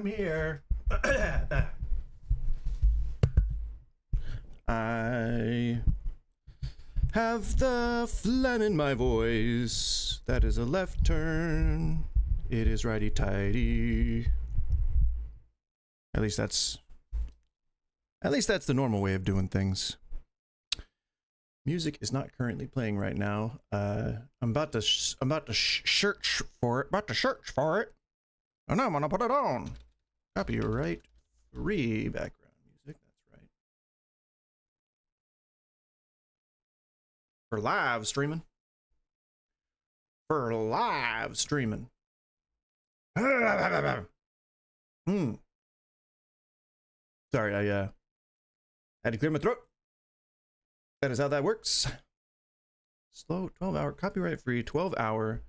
I'm here. I have the phlegm in my voice. That is a left turn. It is righty-tighty. At least that's the normal way of doing things. Music is not currently playing right now. I'm about to search for it. And I'm gonna put it on. Copyright free background music. That's right. For live streaming. Sorry, I had to clear my throat. That is how that works. Slow 12-hour copyright free 12-hour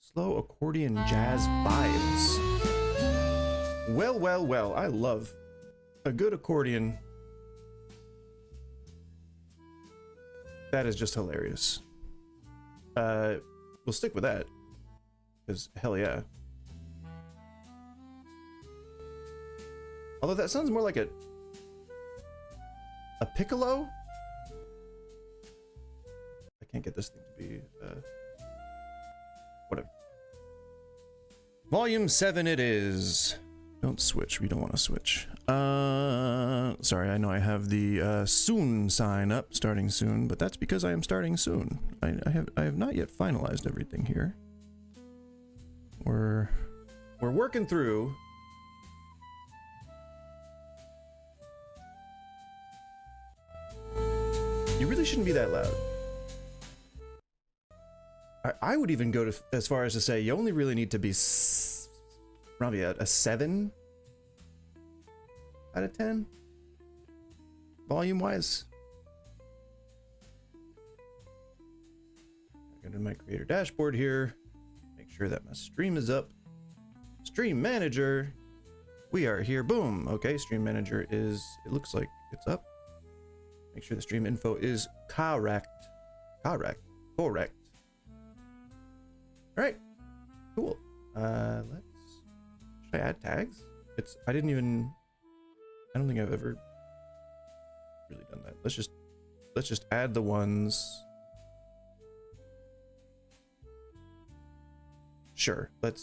slow accordion jazz vibes. Well, I love a good accordion. That is just hilarious. We'll stick with that, because hell yeah. Although that sounds more like a piccolo. I can't get this thing to be whatever. Volume 7 it is. Don't switch. We don't want to switch. Sorry, I know I have the soon sign up, starting soon, but that's because I am starting soon. I have not yet finalized everything here. We're working through. You really shouldn't be that loud. I would even go as far as to say you only really need to be probably a 7 out of 10 volume wise. I go to my creator dashboard here, make sure that my stream is up. Stream manager, we are here. Boom. Okay, stream manager is, it looks like it's up. Make sure the stream info is correct. All right, cool. Should I add tags? I don't think I've ever really done that. Let's just add the ones. Sure, what?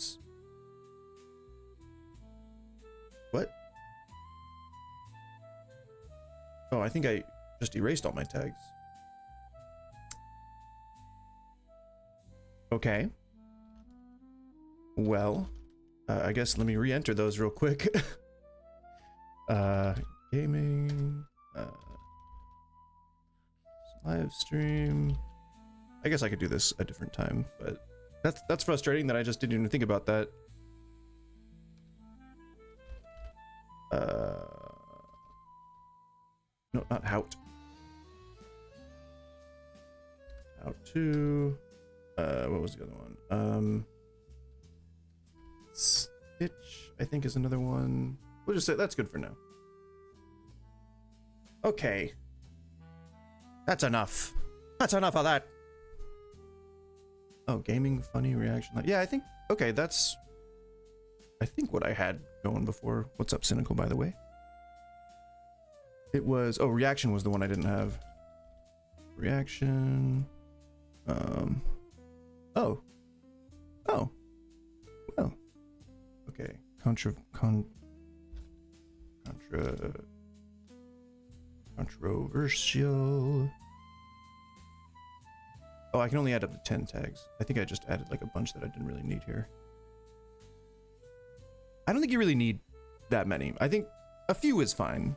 Oh, I think I just erased all my tags. Okay. Well, I guess let me re-enter those real quick. Gaming, live stream. I guess I could do this a different time, but that's frustrating that I just didn't even think about that. No, not how to. What was the other one? Stitch, I think, is another one. We'll just say that's good for now. Okay. That's enough. That's enough of that. Oh, gaming, funny, reaction. Yeah, I think, okay, that's, I think what I had going before. What's up, Cynical, by the way? It was, oh, reaction was the one I didn't have. Reaction. Oh, well, okay. Controversial. Oh, I can only add up to 10 tags. I think I just added like a bunch that I didn't really need here. I don't think you really need that many. I think a few is fine.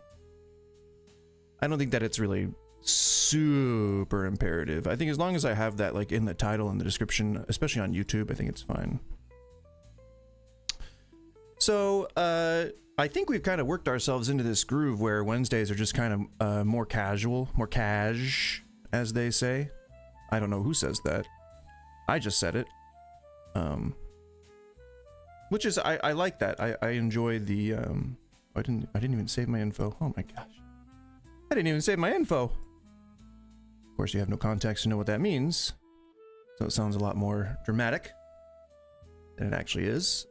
I don't think that it's really super imperative. I think as long as I have that like in the title and the description, especially on YouTube, I think it's fine. So I think we've kind of worked ourselves into this groove where Wednesdays are just kind of more casual, more cash, as they say. I don't know who says that. I just said it. Which is, I like that. I enjoy the I didn't even save my info. Oh my gosh. I didn't even save my info. Of course, you have no context to know what that means. So it sounds a lot more dramatic than it actually is.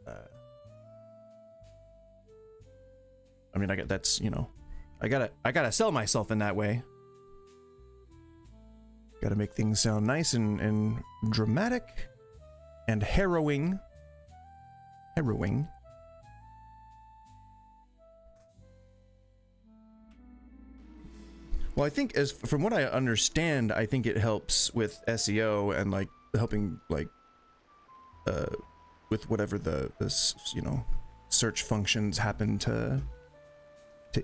I mean, that's, you know, I gotta sell myself in that way. Gotta make things sound nice and dramatic and harrowing. Harrowing. Well, I think from what I understand, I think it helps with SEO and like helping like with whatever this you know, search functions happen to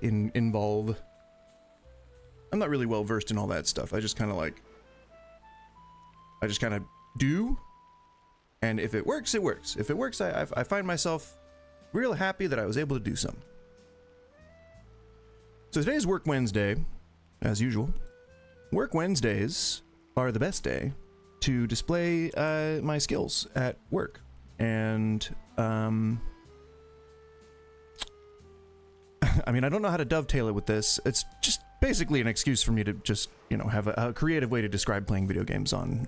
involve. I'm not really well versed in all that stuff. I just kind of do, and if it works, it works. If it works, I find myself real happy that I was able to do some. So today's Work Wednesday, as usual. Work Wednesdays are the best day to display my skills at work, and I mean, I don't know how to dovetail it with this. It's just basically an excuse for me to just, you know, have a creative way to describe playing video games on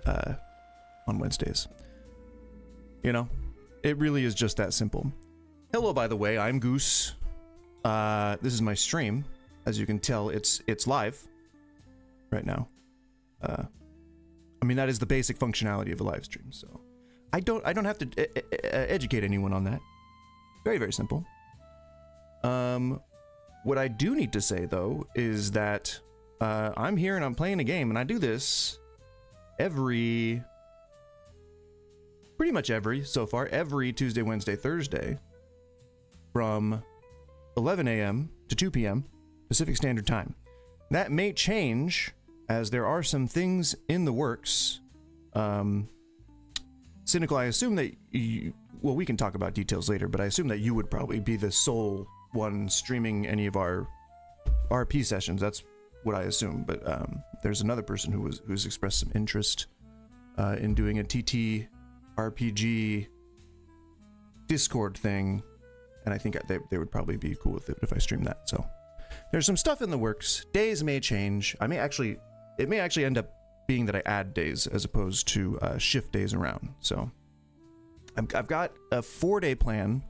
Wednesdays. You know, it really is just that simple. Hello, by the way, I'm Goose. This is my stream. As you can tell, it's live right now. I mean, that is the basic functionality of a live stream. So I don't have to educate anyone on that. Very, very simple. What I do need to say, though, is that I'm here and I'm playing a game, and I do this pretty much every Tuesday, Wednesday, Thursday from 11 a.m. to 2 p.m. Pacific Standard Time. That may change as there are some things in the works. Cynical, I assume that well, we can talk about details later, but I assume that you would probably be the sole one streaming any of our RP sessions. That's what I assume, but there's another person who's expressed some interest in doing a TT RPG Discord thing, and I think they would probably be cool with it if I stream that. So there's some stuff in the works. Days may change. It may actually end up being that I add days as opposed to shift days around. So I've got a 4-day plan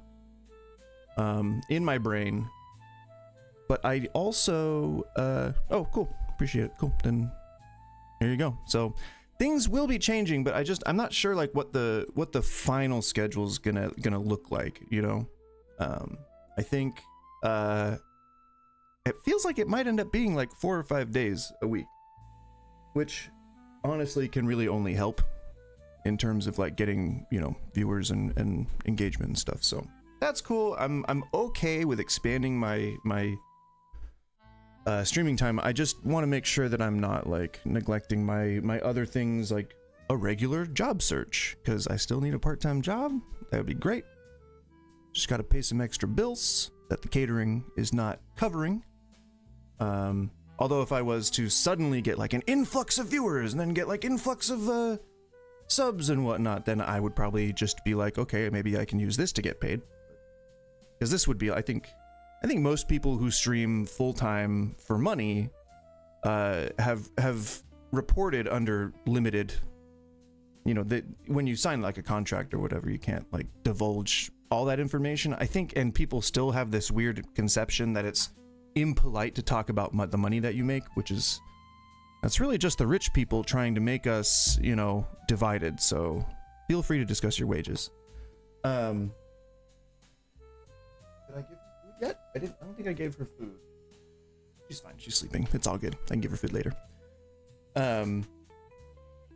in my brain, but I also oh, cool, appreciate it. Cool, then there you go. So things will be changing, but I'm not sure like what the final schedule is gonna look like, you know. I think it feels like it might end up being like 4 or 5 days a week, which honestly can really only help in terms of like getting, you know, viewers and engagement and stuff. So that's cool. I'm okay with expanding my streaming time. I just want to make sure that I'm not like neglecting my other things, like a regular job search, because I still need a part-time job. That would be great. Just got to pay some extra bills that the catering is not covering. Although if I was to suddenly get like an influx of viewers and then get like influx of subs and whatnot, then I would probably just be like, okay, maybe I can use this to get paid. Because this would be, I think most people who stream full-time for money have reported under limited, you know, that when you sign like a contract or whatever, you can't like divulge all that information, I think. And people still have this weird conception that it's impolite to talk about the money that you make, that's really just the rich people trying to make us, you know, divided. So feel free to discuss your wages. Did I give her food yet? I don't think I gave her food. She's fine. She's sleeping. It's all good. I can give her food later.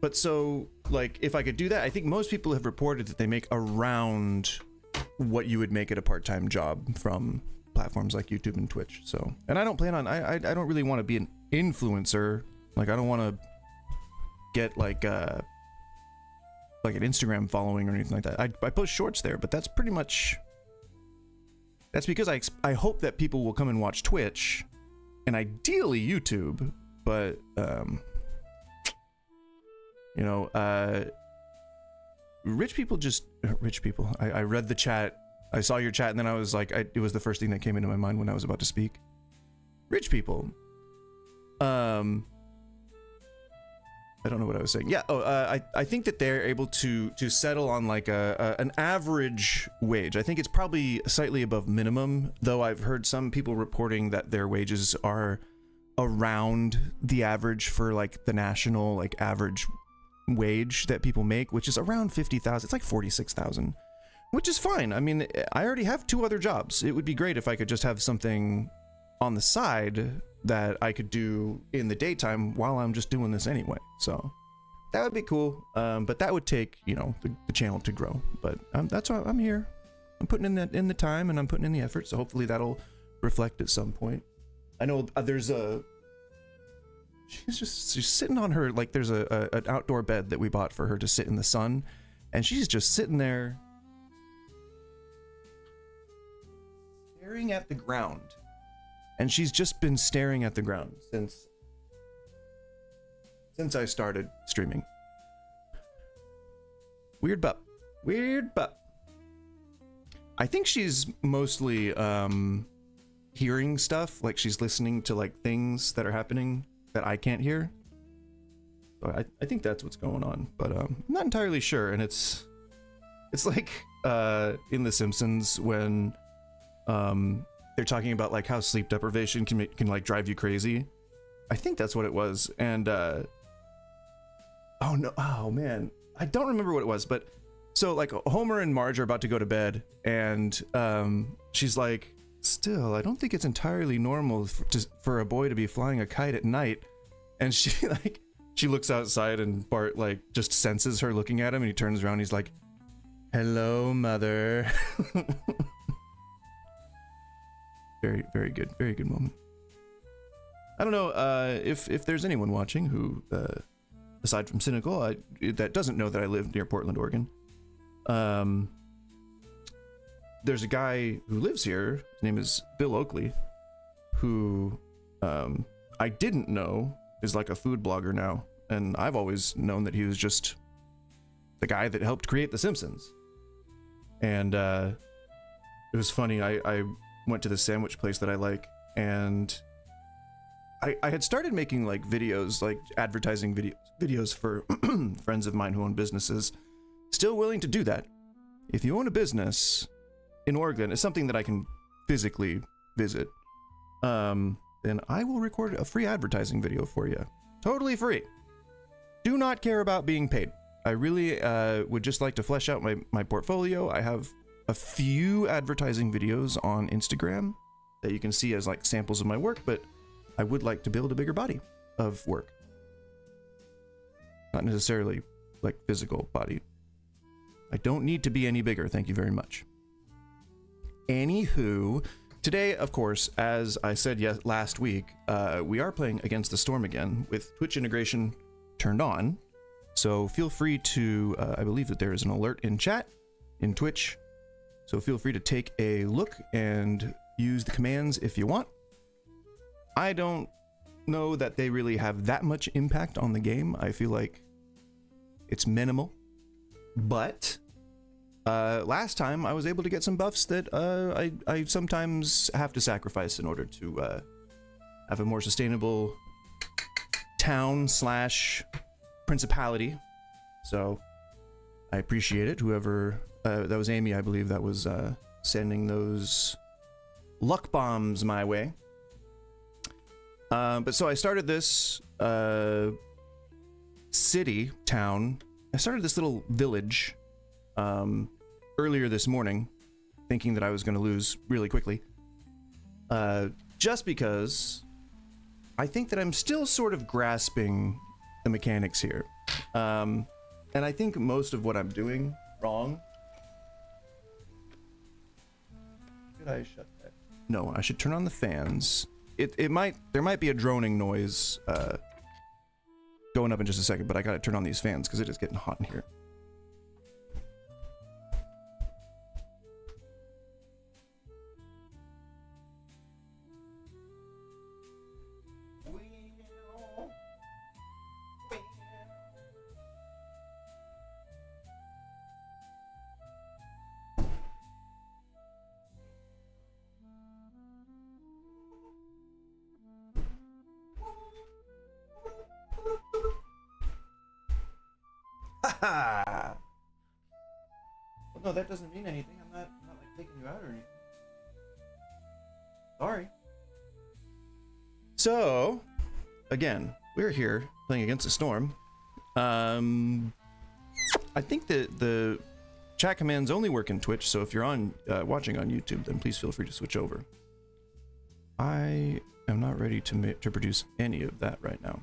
But so like if I could do that, I think most people have reported that they make around what you would make at a part-time job from platforms like YouTube and Twitch. So, and I don't plan on, I don't really want to be an influencer. Like I don't want to get like an Instagram following or anything like that. I post shorts there, but that's pretty much, that's because I hope that people will come and watch Twitch and ideally YouTube, but you know, rich people. I read the chat. I saw your chat, and then I was like, it was the first thing that came into my mind when I was about to speak. Rich people. I don't know what I was saying. Yeah. Oh, I think that they're able to settle on like an average wage. I think it's probably slightly above minimum, though I've heard some people reporting that their wages are around the average for like the national like average wage that people make, which is around 50,000. It's like 46,000, which is fine. I mean, I already have 2 other jobs. It would be great if I could just have something on the side that I could do in the daytime while I'm just doing this anyway. So that would be cool. But that would take, you know, the channel to grow. But that's why I'm here. I'm putting in the time and I'm putting in the effort. So hopefully that'll reflect at some point. I know there's she's sitting on her, like there's an outdoor bed that we bought for her to sit in the sun. And she's just sitting there staring at the ground. And she's just been staring at the ground since I started streaming. Weird pup. Weird pup. I think she's mostly hearing stuff, like she's listening to like things that are happening that I can't hear. So I think that's what's going on, but I'm not entirely sure. And it's like in The Simpsons when they're talking about like how sleep deprivation can like drive you crazy. I think that's what it was. And oh man, I don't remember what it was, but so like Homer and Marge are about to go to bed, and she's like, still, I don't think it's entirely normal for a boy to be flying a kite at night. And she looks outside, and Bart like just senses her looking at him, and he turns around and he's like, hello, mother. Very, very good. Very good moment. I don't know if there's anyone watching who, aside from Cynical, that doesn't know that I live near Portland, Oregon. There's a guy who lives here. His name is Bill Oakley, who I didn't know is like a food blogger now. And I've always known that he was just the guy that helped create The Simpsons. And it was funny. I went to the sandwich place that I like, and I had started making like videos, like advertising videos for friends of mine who own businesses. Still willing to do that. If you own a business in Oregon, it's something that I can physically visit, then I will record a free advertising video for you. Totally free. Do not care about being paid. I really would just like to flesh out my portfolio. I have a few advertising videos on Instagram that you can see as like samples of my work, but I would like to build a bigger body of work. Not necessarily like physical body. I don't need to be any bigger, thank you very much. Anywho, today, of course, as I said last week, we are playing Against the Storm again with Twitch integration turned on. So feel free to, I believe that there is an alert in chat in Twitch. So feel free to take a look and use the commands if you want. I don't know that they really have that much impact on the game. I feel like it's minimal. But last time I was able to get some buffs that I sometimes have to sacrifice in order to have a more sustainable town / principality. So I appreciate it. Whoever, that was Amy, I believe, that was sending those luck bombs my way. But so I started this town. I started this little village earlier this morning, thinking that I was going to lose really quickly. Just because I think that I'm still sort of grasping the mechanics here. And I think most of what I'm doing wrong. Should I shut that? No, I should turn on the fans. There might be a droning noise going up in just a second, but I gotta turn on these fans because it is getting hot in here. Well, no, that doesn't mean anything. I'm not like taking you out or anything. Sorry. So, again, we're here playing Against the Storm. I think that the chat commands only work in Twitch, so if you're on watching on YouTube, then please feel free to switch over. I am not ready to produce any of that right now.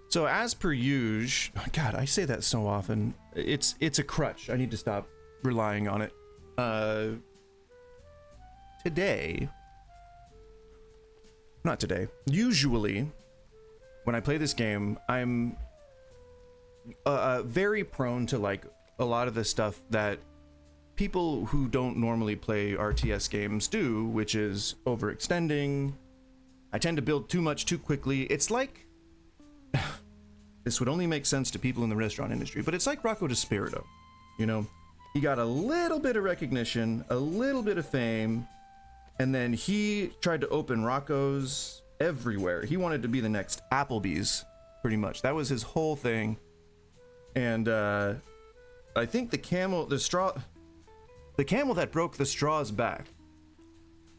So as per usual, oh God, I say that so often. It's a crutch. I need to stop relying on it. Not today. Usually, when I play this game, I'm very prone to like a lot of the stuff that people who don't normally play RTS games do, which is overextending. I tend to build too much too quickly. It's like this would only make sense to people in the restaurant industry, but it's like Rocco DiSpirito. You know, he got a little bit of recognition, a little bit of fame, and then he tried to open Rocco's everywhere. He wanted to be the next Applebee's, pretty much. That was his whole thing. And I think the camel that broke the straw's back,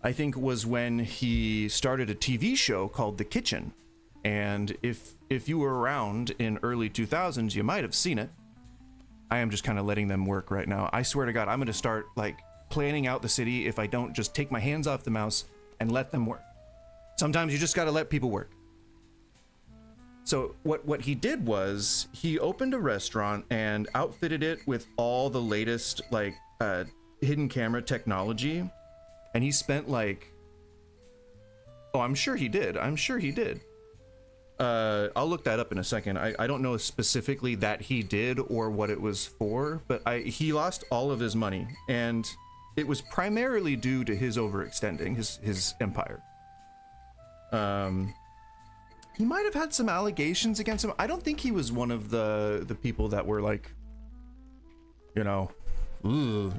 I think, was when he started a TV show called The Kitchen. And if you were around in early 2000s, you might have seen it. I am just kind of letting them work right now. I swear to God, I'm going to start like planning out the city if I don't just take my hands off the mouse and let them work. Sometimes you just got to let people work. So what he did was he opened a restaurant and outfitted it with all the latest like hidden camera technology, and he spent like, oh, I'm sure he did. I'll look that up in a second. I don't know specifically that he did or what it was for, but he lost all of his money, and it was primarily due to his overextending his empire. He might have had some allegations against him. I don't think he was one of the people that were like, ooh,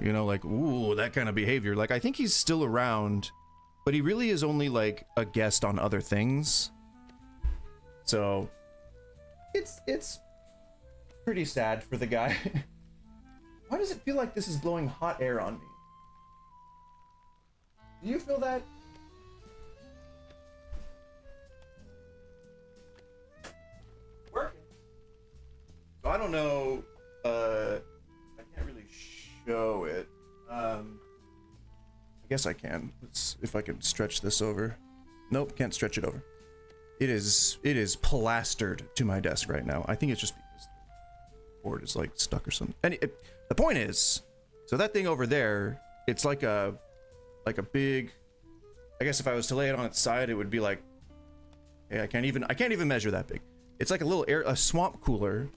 that kind of behavior. Like, I think he's still around, but he really is only like a guest on other things. So it's pretty sad for the guy. Why does it feel like this is blowing hot air on me? Do you feel that? Working. So I don't know. I can't really show it. I guess I can. Let's if I can stretch this over. Nope, can't stretch it over. It is plastered to my desk right now. I think it's just because the board is like stuck or something. And the point is, so that thing over there, it's like a big. I guess if I was to lay it on its side, it would be like. Hey, I can't even measure that big. It's like a swamp cooler.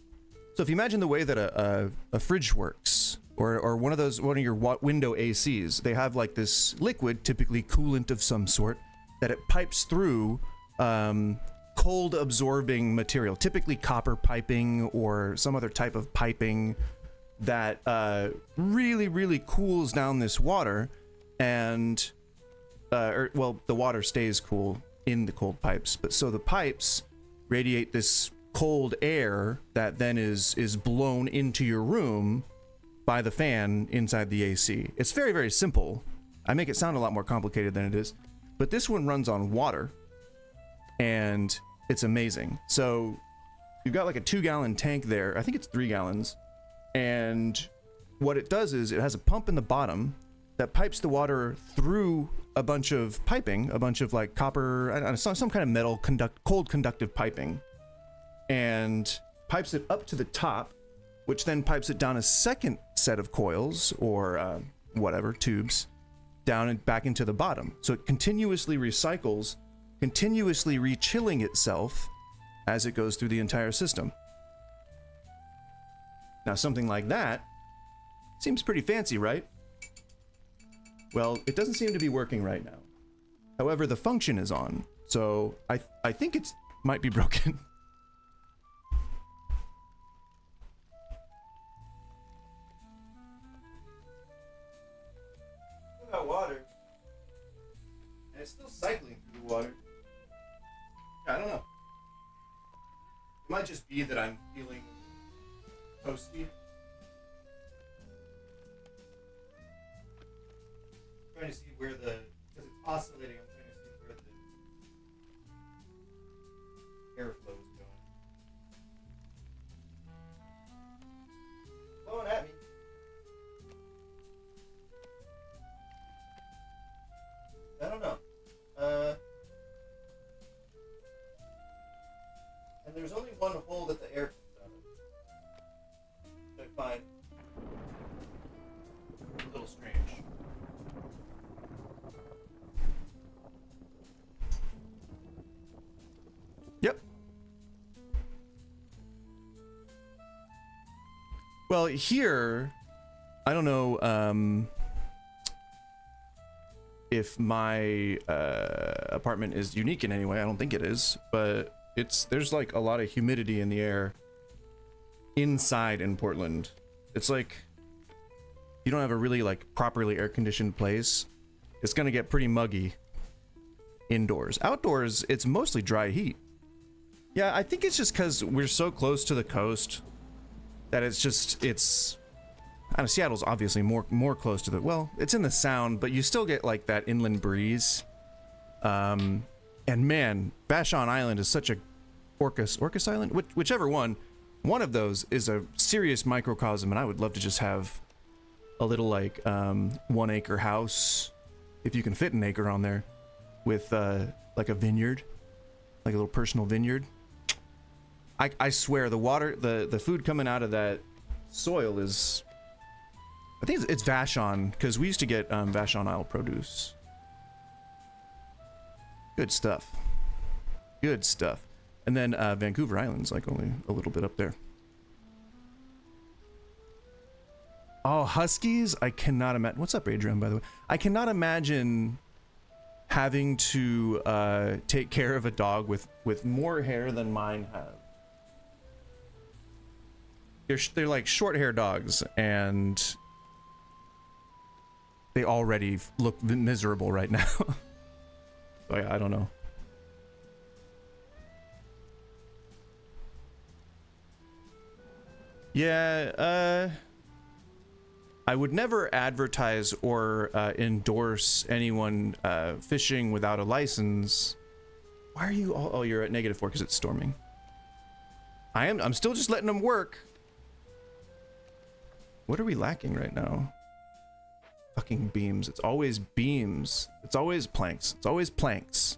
So if you imagine the way that a fridge works, or one of your window ACs, they have like this liquid, typically coolant of some sort, that it pipes through. Cold absorbing material, typically copper piping or some other type of piping that really, really cools down this water, and the water stays cool in the cold pipes, but so the pipes radiate this cold air that then is blown into your room by the fan inside the AC. It's very, very simple. I make it sound a lot more complicated than it is, but this one runs on water. And it's amazing. So you've got like a 2-gallon tank there. I think it's 3 gallons. And what it does is it has a pump in the bottom that pipes the water through a bunch of piping, a bunch of like copper, I don't know, some kind of metal cold conductive piping, and pipes it up to the top, which then pipes it down a second set of coils or whatever, tubes, down and back into the bottom. So it continuously recycles, continuously re-chilling itself as it goes through the entire system. Now, something like that seems pretty fancy, right? Well, it doesn't seem to be working right now. However, the function is on, so I think it might be broken. Look at water. And it's still cycling through the water. I don't know. It might just be that I'm feeling coasty. I'm trying to see where because it's oscillating, I'm trying to see where the airflow is going. Blowing at me. I don't know. And there's only one hole that the air comes out of, which I find a little strange. Yep. Well, here, I don't know if my apartment is unique in any way. I don't think it is, but there's like a lot of humidity in the air inside in Portland. It's like you don't have a really like properly air-conditioned place. It's gonna get pretty muggy indoors. Outdoors, it's mostly dry heat. Yeah, I think it's just because we're so close to the coast that it's I don't know, Seattle's obviously more close to well, it's in the sound, but you still get like that inland breeze. And man, Vashon Island is such a Orcas Island, whichever one of those is a serious microcosm, and I would love to just have a little like 1 acre house, if you can fit an acre on there, with like a vineyard, like a little personal vineyard. I swear the water, the food coming out of that soil is, I think it's Vashon, because we used to get Vashon Isle produce. Good stuff. Good stuff. And then Vancouver Island's like only a little bit up there. Oh, huskies? I cannot imagine. What's up, Adrian, by the way? I cannot imagine having to take care of a dog with more hair than mine have. They're like short hair dogs, and they already look miserable right now. So yeah, I don't know. Yeah, I would never advertise or endorse anyone fishing without a license. Why are you all? Oh, you're at -4 because it's storming. I'm still just letting them work. What are we lacking right now? Fucking beams. It's always beams. It's always planks. It's always planks.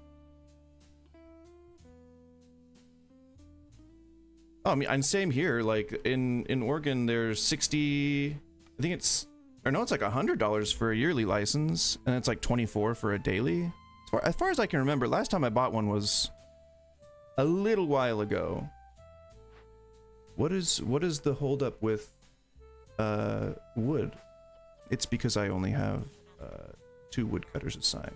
Oh, I mean, and same here. Like in Oregon, there's 60. I think it's, or no, it's like $100 for a yearly license, and it's like 24 for a daily. As far as I can remember, last time I bought one was a little while ago. What is the holdup with wood? It's because I only have 2 woodcutters assigned.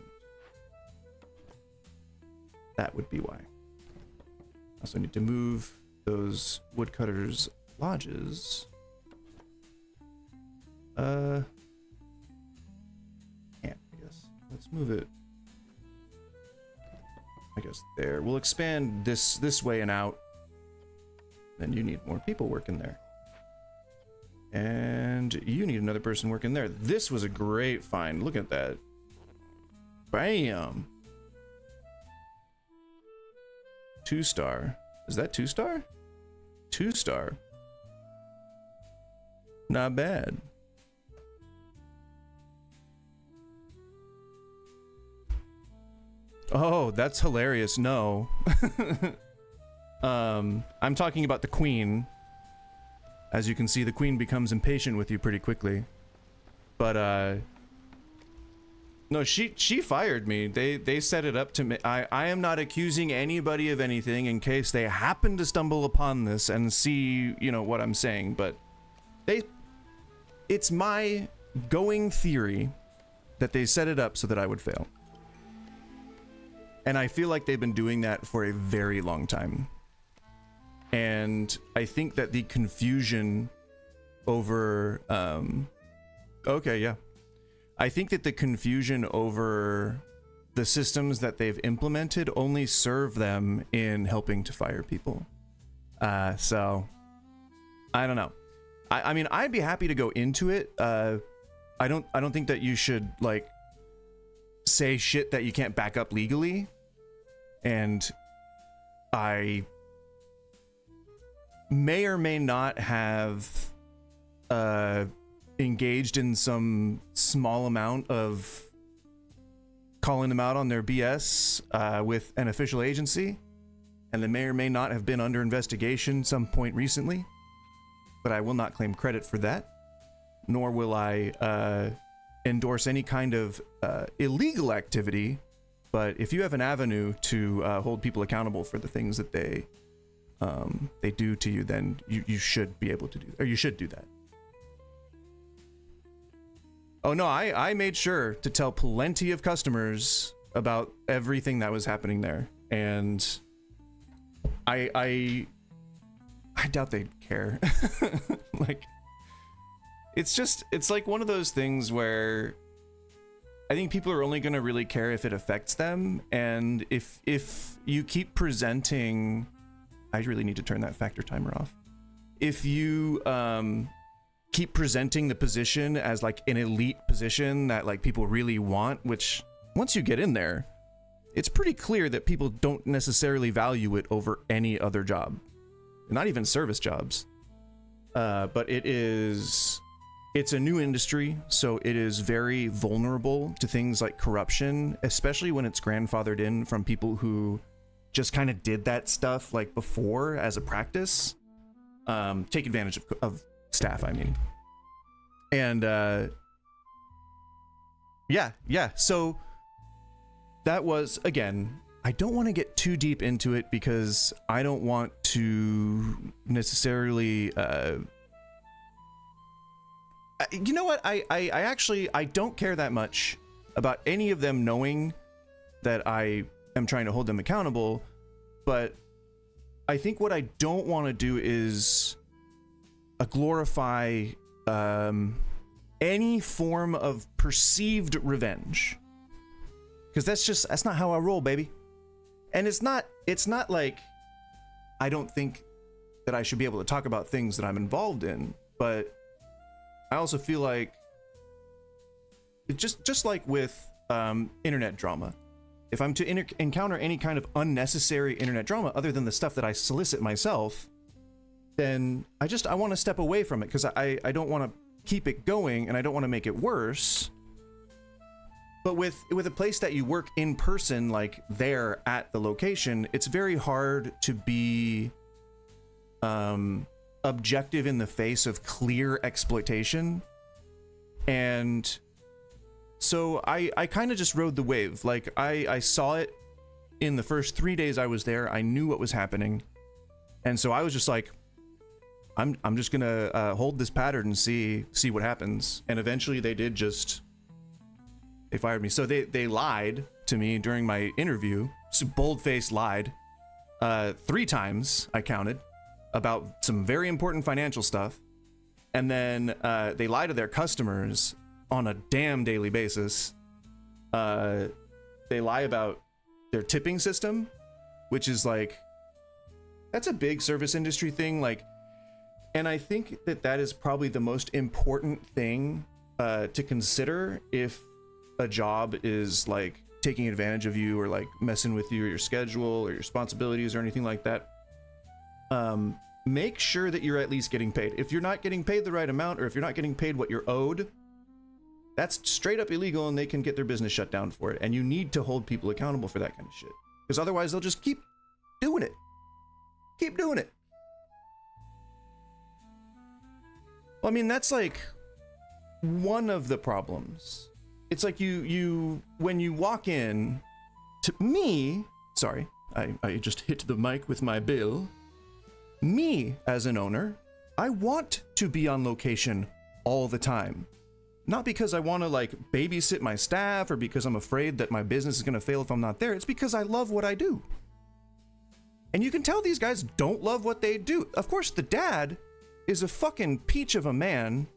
That would be why. I also need to move those woodcutters' lodges. Can't, I guess. Let's move it. I guess there. We'll expand this way and out. Then you need more people working there. And you need another person working there. This was a great find. Look at that. Bam. 2-star. Is that 2-star? 2-star. Not bad. Oh, that's hilarious. No. I'm talking about the queen. As you can see, the queen becomes impatient with you pretty quickly. But, no, she fired me. They set it up to me. I am not accusing anybody of anything in case they happen to stumble upon this and see, you know, what I'm saying. But it's my going theory that they set it up so that I would fail. And I feel like they've been doing that for a very long time. And I think that the confusion over, okay, yeah. I think that the confusion over the systems that they've implemented only serve them in helping to fire people. So, I don't know. I mean, I'd be happy to go into it. I don't think that you should like say shit that you can't back up legally. And I may or may not have engaged in some small amount of calling them out on their BS with an official agency, and they may or may not have been under investigation some point recently, but I will not claim credit for that, nor will I endorse any kind of illegal activity. But if you have an avenue to hold people accountable for the things that they do to you, then you should be able to do, or you should do that. Oh no, I made sure to tell plenty of customers about everything that was happening there, and I doubt they'd care. Like, it's like one of those things where I think people are only going to really care if it affects them, and if you keep presenting, I really need to turn that factor timer off. If you keep presenting the position as like an elite position that like people really want, which once you get in there, it's pretty clear that people don't necessarily value it over any other job, not even service jobs. But it's a new industry, so it is very vulnerable to things like corruption, especially when it's grandfathered in from people who just kind of did that stuff like before as a practice. Take advantage of staff, I mean. And yeah, so that was, again, I don't want to get too deep into it because I don't want to necessarily you know what, I actually don't care that much about any of them knowing that I am trying to hold them accountable, but I think what I don't want to do is glorify any form of perceived revenge, because that's not how I roll, baby. And it's not like I don't think that I should be able to talk about things that I'm involved in, but I also feel like just like with internet drama, if I'm to encounter any kind of unnecessary internet drama other than the stuff that I solicit myself, then I want to step away from it, because I don't want to keep it going and I don't want to make it worse. But with a place that you work in person, like there at the location, it's very hard to be objective in the face of clear exploitation. And so I kind of just rode the wave. Like I saw it in the first 3 days I was there. I knew what was happening. And so I was just like, I'm just gonna hold this pattern and see what happens. And eventually they fired me. So they lied to me during my interview. Bold-faced lied 3 times, I counted, about some very important financial stuff. And then they lie to their customers on a damn daily basis. They lie about their tipping system, which is like, that's a big service industry thing. Like, and I think that is probably the most important thing to consider if a job is like taking advantage of you or like messing with you or your schedule or your responsibilities or anything like that. Make sure that you're at least getting paid. If you're not getting paid the right amount, or if you're not getting paid what you're owed, that's straight up illegal and they can get their business shut down for it. And you need to hold people accountable for that kind of shit, because otherwise they'll just keep doing it. Keep doing it. Well, I mean, that's like one of the problems. It's like you when you walk in to me, sorry, I just hit the mic with my bill. Me as an owner, I want to be on location all the time. Not because I want to like babysit my staff or because I'm afraid that my business is going to fail if I'm not there. It's because I love what I do. And you can tell these guys don't love what they do. Of course, the dad is a fucking peach of a man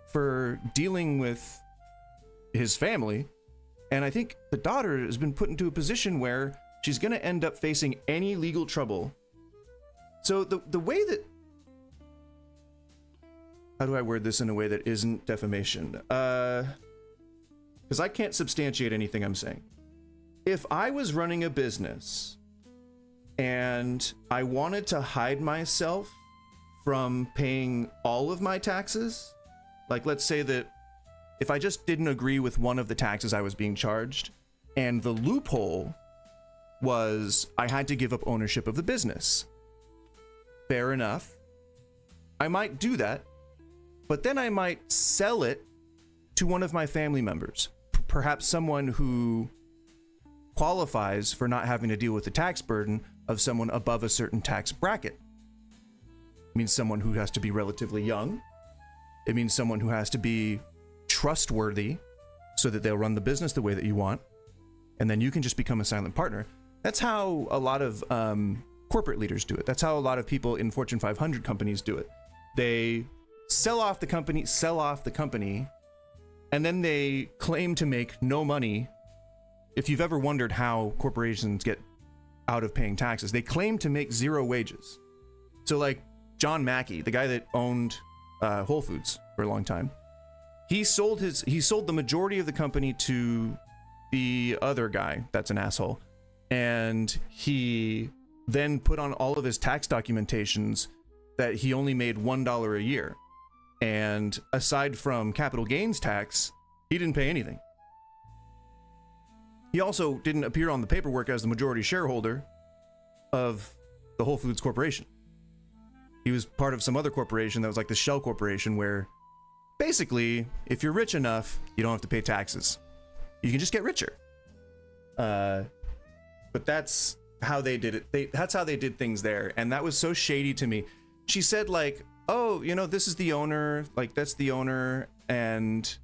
for dealing with his family. And I think the daughter has been put into a position where she's going to end up facing any legal trouble. So the way that how do I word this in a way that isn't defamation? Because I can't substantiate anything I'm saying. If I was running a business and I wanted to hide myself from paying all of my taxes, like let's say that if I just didn't agree with one of the taxes I was being charged, and the loophole was I had to give up ownership of the business. Fair enough. I might do that, but then I might sell it to one of my family members, perhaps someone who qualifies for not having to deal with the tax burden of someone above a certain tax bracket. It means someone who has to be relatively young. It means someone who has to be trustworthy so that they'll run the business the way that you want. And then you can just become a silent partner. That's how a lot of corporate leaders do it. That's how a lot of people in Fortune 500 companies do it. They sell off the company, and then they claim to make no money. If you've ever wondered how corporations get out of paying taxes, they claim to make zero wages. So like John Mackey, the guy that owned Whole Foods for a long time, he sold the majority of the company to the other guy that's an asshole, and he then put on all of his tax documentations that he only made $1 a year, and aside from capital gains tax, he didn't pay anything. He also didn't appear on the paperwork as the majority shareholder of the Whole Foods Corporation. He was part of some other corporation that was like the Shell Corporation, where basically, if you're rich enough, you don't have to pay taxes. You can just get richer. But that's how they did it. That's how they did things there. And that was so shady to me. She said like, oh, you know, this is the owner, like that's the owner. And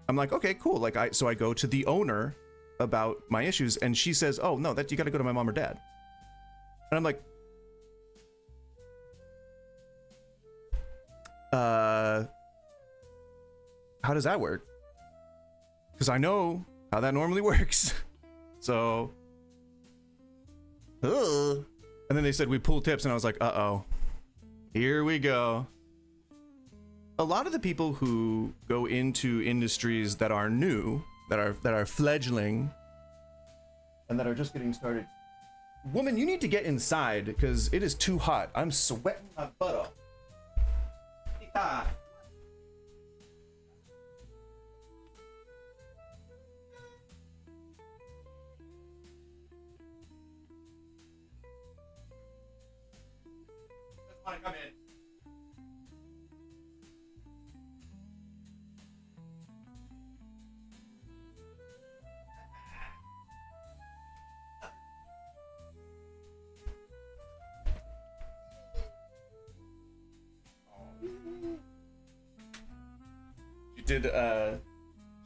I'm like, okay, cool. Like so I go to the owner about my issues, and she says, oh no, that you got to go to my mom or dad. And I'm like, how does that work? Because I know how that normally works. So, and then they said we pull tips, and I was like, uh-oh, here we go. A lot of the people who go into industries that are new, that are fledgling, and that are just getting started. Woman, you need to get inside because it is too hot. I'm sweating my butt off. Ah. Just want to come in.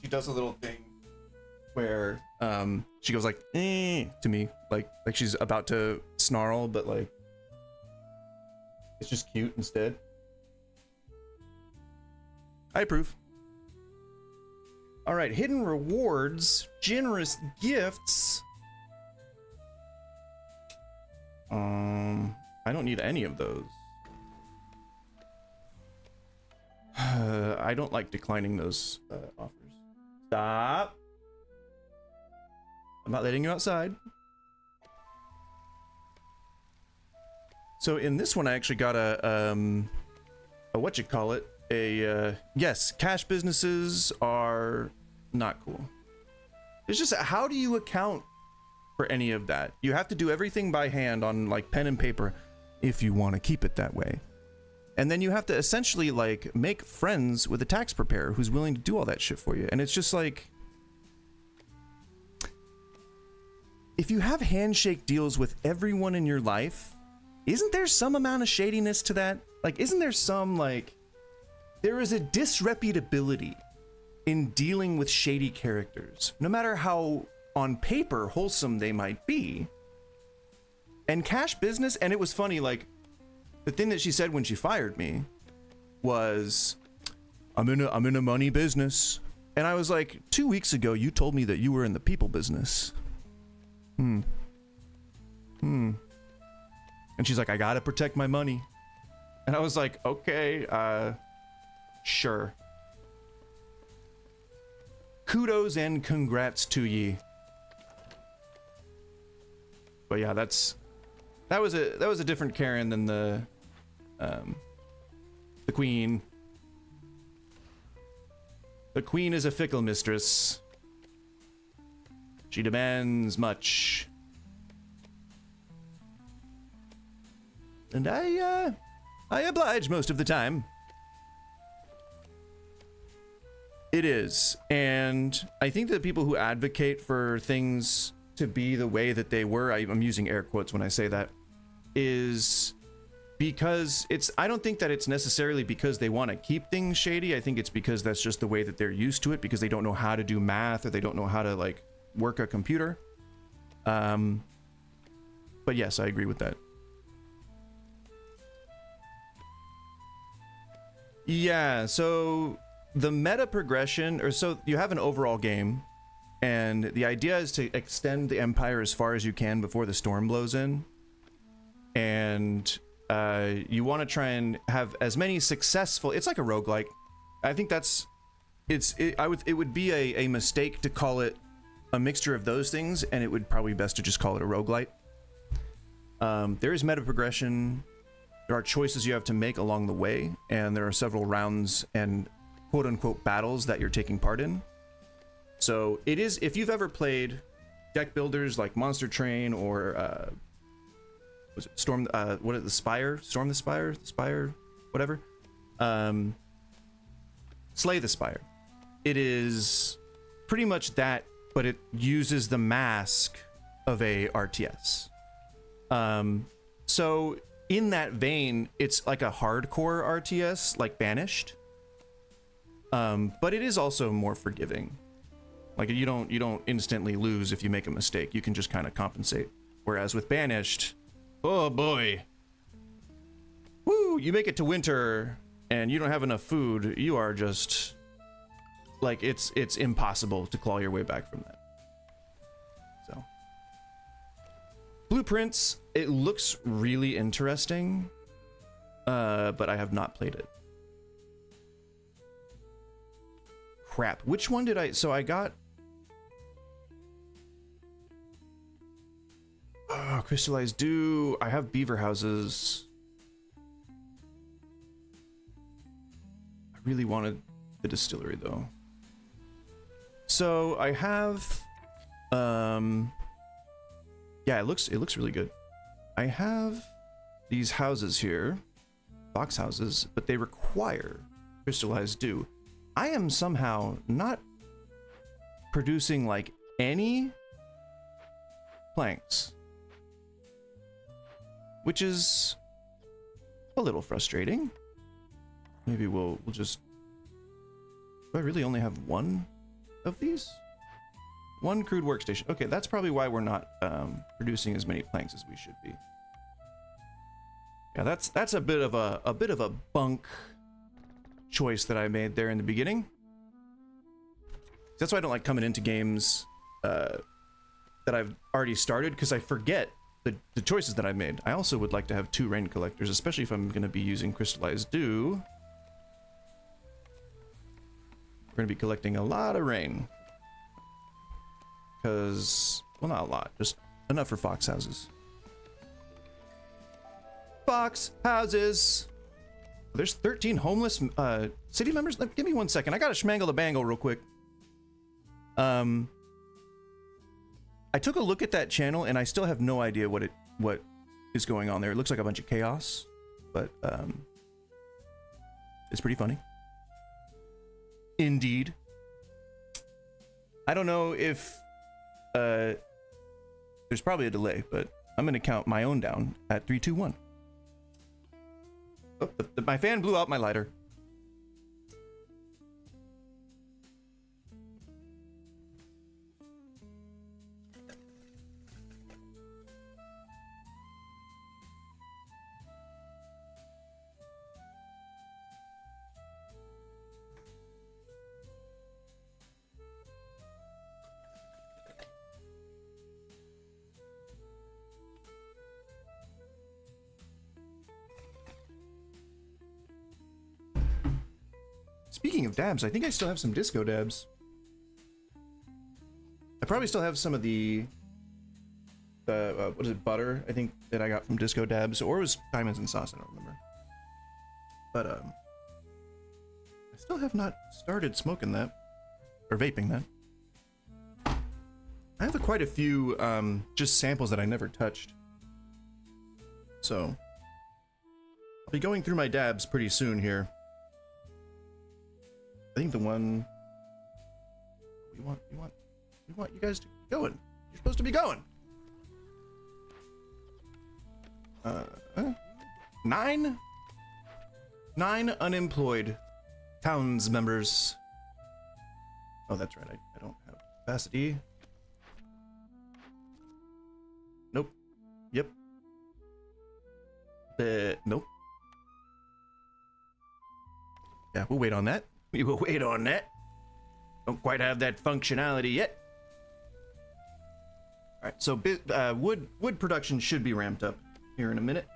She does a little thing where she goes like to me, like she's about to snarl, but like it's just cute instead. I approve. All right, hidden rewards, generous gifts. I don't need any of those. I don't like declining those offers. Stop. I'm not letting you outside. So in this one, I actually got a yes, cash businesses are not cool. It's just, how do you account for any of that? You have to do everything by hand on like pen and paper if you want to keep it that way. And then you have to essentially like make friends with a tax preparer who's willing to do all that shit for you. And it's just like, if you have handshake deals with everyone in your life, isn't there some amount of shadiness to that? Like, isn't there some like, there is a disreputability in dealing with shady characters, no matter how on paper wholesome they might be. And cash business, and it was funny, like, the thing that she said when she fired me was, I'm in a money business. And I was like, 2 weeks ago, you told me that you were in the people business. And she's like, I gotta protect my money. And I was like, okay, Sure. Kudos and congrats to ye. But yeah, that was a different Karen than the queen. The queen is a fickle mistress. She demands much. And I oblige most of the time. It is. And I think that people who advocate for things to be the way that they were, I'm using air quotes when I say that, is because I don't think that it's necessarily because they want to keep things shady. I think it's because that's just the way that they're used to it, because they don't know how to do math or they don't know how to like work a computer. But yes, I agree with that. Yeah, so the meta progression, or so you have an overall game, and the idea is to extend the empire as far as you can before the storm blows in. And you want to try and have as many successful, it's like a roguelike. I think it would be a mistake to call it a mixture of those things, and it would probably be best to just call it a roguelite. There is meta progression. There are choices you have to make along the way, and there are several rounds and quote-unquote battles that you're taking part in. So it is, if you've ever played deck builders like Monster Train or was it Storm, what is it, the Spire? Storm the Spire? Spire? Whatever. Slay the Spire. It is pretty much that, but it uses the mask of a RTS. So in that vein, it's like a hardcore RTS, like Banished. But it is also more forgiving. Like you don't instantly lose if you make a mistake. You can just kind of compensate. Whereas with Banished, oh boy. Woo, you make it to winter and you don't have enough food, you are just like it's impossible to claw your way back from that. So Blueprints, it looks really interesting, but I have not played it. Crap, which one did I... So I got... Oh, Crystallized Dew. I have Beaver Houses. I really wanted the distillery, though. So I have... Yeah, it looks really good. I have these houses here. Box houses, but they require Crystallized Dew. I am somehow not producing like any planks, which is a little frustrating. Maybe we'll just... Do I really only have one of these? One crude workstation. Okay, that's probably why we're not producing as many planks as we should be. Yeah, that's a bit of a bunk choice that I made there in the beginning. That's why I don't like coming into games that I've already started, because I forget the choices that I made. I also would like to have 2 rain collectors, especially if I'm going to be using Crystallized Dew. We're going to be collecting a lot of rain. Because, well, not a lot, just enough for fox houses. Fox houses! There's 13 homeless city members? Give me 1 second. I gotta schmangle the bangle real quick. I took a look at that channel and I still have no idea what is going on there. It looks like a bunch of chaos, but it's pretty funny. Indeed. I don't know if there's probably a delay, but I'm gonna count my own down at 3, 2, 1. Oh, my fan blew out my lighter. Speaking of dabs, I think I still have some disco dabs. I probably still have some of the what is it, butter, I think, that I got from Disco Dabs, or it was diamonds and sauce, I don't remember. But I still have not started smoking that, or vaping that. I have quite a few just samples that I never touched. So I'll be going through my dabs pretty soon here. I think the one we want you guys to be going. You're supposed to be going. 9 unemployed towns members. Oh, that's right. I don't have capacity. Nope. Yep. Nope. Yeah, we'll wait on that. We will wait on that. Don't quite have that functionality yet. All right, so wood production should be ramped up here in a minute.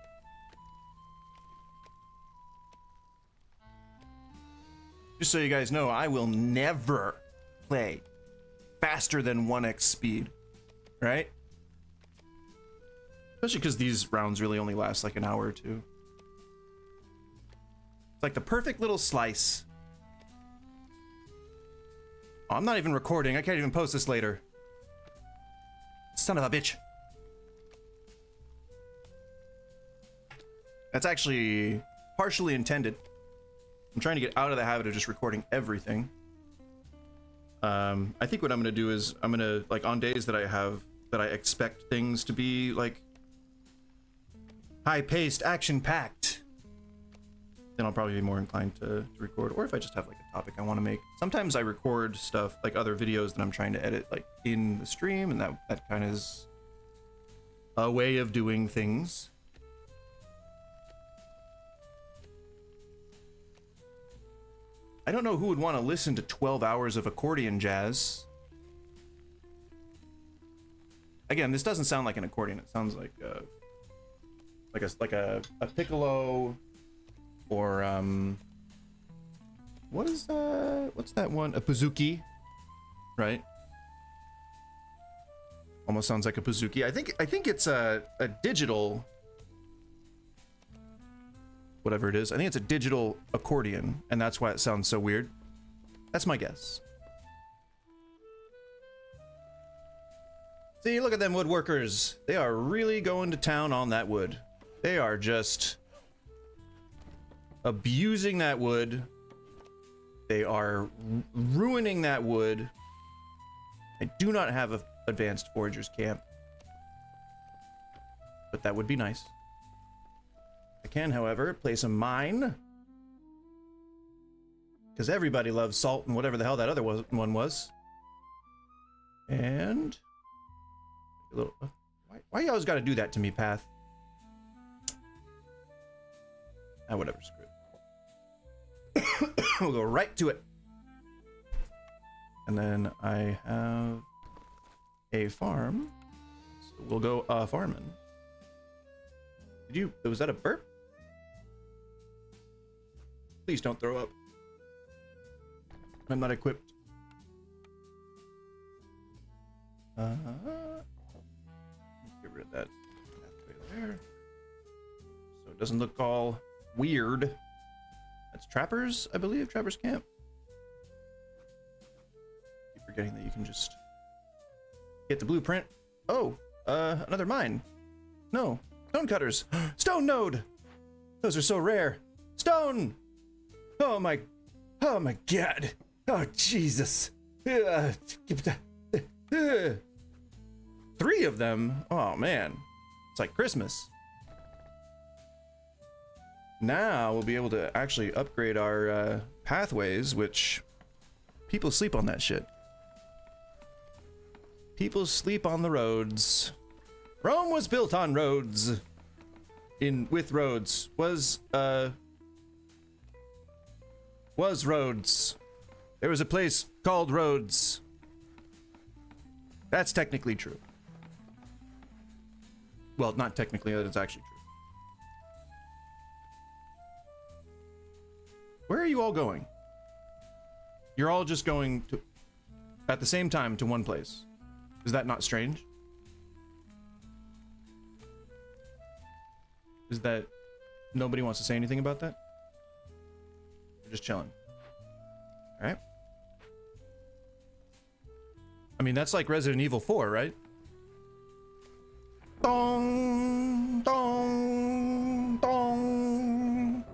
Just so you guys know, I will never play faster than 1x speed, right? Especially because these rounds really only last like an hour or two. It's like the perfect little slice. Oh, I'm not even recording. I can't even post this later. Son of a bitch. That's actually partially intended. I'm trying to get out of the habit of just recording everything. I think what I'm gonna do is I'm gonna, like, on days that I expect things to be like high-paced, action-packed, then I'll probably be more inclined to record. Or if I just have like a topic I want to make. Sometimes I record stuff, like other videos that I'm trying to edit, like in the stream, and that kind of is a way of doing things. I don't know who would want to listen to 12 hours of accordion jazz. Again, this doesn't sound like an accordion. It sounds like a piccolo, or what's that one? A bouzouki, right? Almost sounds like a bouzouki. I think it's a digital, whatever it is. I think it's a digital accordion, and that's why it sounds so weird. That's my guess. See, look at them woodworkers. They are really going to town on that wood. They are just abusing that wood. They are ruining that wood. I do not have an advanced foragers camp, but that would be nice. I can, however, place a mine, because everybody loves salt and whatever the hell that other one was. And a little, why you always got to do that to me, Path? Ah, whatever, screw it. We'll go right to it. And then I have a farm, so we'll go farming. Was that a burp? Please don't throw up. I'm not equipped. Get rid of that pathway there, so it doesn't look all weird. That's Trappers, I believe. Trappers camp. Keep forgetting that you can just get the blueprint. Oh, another mine. No, stone cutters. Stone node. Those are so rare. Stone. Oh my God. Oh Jesus. 3 of them. Oh man, it's like Christmas. Now we'll be able to actually upgrade our pathways, which people sleep on that shit. People sleep on the roads. Rome was built on roads. With roads. Was Rhodes. There was a place called Rhodes. That's technically true. Well, not technically, that's actually true. Where are you all going? You're all just going to, at the same time, to one place. Is that not strange? Is that nobody wants to say anything about that? You're just chilling. All right. I mean, that's like Resident Evil 4, right? Dong, dong, dong.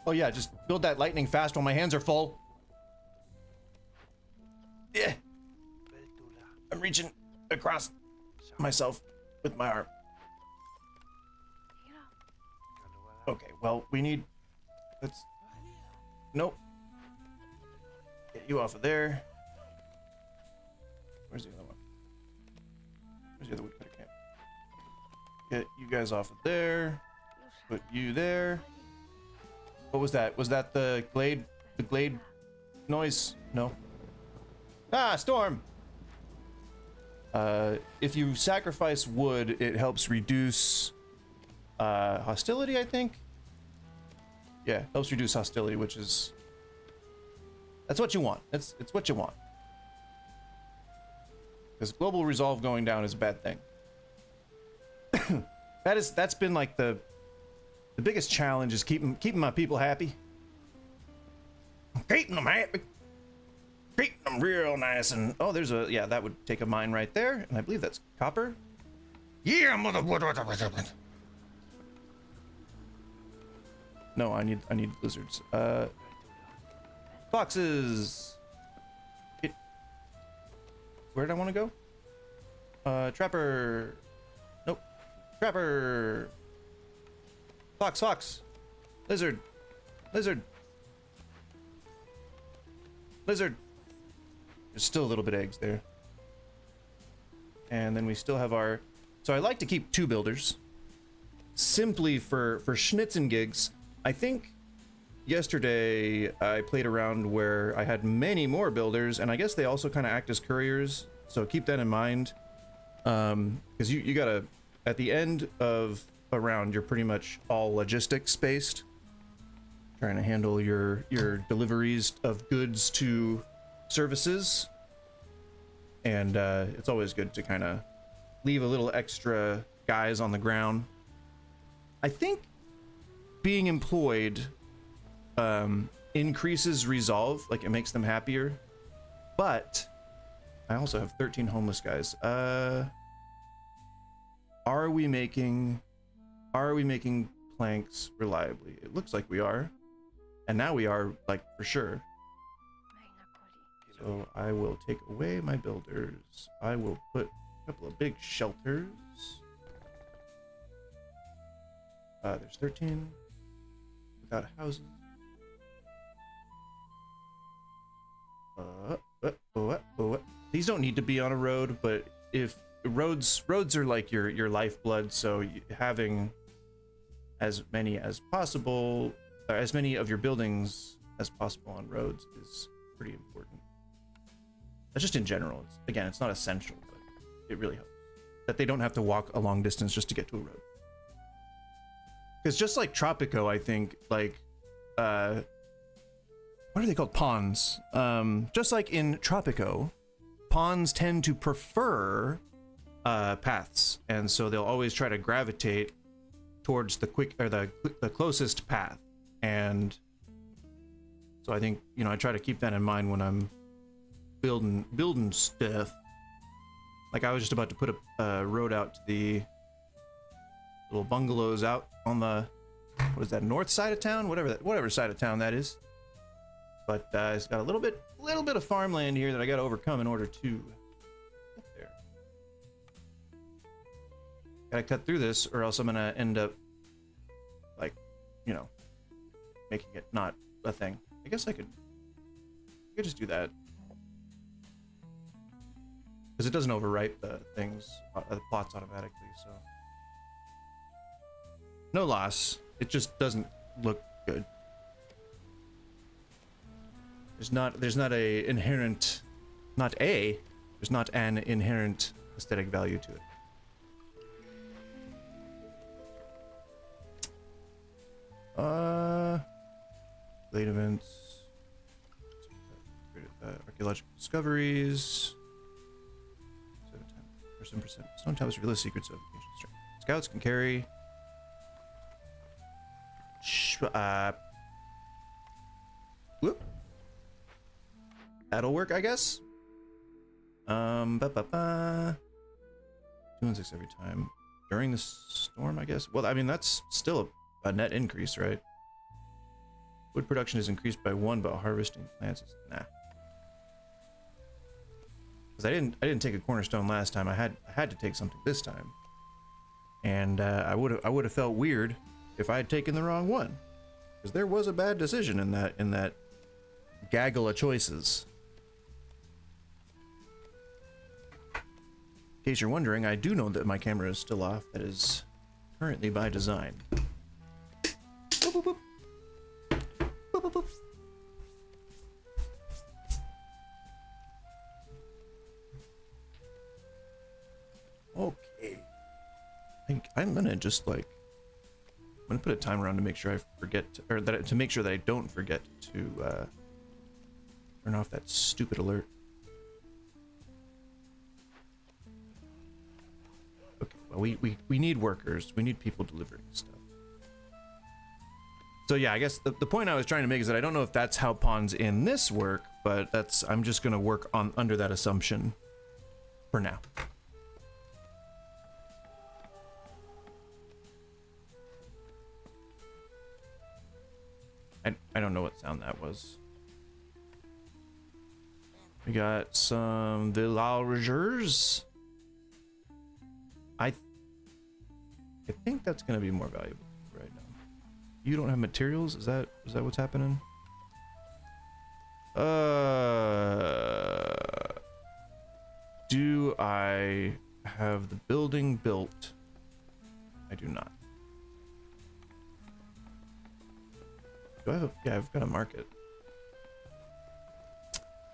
Oh yeah, just build that lightning fast while my hands are full. Yeah. I'm reaching across myself with my arm. Okay, well, we need... Let's... Nope. Get you off of there. Where's the other one? Where's the other woodcutter camp? Get you guys off of there. Put you there. What was that? Was that the glade noise? No. Ah, storm! If you sacrifice wood, it helps reduce hostility, I think. Yeah, helps reduce hostility, which is... That's what you want. It's what you want. Because global resolve going down is a bad thing. That's been like the biggest challenge is keeping my people happy. Keeping them happy. Keeping them real nice and... Oh, there's a... Yeah, that would take a mine right there. And I believe that's copper. Yeah, mother... No, I need lizards. Foxes. Where did I want to go? Trapper. Nope. Trapper. Fox. Lizard. Lizard. There's still a little bit of eggs there. And then we still have our... So I like to keep 2 builders. Simply for schnitz and gigs. I think yesterday I played around where I had many more builders, and I guess they also kind of act as couriers, so keep that in mind. Because you gotta, at the end of a round, you're pretty much all logistics based, trying to handle your deliveries of goods to services, and it's always good to kind of leave a little extra guys on the ground. I think being employed increases resolve, like it makes them happier, but I also have 13 homeless guys. Are we making planks reliably? It looks like we are, and now we are, like, for sure. So I will take away my builders. I will put a couple of big shelters. There's 13 without houses. These don't need to be on a road, but if roads are like your lifeblood, so having as many as possible, as many of your buildings as possible on roads is pretty important. That's just in general. It's not essential, but it really helps that they don't have to walk a long distance just to get to a road. Because just like Tropico, I think, like, what are they called? Pawns. Just like in Tropico, pawns tend to prefer paths, and so they'll always try to gravitate towards the the closest path. And so I think, I try to keep that in mind when I'm building stuff. Like I was just about to put a road out to the little bungalows out on the, what is that, north side of town, whatever side of town that is. But it's got a little bit of farmland here that I got to overcome in order to get there. Gotta cut through this, or else I'm gonna end up, like, making it not a thing. I guess I could just do that, because it doesn't overwrite the things, the plots automatically. So no loss. It just doesn't look good. There's not an inherent aesthetic value to it. Late events. archaeological discoveries. 7% stone tablets reveal the secrets of ancient strength. Scouts can carry. Whoop. That'll work, I guess. 2 and 6 every time during the storm, I guess. Well, I mean that's still a net increase, right? Wood production is increased by 1, but harvesting plants is nah. Because I didn't take a cornerstone last time. I had to take something this time, and I would have felt weird if I had taken the wrong one, because there was a bad decision in that gaggle of choices. In case you're wondering, I do know that my camera is still off. That is currently by design. Boop, boop, boop. Boop, boop, boop. Okay. I think I'm gonna just like, I'm gonna put a timer on to make sure I forget to, or that to make sure that I don't forget to turn off that stupid alert. Okay, well we need workers. We need people delivering stuff. So yeah, I guess the point I was trying to make is that I don't know if that's how pawns in this work, but I'm just gonna work on under that assumption for now. I don't know what sound that was. We got some villagers. I think that's gonna be more valuable right now. You don't have materials? Is that what's happening? Do I have the building built? I do not. Do I have yeah, I've got a market.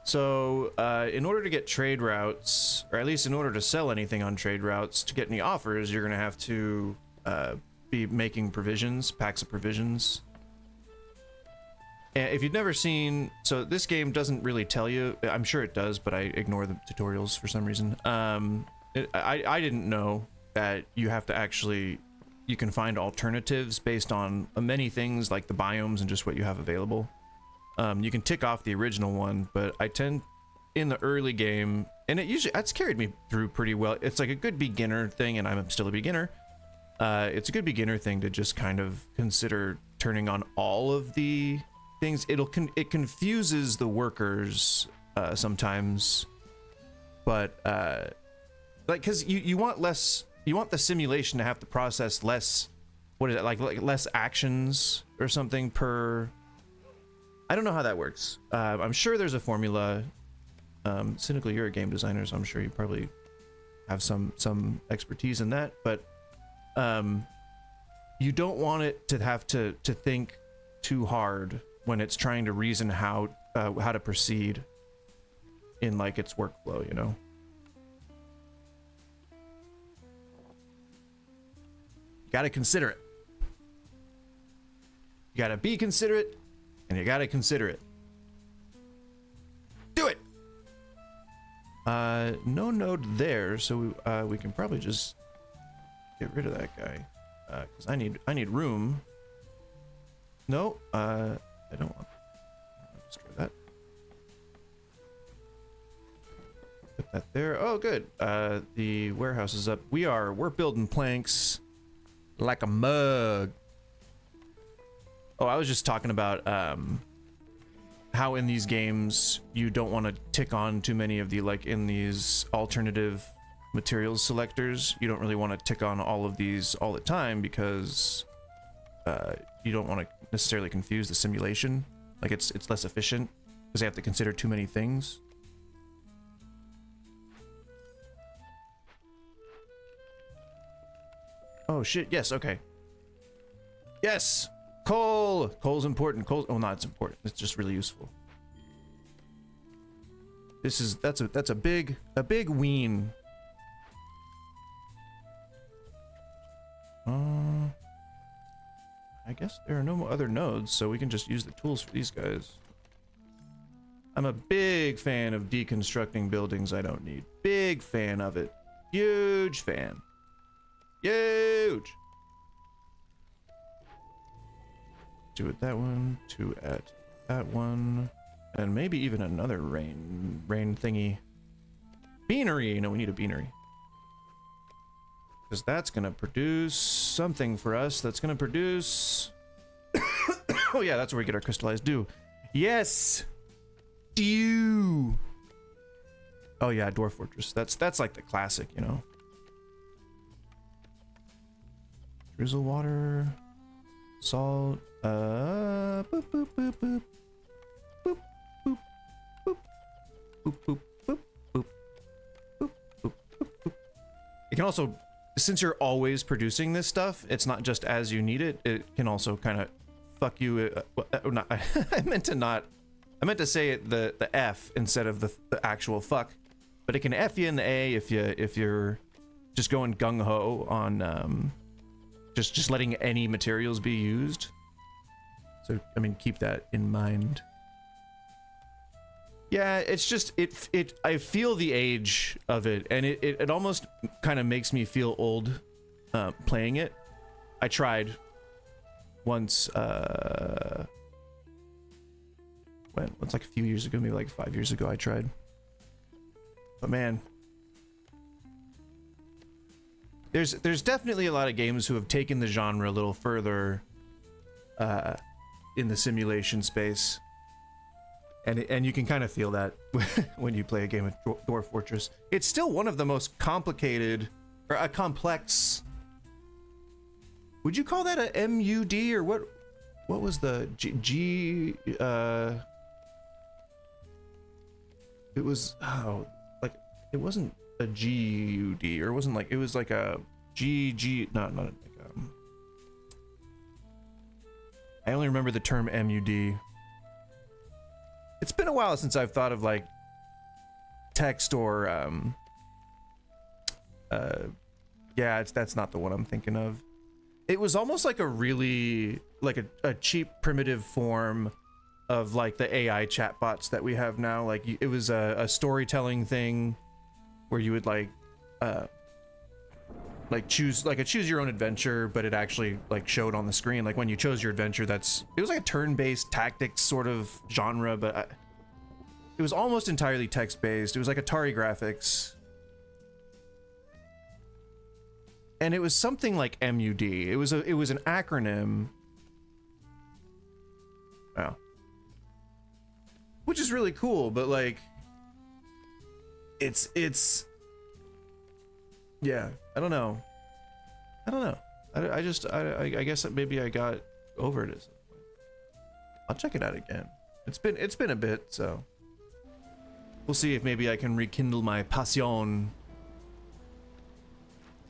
So in order to get trade routes, or at least in order to sell anything on trade routes, to get any offers, you're gonna have to be making provisions, packs of provisions. And if you've never seen, so this game doesn't really tell you, I'm sure it does, but I ignore the tutorials for some reason. I didn't know that you have to actually, you can find alternatives based on many things like the biomes and just what you have available. You can tick off the original one, but I tend in the early game, and it's carried me through pretty well. It's like a good beginner thing, and I'm still a beginner. It's a good beginner thing to just kind of consider turning on all of the things. It confuses the workers sometimes, but like, because you want less. You want the simulation to have to process less, what is it, like less actions or something per, I don't know how that works. I'm sure there's a formula. Cynically, you're a game designer, so I'm sure you probably have some expertise in that, but you don't want it to have to think too hard when it's trying to reason how to proceed in like its workflow, you know? You gotta consider it. You gotta be considerate, and you gotta consider it. Do it! No node there, so we can probably just get rid of that guy. Because I need room. No, I don't want to destroy that. Put that there. Oh, good. The warehouse is up. We're building planks like a mug. Oh, I was just talking about how in these games you don't want to tick on too many of the, like in these alternative materials selectors, you don't really want to tick on all of these all the time, because you don't want to necessarily confuse the simulation. Like it's less efficient because they have to consider too many things. Oh shit, yes, okay. Yes! Coal! Coal's important. Coal, oh, not it's important. It's just really useful. That's a big ween. I guess there are no other nodes, so we can just use the tools for these guys. I'm a big fan of deconstructing buildings I don't need. Big fan of it. Huge fan. Huge. 2 at that one, 2 at that one, and maybe even another rain thingy. Beanery. No, we need a beanery. Because that's gonna produce something for us. That's gonna produce... Oh yeah, that's where we get our crystallized dew. Yes! Dew! Oh yeah, Dwarf Fortress. That's like the classic, you know. Drizzle water, salt, boop boop boop boop, boop boop boop boop, boop boop boop boop, boop boop boop. It can also, since you're always producing this stuff, it's not just as you need it. It can also kind of fuck you. Not, I meant to say it the F instead of the actual fuck. But it can F you in the A if you're just going gung ho on just letting any materials be used. So I mean, keep that in mind. Yeah, it's just I feel the age of it, and it almost kind of makes me feel old playing it. I tried once when it's like a few years ago, maybe like 5 years ago I tried. But man, there's definitely a lot of games who have taken the genre a little further in the simulation space, and you can kind of feel that when you play a game of Dwarf Fortress. It's still one of the most complicated or a complex. Would you call that a MUD or what? What was the G? It was it wasn't a GUD, or it wasn't like, it was like a GG, not like I only remember the term MUD. It's been a while since I've thought of like text or yeah, that's not the one I'm thinking of. It was almost like a really like a cheap primitive form of like the AI chatbots that we have now. Like it was a storytelling thing where you would like choose like a choose your own adventure, but it actually like showed on the screen. Like when you chose your adventure, it was like a turn-based tactics sort of genre, but it was almost entirely text-based. It was like Atari graphics. And it was something like MUD. It was an acronym. Oh. Which is really cool, but like it's yeah, I don't know. I guess maybe I got over it at some point. I'll check it out again. It's been a bit, so we'll see if maybe I can rekindle my passion.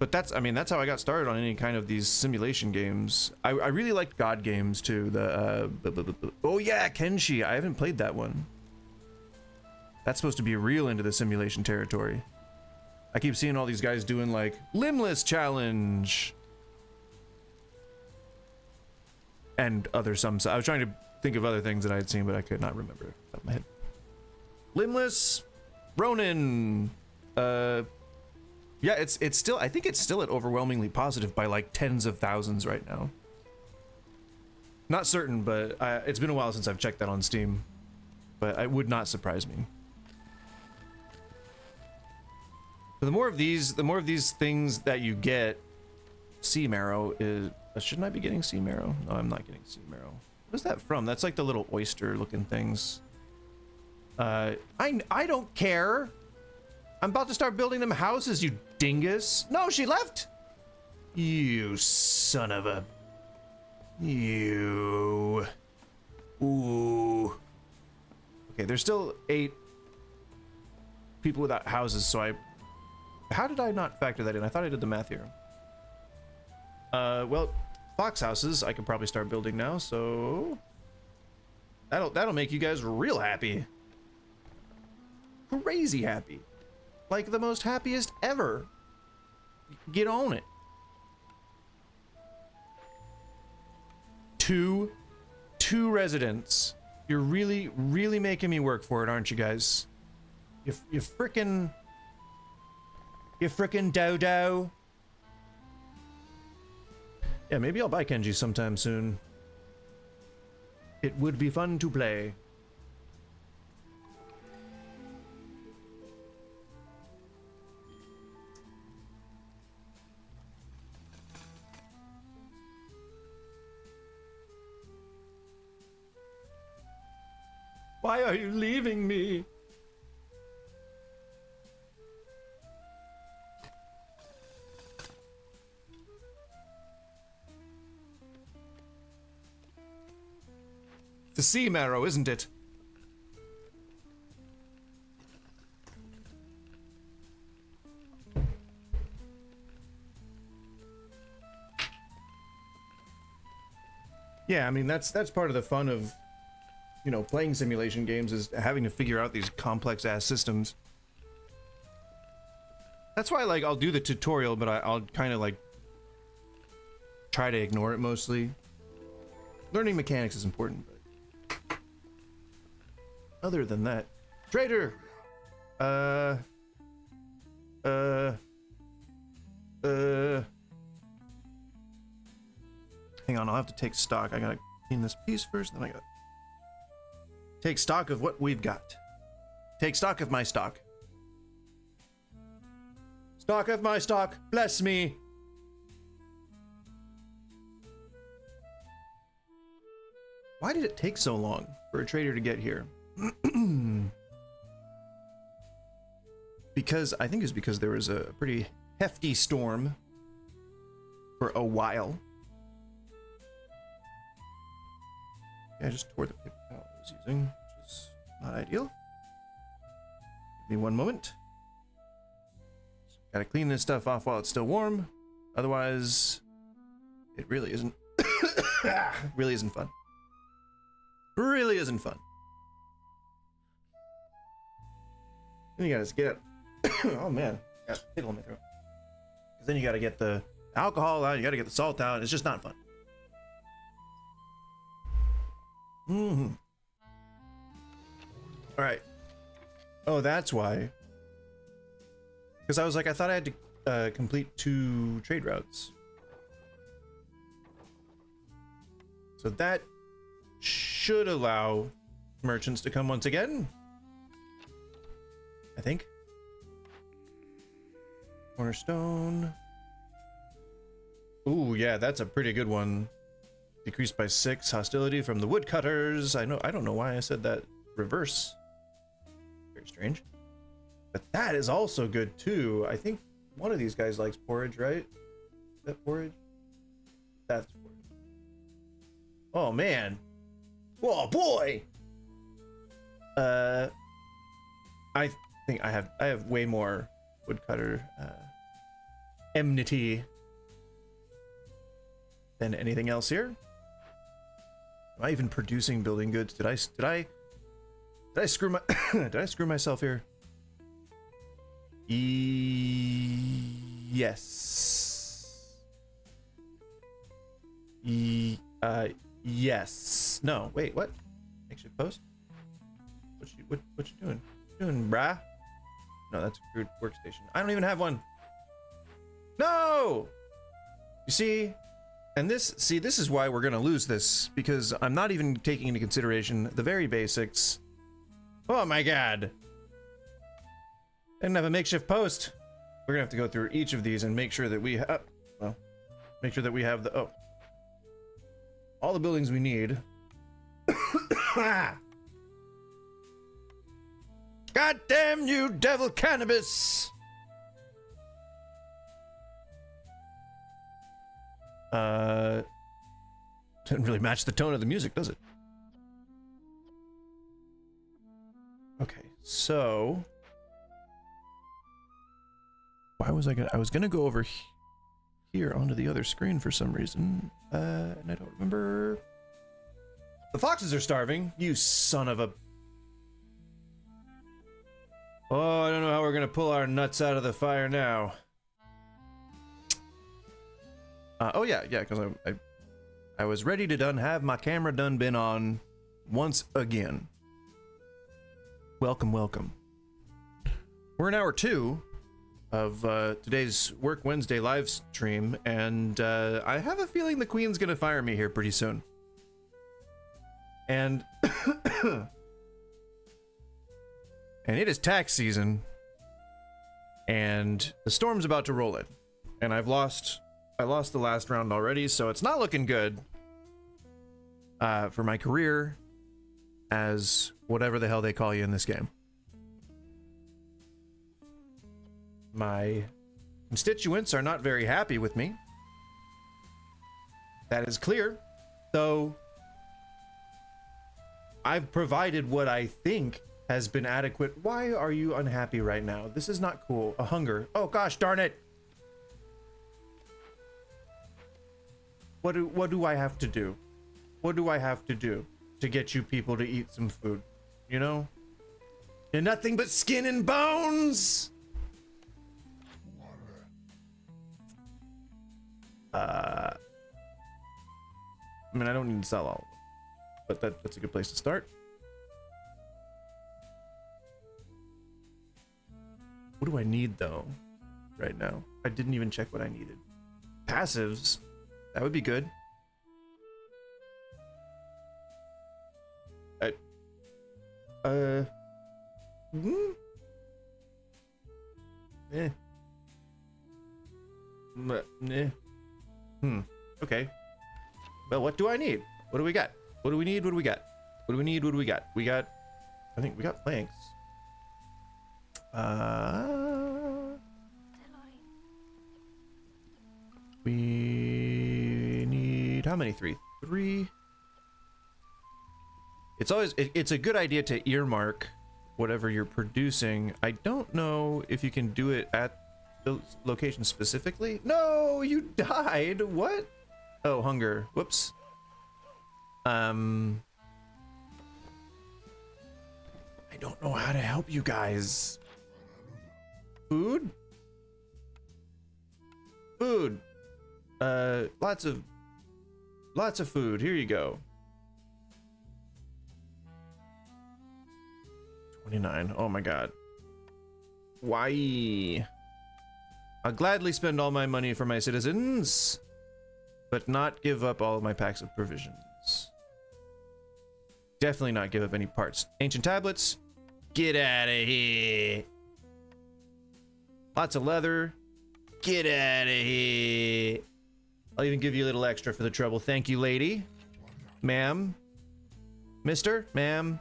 But that's how I got started on any kind of these simulation games. I really liked God games too. Oh yeah, Kenshi. I haven't played that one. That's supposed to be real into the simulation territory. I keep seeing all these guys doing like limbless challenge and other some. I was trying to think of other things that I had seen, but I could not remember off the top of my head. Limbless Ronin. Yeah, it's still, I think it's still at overwhelmingly positive by like tens of thousands right now. Not certain, but it's been a while since I've checked that on Steam. But it would not surprise me. But the more of these things that you get, sea marrow is. Shouldn't I be getting sea marrow? No, I'm not getting sea marrow. What is that from? That's like the little oyster-looking things. I don't care. I'm about to start building them houses, you dingus. No, she left. You son of a. You. Ooh. Okay, there's still 8 people without houses, so how did I not factor that in? I thought I did the math here. Well, fox houses I can probably start building now, so that'll make you guys real happy. Crazy happy. Like the most happiest ever. Get on it. 2 residents. You're really, really making me work for it, aren't you guys? You frickin' dodo. Yeah, maybe I'll buy Kenji sometime soon. It would be fun to play. Why are you leaving me? The sea marrow, isn't it? Yeah, I mean that's part of the fun of, you know, playing simulation games, is having to figure out these complex ass systems. That's why, like, I'll do the tutorial, but I'll kind of like try to ignore it mostly. Learning mechanics is important, but other than that, trader. Hang on, I'll have to take stock. I gotta clean this piece first, then I gotta take stock of what we've got. Take stock of my stock. Stock of my stock. Bless me. Why did it take so long for a trader to get here? Because I think it's because there was a pretty hefty storm for a while. Yeah, I just tore the paper towel I was using, which is not ideal. Give me one moment. Gotta clean this stuff off while it's still warm. Otherwise, it really isn't really isn't fun. Really isn't fun. Then you gotta get oh man, got a tickle in my throat. Because then you gotta get the alcohol out, you gotta get the salt out. It's just not fun. All right. Oh, that's why. Because I was like, I thought I had to complete 2 trade routes. So that should allow merchants to come once again. I think. Cornerstone. Ooh, yeah, that's a pretty good one. Decreased by 6 hostility from the woodcutters. I don't know why I said that reverse. Very strange. But that is also good too. I think one of these guys likes porridge, right? Is that porridge? That's porridge. Oh man. Oh boy. I think I have way more woodcutter enmity than anything else here. Am I even producing building goods? Did I screw my did I screw myself here? Yes. Yes. No, wait, what? Makeshift post? What you doing? What you doing, brah? No, that's a crude workstation. I don't even have one. No! You see? And this is why we're gonna lose this, because I'm not even taking into consideration the very basics. Oh my god. I didn't have a makeshift post. We're gonna have to go through each of these and make sure that we have, well, make sure that we have the, all the buildings we need. God damn you, devil cannabis! Didn't really match the tone of the music, does it? Okay, so why was I was gonna go over here onto the other screen for some reason, and I don't remember. The foxes are starving, you son of a. Oh, I don't know how we're gonna pull our nuts out of the fire now. Oh yeah, because I was ready to have my camera been on once again. Welcome, welcome. We're in hour 2 of today's Work Wednesday live stream, and I have a feeling the Queen's gonna fire me here pretty soon. And and it is tax season, and the storm's about to roll in, and I lost the last round already, so it's not looking good for my career as whatever the hell they call you in this game. My constituents are not very happy with me. That is clear. So I've provided what I think has been adequate. Why are you unhappy right now? This is not cool. A hunger. Oh gosh, darn it. What do I have to do? What do I have to do to get you people to eat some food? You know? You're nothing but skin and bones. I mean, I don't need to sell all of them, but that's a good place to start. What do I need though right now? I didn't even check what I needed. Passives, that would be good. Okay. Well, what do I need? What do we got? What do we need? What do we got? What do we need? What do we got? I think we got planks. We need how many? Three. It's a good idea to earmark whatever you're producing. I don't know if you can do it at the location specifically. No, you died. What? Oh, hunger. Whoops. I don't know how to help you guys. Food? Food. Lots of food. Here you go. 29. Oh my god. Why? I'll gladly spend all my money for my citizens, but not give up all of my packs of provisions. Definitely not give up any parts. Ancient tablets. Get out of here. Lots of leather. Get out of here. I'll even give you a little extra for the trouble. Thank you, lady. Ma'am. Mister. Ma'am.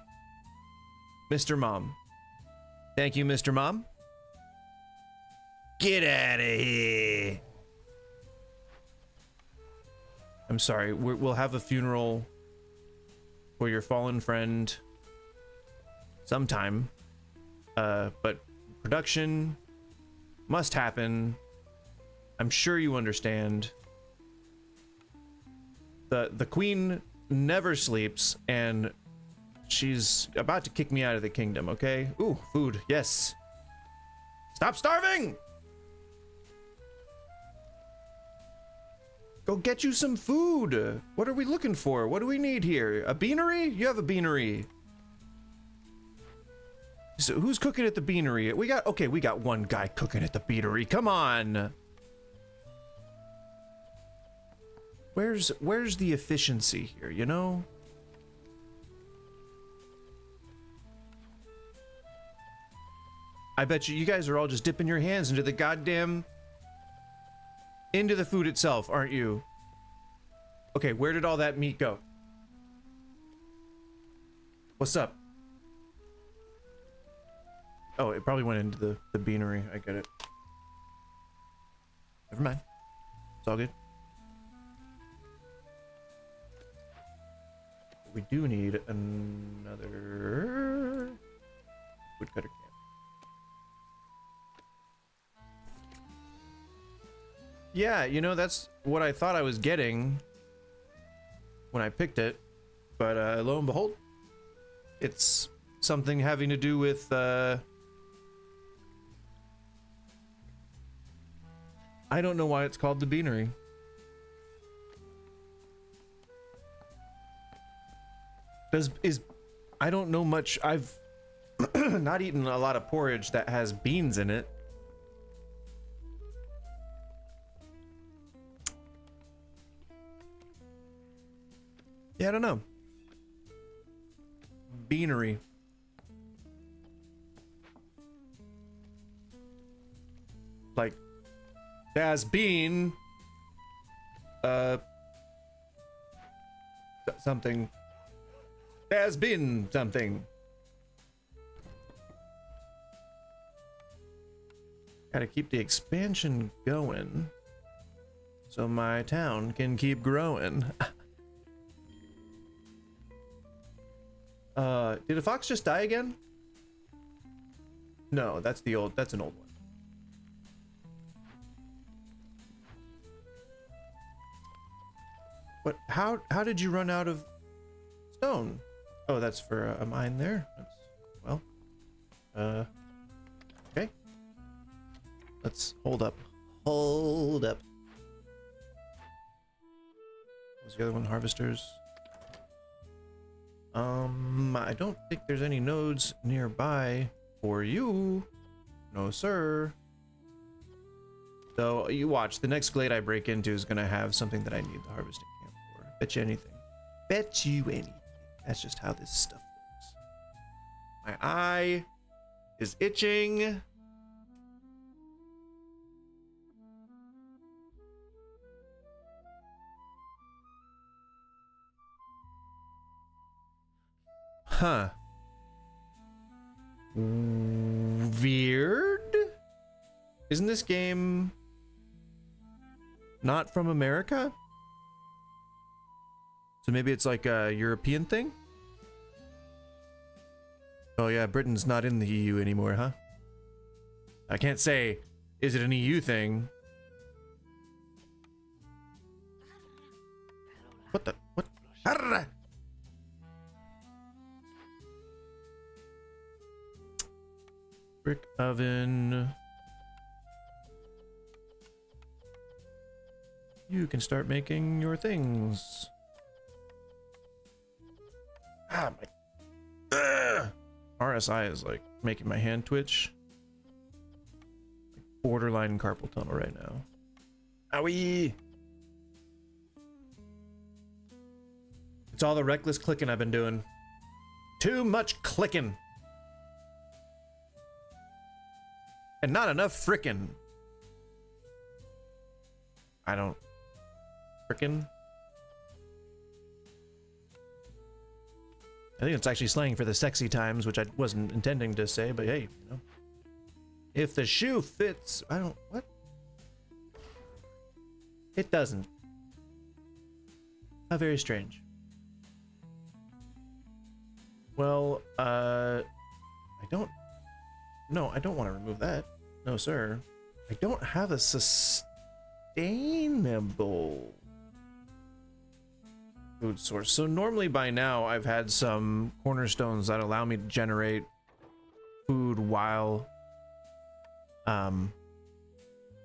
Mr. Mom. Thank you, Mr. Mom. Get out of here. I'm sorry. We'll have a funeral for your fallen friend sometime. But production must happen. I'm sure you understand. The queen never sleeps, and she's about to kick me out of the kingdom, okay? Ooh, food. Yes. Stop starving! Go get you some food. What are we looking for? What do we need here? A beanery? You have a beanery. So who's cooking at the beanery? We got one guy cooking at the beanery. Come on. Where's the efficiency here, you know? I bet you guys are all just dipping your hands into the food itself, aren't you? Okay, where did all that meat go? What's up? Oh, it probably went into the beanery. I get it. Never mind. It's all good. We do need another woodcutter can. Yeah, you know, that's what I thought I was getting when I picked it, but lo and behold, it's something having to do with I don't know why it's called the beanery. I don't know much. I've not eaten a lot of porridge that has beans in it. Yeah, I don't know. Beanery. Like, has been something. Has been something. Gotta keep the expansion going so my town can keep growing. Did a fox just die again? No, that's an old one. What, how did you run out of stone? Oh, that's for a mine there. That's, well, okay. Let's hold up. Hold up. What was the other one? Harvesters. I don't think there's any nodes nearby for you. No, sir. So you watch. The next glade I break into is gonna have something that I need the harvesting camp for. Bet you anything. Bet you anything. That's just how this stuff works. My eye is itching. Huh. Weird? Isn't this game not from America? So maybe it's like a European thing? Oh yeah, Britain's not in the EU anymore, huh? I can't say, is it an EU thing? What the? What? Arrgh! Brick oven. You can start making your things. Ah, my. RSI is like making my hand twitch. Like borderline carpal tunnel right now. Owie! It's all the reckless clicking I've been doing. Too much clicking. And not enough frickin'. I don't... Frickin'? I think it's actually slang for the sexy times, which I wasn't intending to say, but hey, you know. If the shoe fits... I don't... What? It doesn't. How very strange. Well, I don't... No, I don't want to remove that. No, sir. I don't have a sustainable food source. So normally by now I've had some cornerstones that allow me to generate food while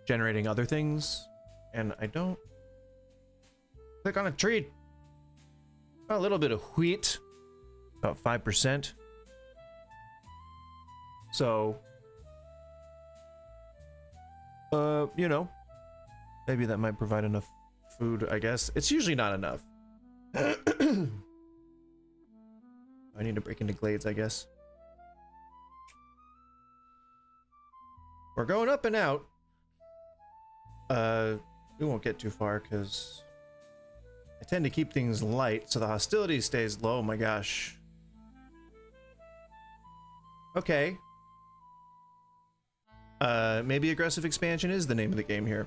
generating other things. And I don't... Click on a tree. A little bit of wheat. About 5%. So, you know, maybe that might provide enough food, I guess. It's usually not enough. I need to break into glades, I guess. We're going up and out. We won't get too far because I tend to keep things light so the hostility stays low. Oh my gosh. Okay. Maybe aggressive expansion is the name of the game here,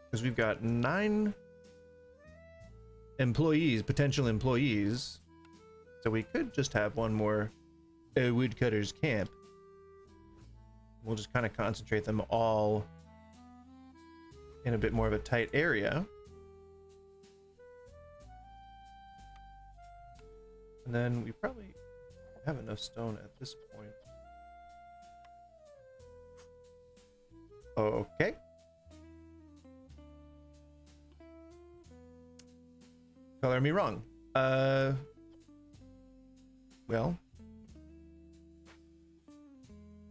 because we've got 9 employees, potential employees, so we could just have one more woodcutter's camp. We'll just kind of concentrate them all in a bit more of a tight area, and then we probably have enough stone at this point. Okay. Color me wrong. well.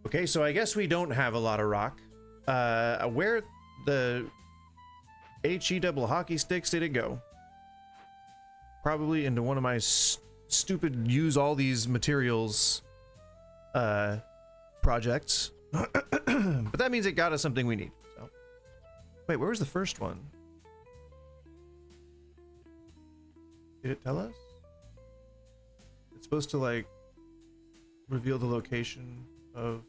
Okay, so I guess we don't have a lot of rock. Where the HE double hockey sticks did it go? Probably into one of my stupid use all these materials projects. But that means it got us something we need. So. Wait, where was the first one? Did it tell us? It's supposed to like reveal the location of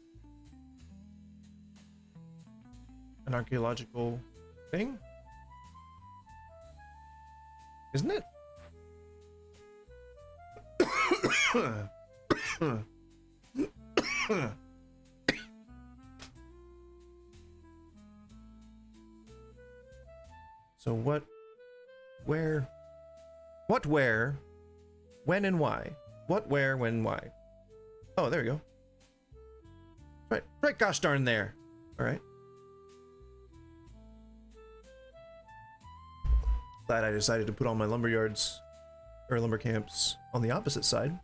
an archaeological thing? Isn't it? So what, where, when and why? What, where, when, why? Oh, there we go. Right, gosh darn there. All right. Glad I decided to put all my lumber yards or lumber camps on the opposite side.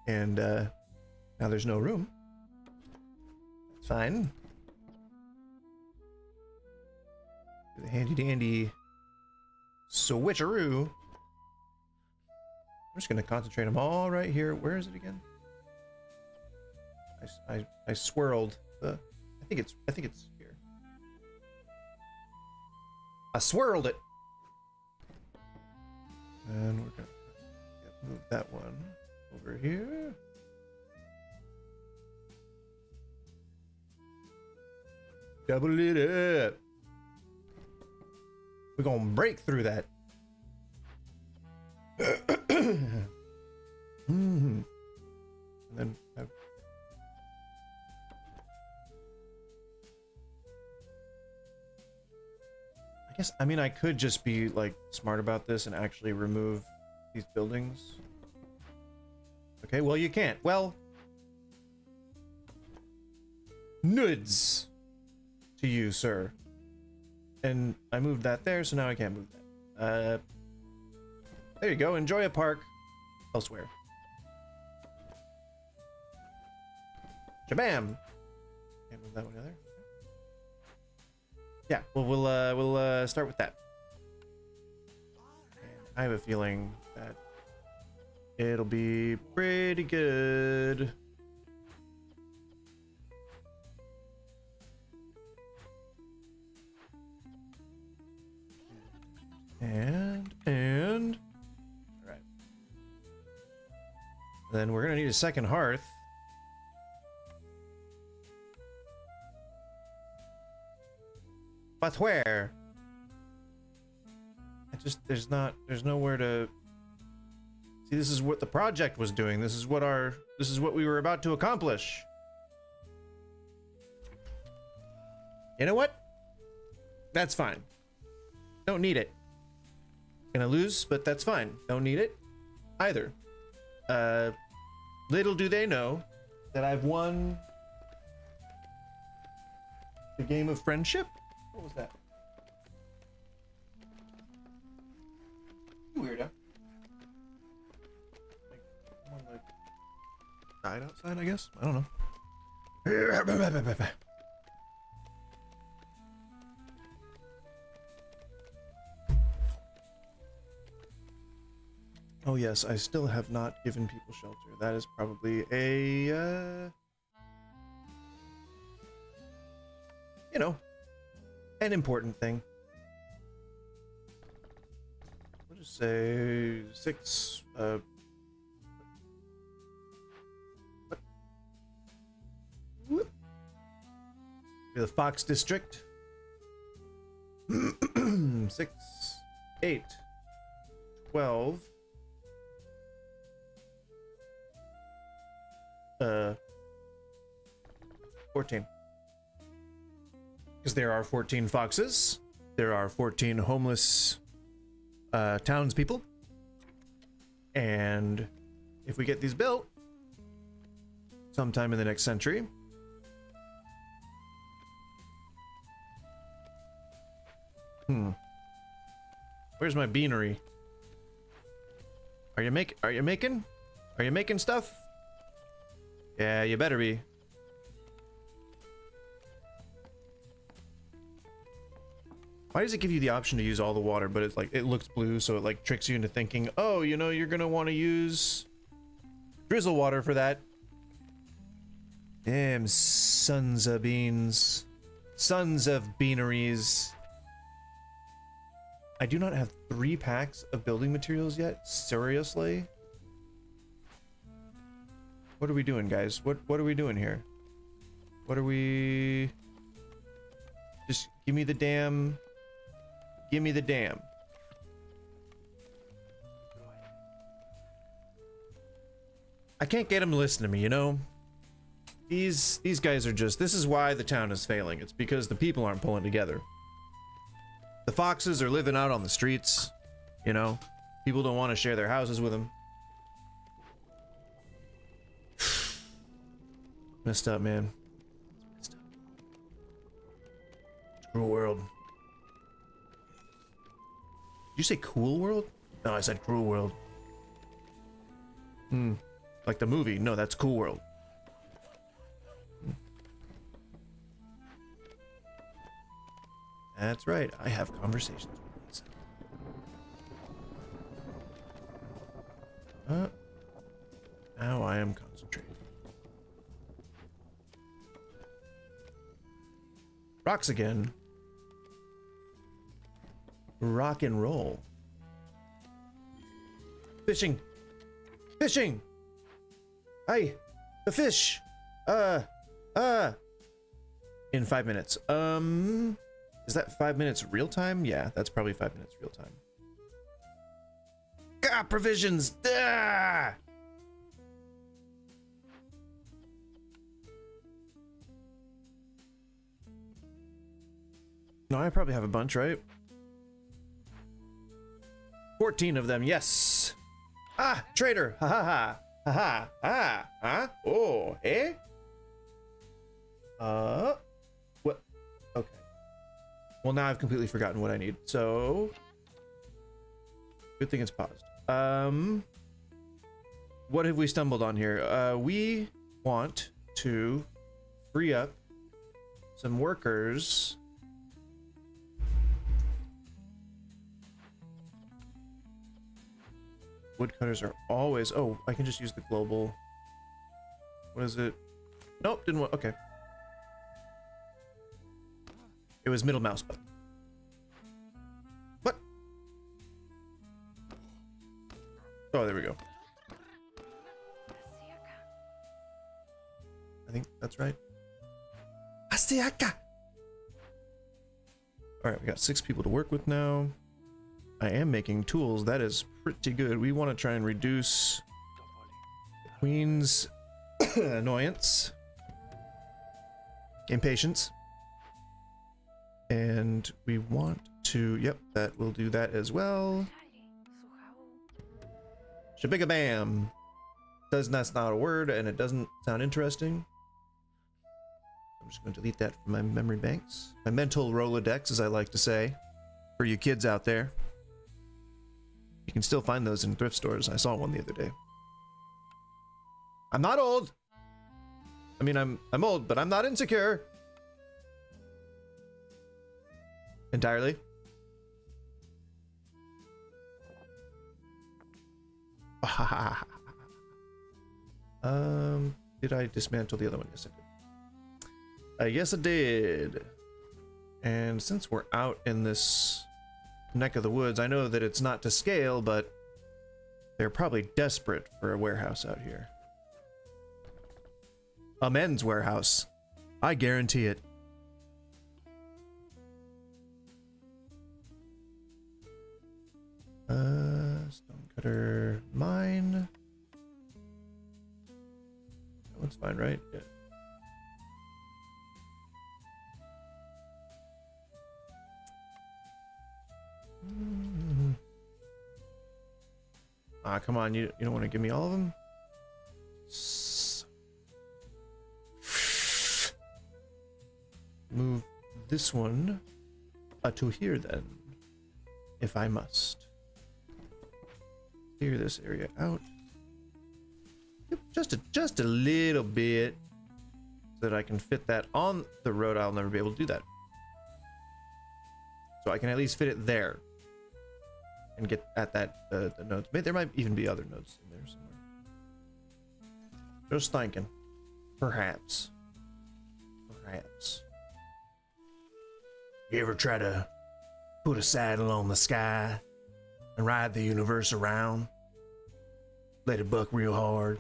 And now there's no room. That's fine. The handy dandy switcheroo. I'm just gonna concentrate them all right here. Where is it again? I swirled the. I think it's here. I swirled it. And we're gonna move that one over here. Double it up. We're gonna break through that. And then have... I mean, I could just be like smart about this and actually remove these buildings. Okay, well, you can't. Well, nuds to you, sir. And I moved that there, so now I can't move that. There you go. Enjoy a park elsewhere. Shabam! Can't move that one either. Yeah, well, we'll start with that. And I have a feeling that it'll be pretty good. And all right. Then we're gonna need a second hearth. But where? There's nowhere to see. This is what the project was doing. This is what we were about to accomplish. You know what? That's fine. Don't need it. Gonna lose, but that's fine. Don't need it either. Little do they know that I've won the game of friendship. What was that? You weirdo. Someone like died outside, I guess? I don't know. Oh yes, I still have not given people shelter. That is probably a, you know, an important thing. We'll just say 6, what? The Fox District. 6, 8, 12. 14. Because there are 14 foxes. There are 14 homeless townspeople. And if we get these built sometime in the next century, where's my beanery? Are you making? Are you making stuff? Yeah, you better be. Why does it give you the option to use all the water, but it's like, it looks blue, so it like tricks you into thinking, oh, you know, you're gonna want to use drizzle water for that. Damn sons of beans. Sons of beaneries. I do not have 3 packs of building materials yet. Seriously? What are we doing, guys? What are we doing here? What are we... Just give me the damn... Give me the damn. I can't get them to listen to me, you know? These guys are just... This is why the town is failing. It's because the people aren't pulling together. The foxes are living out on the streets, you know? People don't want to share their houses with them. Messed up, man. Messed up. Cruel world. Did you say cool world? No, I said cruel world. Like the movie. No, that's Cool World. That's right. I have conversations with myself. Now I am concentrating. Rocks again. Rock and roll. Fishing. Fishing. Hi. The fish. In 5 minutes. Is that 5 minutes real time? Yeah, that's probably 5 minutes real time. Ah, provisions. Ah! No, I probably have a bunch, right? 14 of them, yes. Ah, trader. Ha ha ha. Ha ha. Ah. Huh? Oh, eh? What? Okay. Well, now I've completely forgotten what I need. So, good thing it's paused. What have we stumbled on here? We want to free up some workers. Woodcutters are always... Oh, I can just use the global... What is it? Nope, didn't want... Okay. It was middle mouse button. What? Oh, there we go. I think that's right. Asiaka! Alright, we got 6 people to work with now. I am making tools. That is pretty good. We want to try and reduce the queen's annoyance, impatience, and we want to... Yep, that will do that as well. Shabiga bam. That's not a word, and it doesn't sound interesting. I'm just going to delete that from my memory banks. My mental Rolodex, as I like to say, for you kids out there. You can still find those in thrift stores. I saw one the other day. I'm not old. I mean, I'm old, but I'm not insecure. Entirely. Did I dismantle the other one? Yes, I did. Yes, I did. And since we're out in this neck of the woods, I know that it's not to scale, but they're probably desperate for a warehouse out here. A men's warehouse. I guarantee it. Stonecutter mine. That one's fine, right? Yeah. Ah, come on, you don't want to give me all of them? Move this one to here then, if I must. Clear this area out. just a little bit, so that I can fit that on the road. I'll never be able to do that. So I can at least fit it there and get at that the nodes. There might even be other nodes in there somewhere. Just thinking. Perhaps. You ever try to put a saddle on the sky and ride the universe around? Let it buck real hard.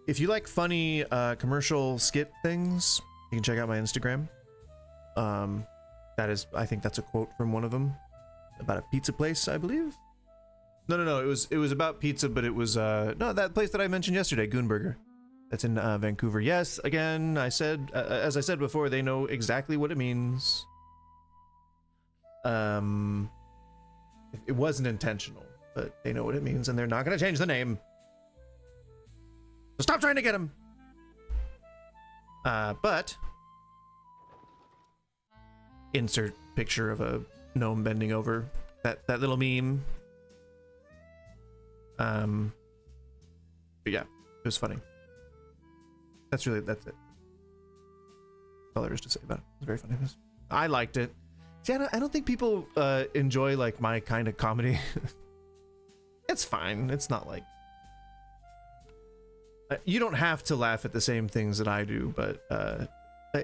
If you like funny commercial skit things, you can check out my Instagram. That is, I think that's a quote from one of them about a pizza place, I believe. No. It was about pizza, but it was no, that place that I mentioned yesterday, Goonburger. That's in Vancouver. Yes, again, I said, as I said before, they know exactly what it means. It wasn't intentional, but they know what it means, and they're not going to change the name. So stop trying to get them. But insert picture of a gnome bending over. That little meme. But yeah, it was funny. That's it. That's all there is to say about it. It's very funny. I liked it. See, I don't think people enjoy like my kind of comedy. It's fine. It's not like you don't have to laugh at the same things that I do, but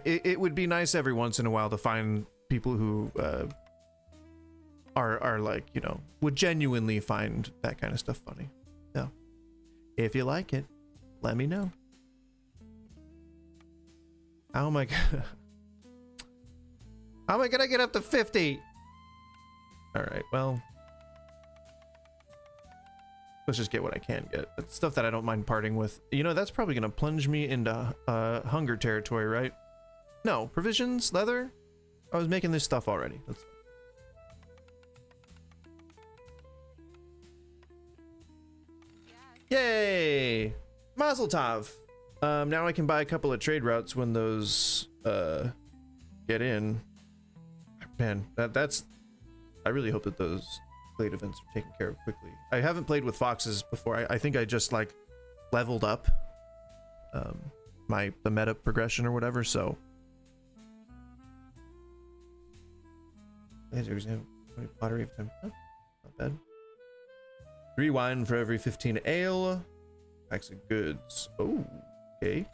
it would be nice every once in a while to find people who are like, you know, would genuinely find that kind of stuff funny. So if you like it, let me know. How am I gonna get up to 50? All right, well, let's just get what I can get. That's stuff that I don't mind parting with. You know, that's probably gonna plunge me into hunger territory, right? No, provisions, leather. I was making this stuff already. That's yay! Mazel tov! Now I can buy a couple of trade routes when those get in. Man, that's. I really hope that those glade events are taken care of quickly. I haven't played with foxes before. I think I just like leveled up the meta progression or whatever. So. Pottery of time. Oh, not bad. 3 wine for every 15 ale. Packs of goods. Oh, okay.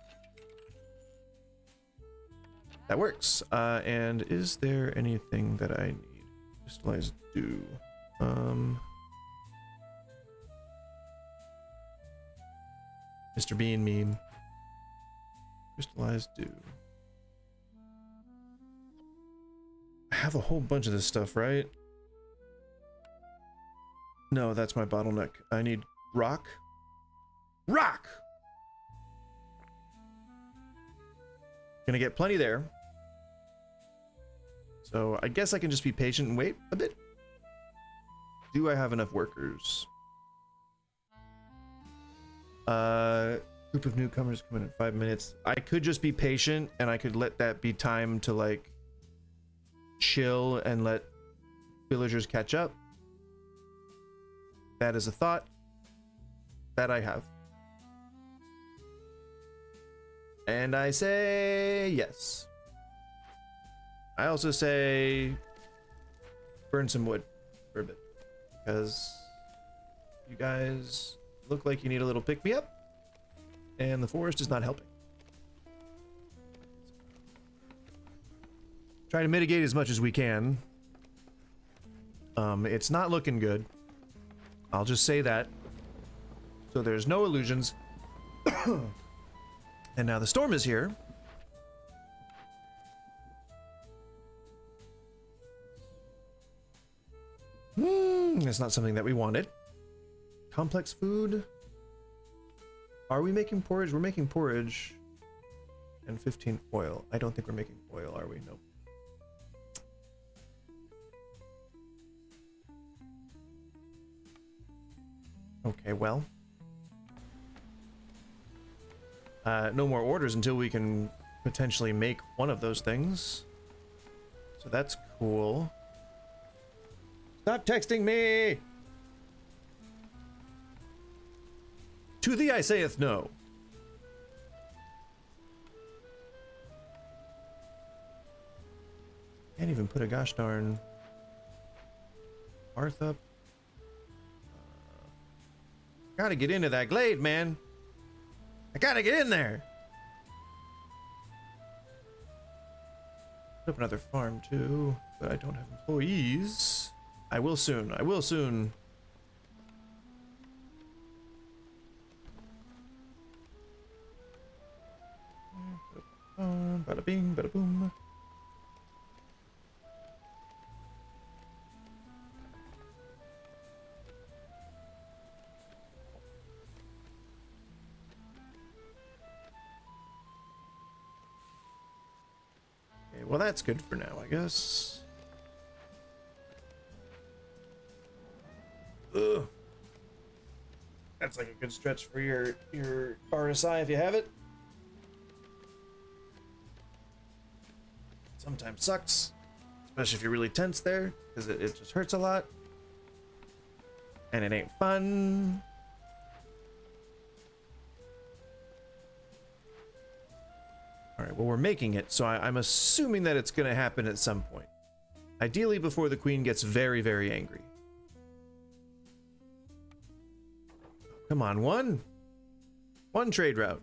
That works. And is there anything that I need? Crystallized dew. Mr. Bean meme. Crystallized dew. I have a whole bunch of this stuff, right? No, that's my bottleneck. I need rock. Rock! Gonna get plenty there. So I guess I can just be patient and wait a bit. Do I have enough workers? Group of newcomers come in 5 minutes. I could just be patient and I could let that be time to like chill and let villagers catch up. That is a thought that I have. And I say yes. I also say burn some wood for a bit because you guys look like you need a little pick-me-up and the forest is not helping. Try to mitigate as much as we can. It's not looking good. I'll just say that. So there's no illusions. And now the storm is here. It's not something that we wanted. Complex food. Are we making porridge? We're making porridge. And 15 oil. I don't think we're making oil, are we? Nope. Okay, well. No more orders until we can potentially make one of those things. So that's cool. Stop texting me! To thee I saith no. Can't even put a gosh darn hearth up. Gotta get into that glade, man. I gotta get in there. Put up another farm too, but I don't have employees. I will soon. I will soon. Bada bing, bada boom. Okay, well that's good for now, I guess. Ugh. That's like a good stretch for your RSI if you have it. Sometimes sucks, especially if you're really tense there, because it just hurts a lot. And it ain't fun. Alright, well we're making it, so I'm assuming that it's going to happen at some point. Ideally before the queen gets very, very angry. Come on, one trade route.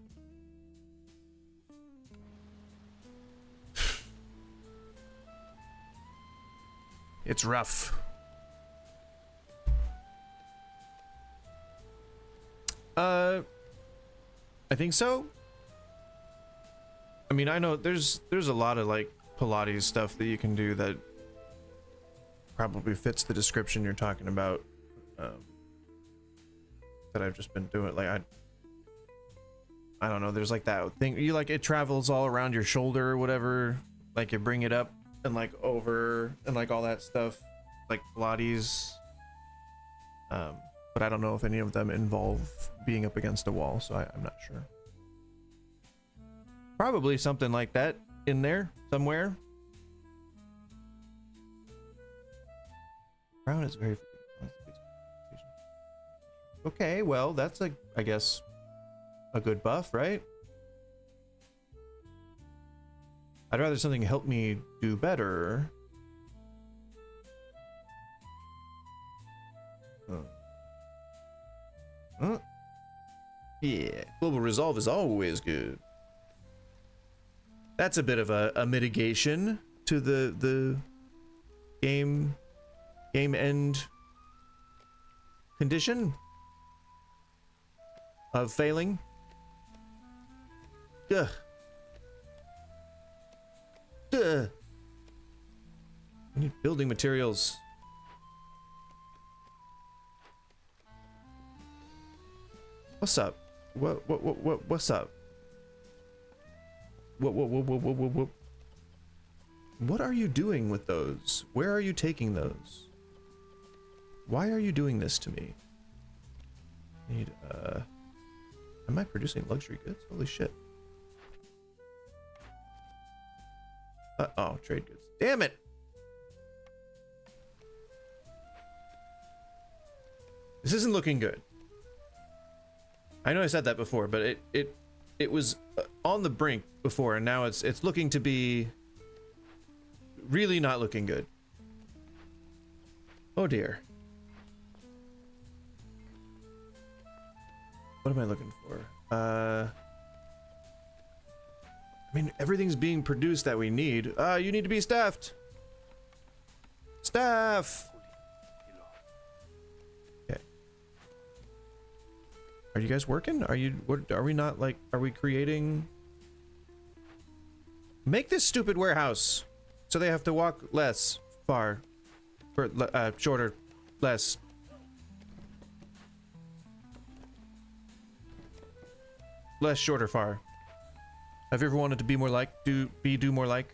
It's rough. I think so. I mean, I know there's a lot of like Pilates stuff that you can do that probably fits the description you're talking about. That I've just been doing. Like I don't know. There's like that thing you like. It travels all around your shoulder or whatever. Like you bring it up and like over and like all that stuff, like Pilates. But I don't know if any of them involve being up against a wall, so I'm not sure. Probably something like that in there somewhere. Crown is very. Okay, well that's I guess a good buff, right? I'd rather something help me do better. Huh? Yeah, global resolve is always good. That's a bit of a mitigation to the game end condition of failing. Ugh. Duh. I need building materials. What's up? What's up? What? What are you doing with those? Where are you taking those? Why are you doing this to me? Need am I producing luxury goods? Holy shit. Oh, trade goods. Damn it! This isn't looking good. I know I said that before, but it was on the brink before, and now it's looking to be really not looking good. Oh dear. What am I looking for? I mean, everything's being produced that we need. You need to be staffed. Staff. Okay. Are you guys working? Are you? What? Are we not like? Are we creating? Make this stupid warehouse, so they have to walk less far, for shorter, less. Less, shorter, far. Have you ever wanted to be more like, do more like?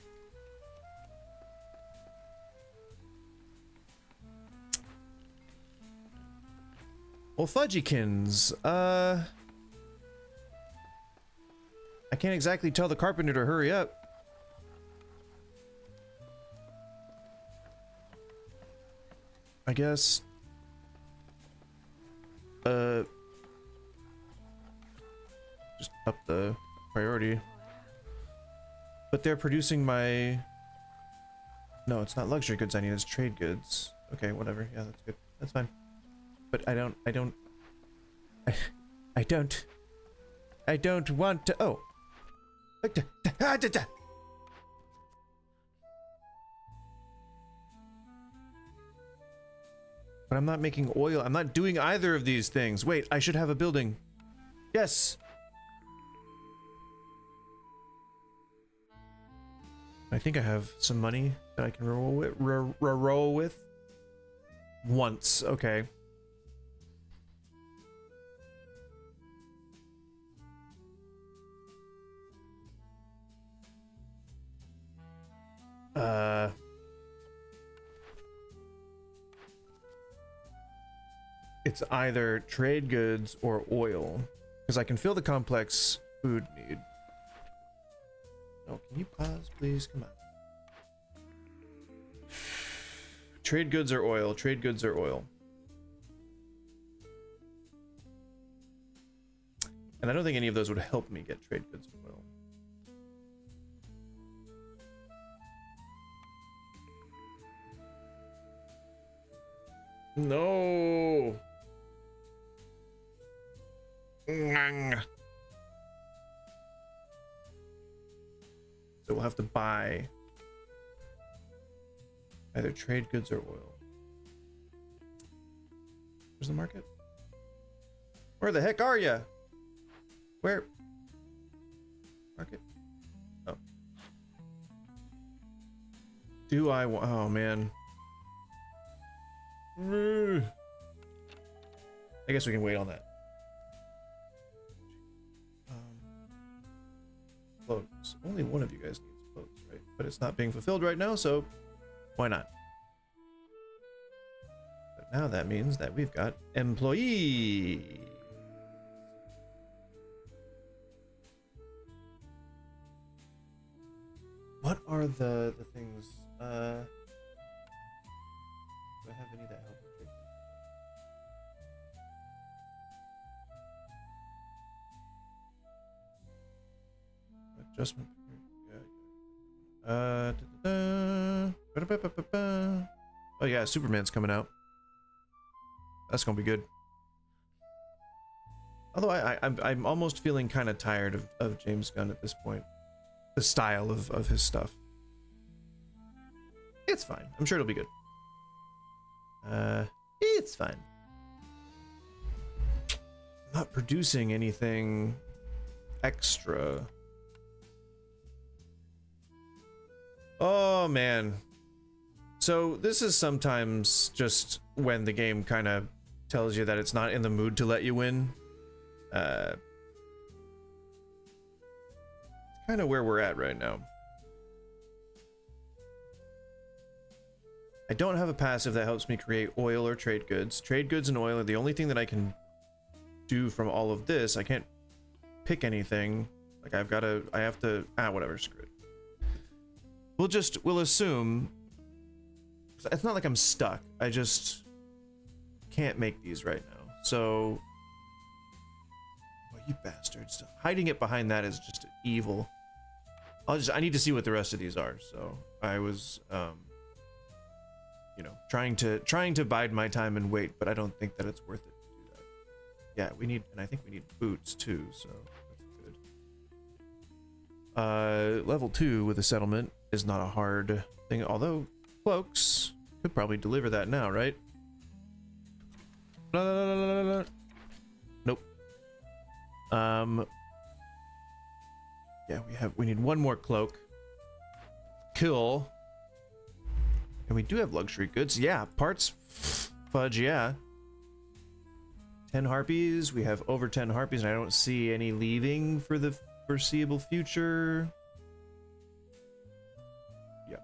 Well, Fudgykins, I can't exactly tell the carpenter to hurry up. I guess. just up the priority. But they're producing my... No, it's not luxury goods I need, it's trade goods. Okay, whatever. Yeah, that's good. That's fine. But I don't want to... Oh. But I'm not making oil. I'm not doing either of these things. Wait, I should have a building. Yes. I think I have some money that I can roll with. Once, okay. It's either trade goods or oil, because I can fill the complex food need. Oh, can you pause, please? Come on. Trade goods or oil? Trade goods or oil? And I don't think any of those would help me get trade goods or oil. No. So we'll have to buy either trade goods or oil. Where's the market? Where the heck are you? Where? Market? Oh. Do I want... Oh, man. I guess we can wait on that. Cloaks. Only one of you guys needs cloaks, right? But it's not being fulfilled right now, so why not? But now that means that we've got employees. What are the things? Do I have any that help with trade? Adjustment. Oh yeah, Superman's coming out. That's gonna be good. Although I'm almost feeling kind of tired of James Gunn at this point. The style of his stuff. It's fine. I'm sure it'll be good. It's fine. I'm not producing anything extra. Oh man. So this is sometimes just when the game kind of tells you that it's not in the mood to let you win. It's kind of where we're at right now. I don't have a passive that helps me create oil or trade goods. Trade goods and oil are the only thing that I can do from all of this. I can't pick anything. Like I have to, whatever, screw it. We'll assume, it's not like I'm stuck. I just can't make these right now. So, oh, you bastards. Hiding it behind that is just evil. I need to see what the rest of these are. So I was, you know, trying to bide my time and wait, but I don't think that it's worth it to do that. Yeah, we need, and I think we need boots too, so that's good. Level 2 with a settlement is not a hard thing, although cloaks could probably deliver that now, right? Nope. Yeah, we need one more cloak. Cool. And we do have luxury goods. Yeah, parts fudge, yeah. 10 harpies. We have over 10 harpies, and I don't see any leaving for the foreseeable future. Yeah.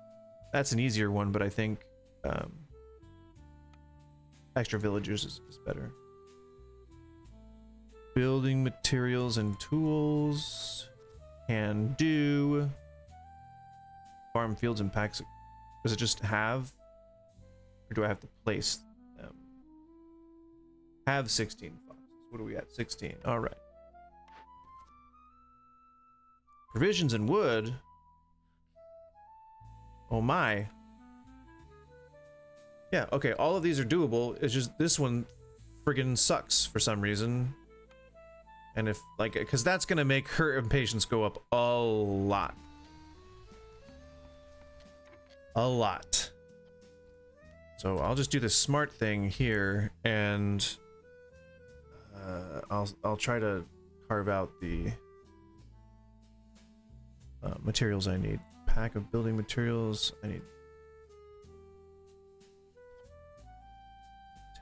That's an easier one, but I think extra villagers is better. Building materials and tools. Can do. Farm fields and packs. Does it just have? Or do I have to place them? Have 16 foxes. What are we at? 16. Alright. Provisions and wood. Oh my. Yeah, okay, all of these are doable. It's just this one friggin' sucks for some reason. And if, like, because that's gonna make her impatience go up a lot. A lot. So I'll just do the smart thing here, and I'll try to carve out the materials I need. Pack of building materials. I need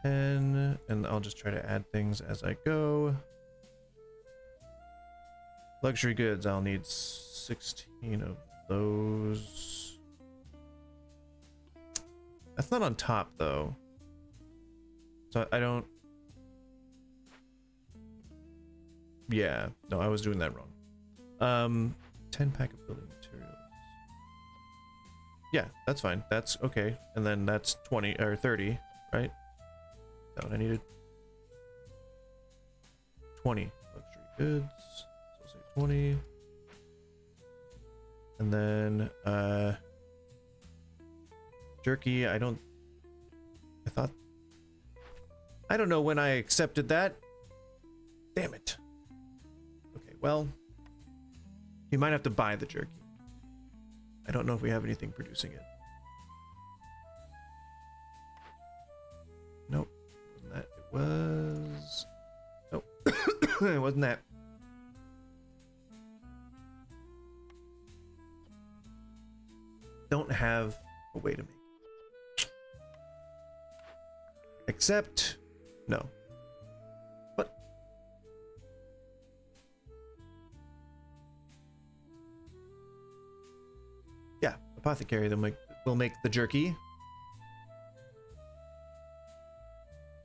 10, and I'll just try to add things as I go. Luxury goods, I'll need 16 of those. That's not on top though, so I don't. Yeah, no, I was doing that wrong. 10 pack of building materials. Yeah, that's fine. That's okay. And then that's 20 or 30, right? Is that what I needed? 20 luxury goods. So I'll say 20. And then jerky, I don't know when I accepted that. Damn it. Okay, well, you might have to buy the jerky. I don't know if we have anything producing it. Nope. Wasn't that? It was. Nope. It wasn't that. Don't have a way to make it. Except. No. What? Yeah, apothecary will make the jerky.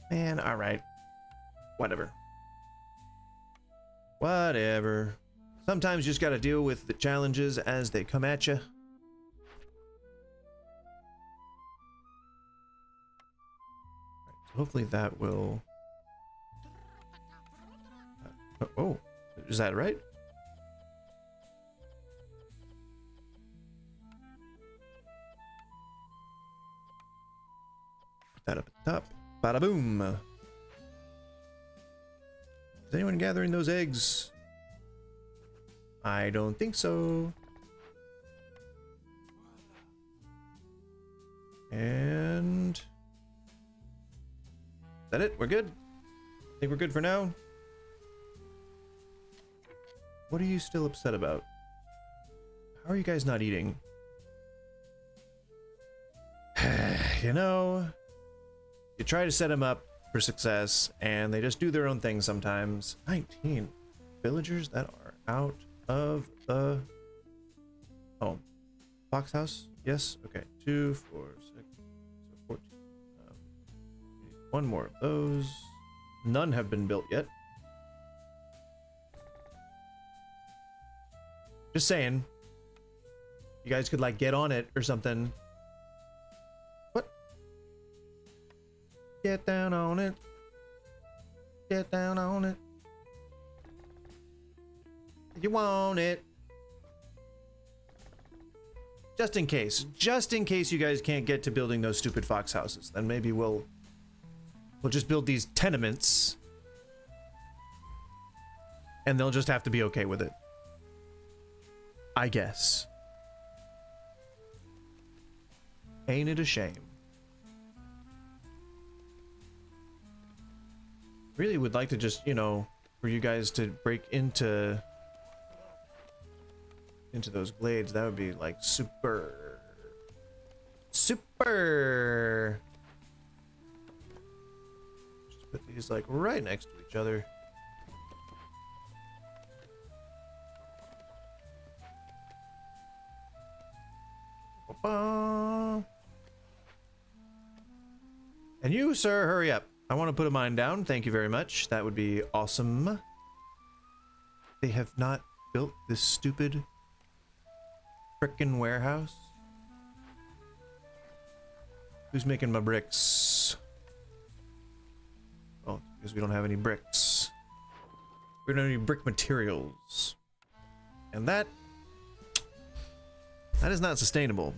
Man, alright. Whatever. Whatever. Sometimes you just gotta deal with the challenges as they come at you. Hopefully that will... oh, is that right? Put that up at the top. Bada boom! Is anyone gathering those eggs? I don't think so. And... is that it? We're good? I think we're good for now. What are you still upset about? How are you guys not eating? You know, you try to set them up for success, and they just do their own thing sometimes. 19 villagers that are out of the home. Fox house? Yes? Okay. 2, 4, 6, so 14. One more of those. None have been built yet. Just saying. You guys could, like, get on it or something. What? Get down on it. Get down on it. You want it. Just in case you guys can't get to building those stupid fox houses, then maybe we'll just build these tenements, and they'll just have to be okay with it, I guess. Ain't it a shame? Really would like to just, you know, for you guys to break into those glades. That would be like super. Just put these like right next to each other. And you, sir, hurry up. I want to put a mine down. Thank you very much. That would be awesome. They have not built this stupid frickin' warehouse. Who's making my bricks? Oh, because we don't have any bricks. We don't have any brick materials. And that That is not sustainable.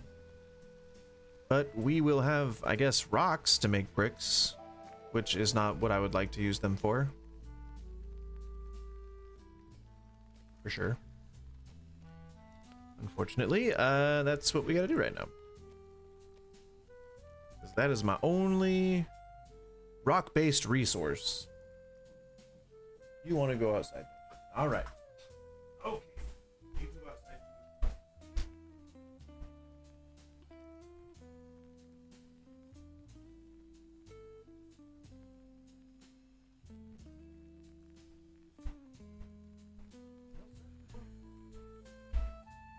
But we will have, I guess, rocks to make bricks, which is not what I would like to use them for. For sure. Unfortunately, that's what we gotta do right now. Because that is my only rock-based resource. You want to go outside? All right. Okay. You can go outside.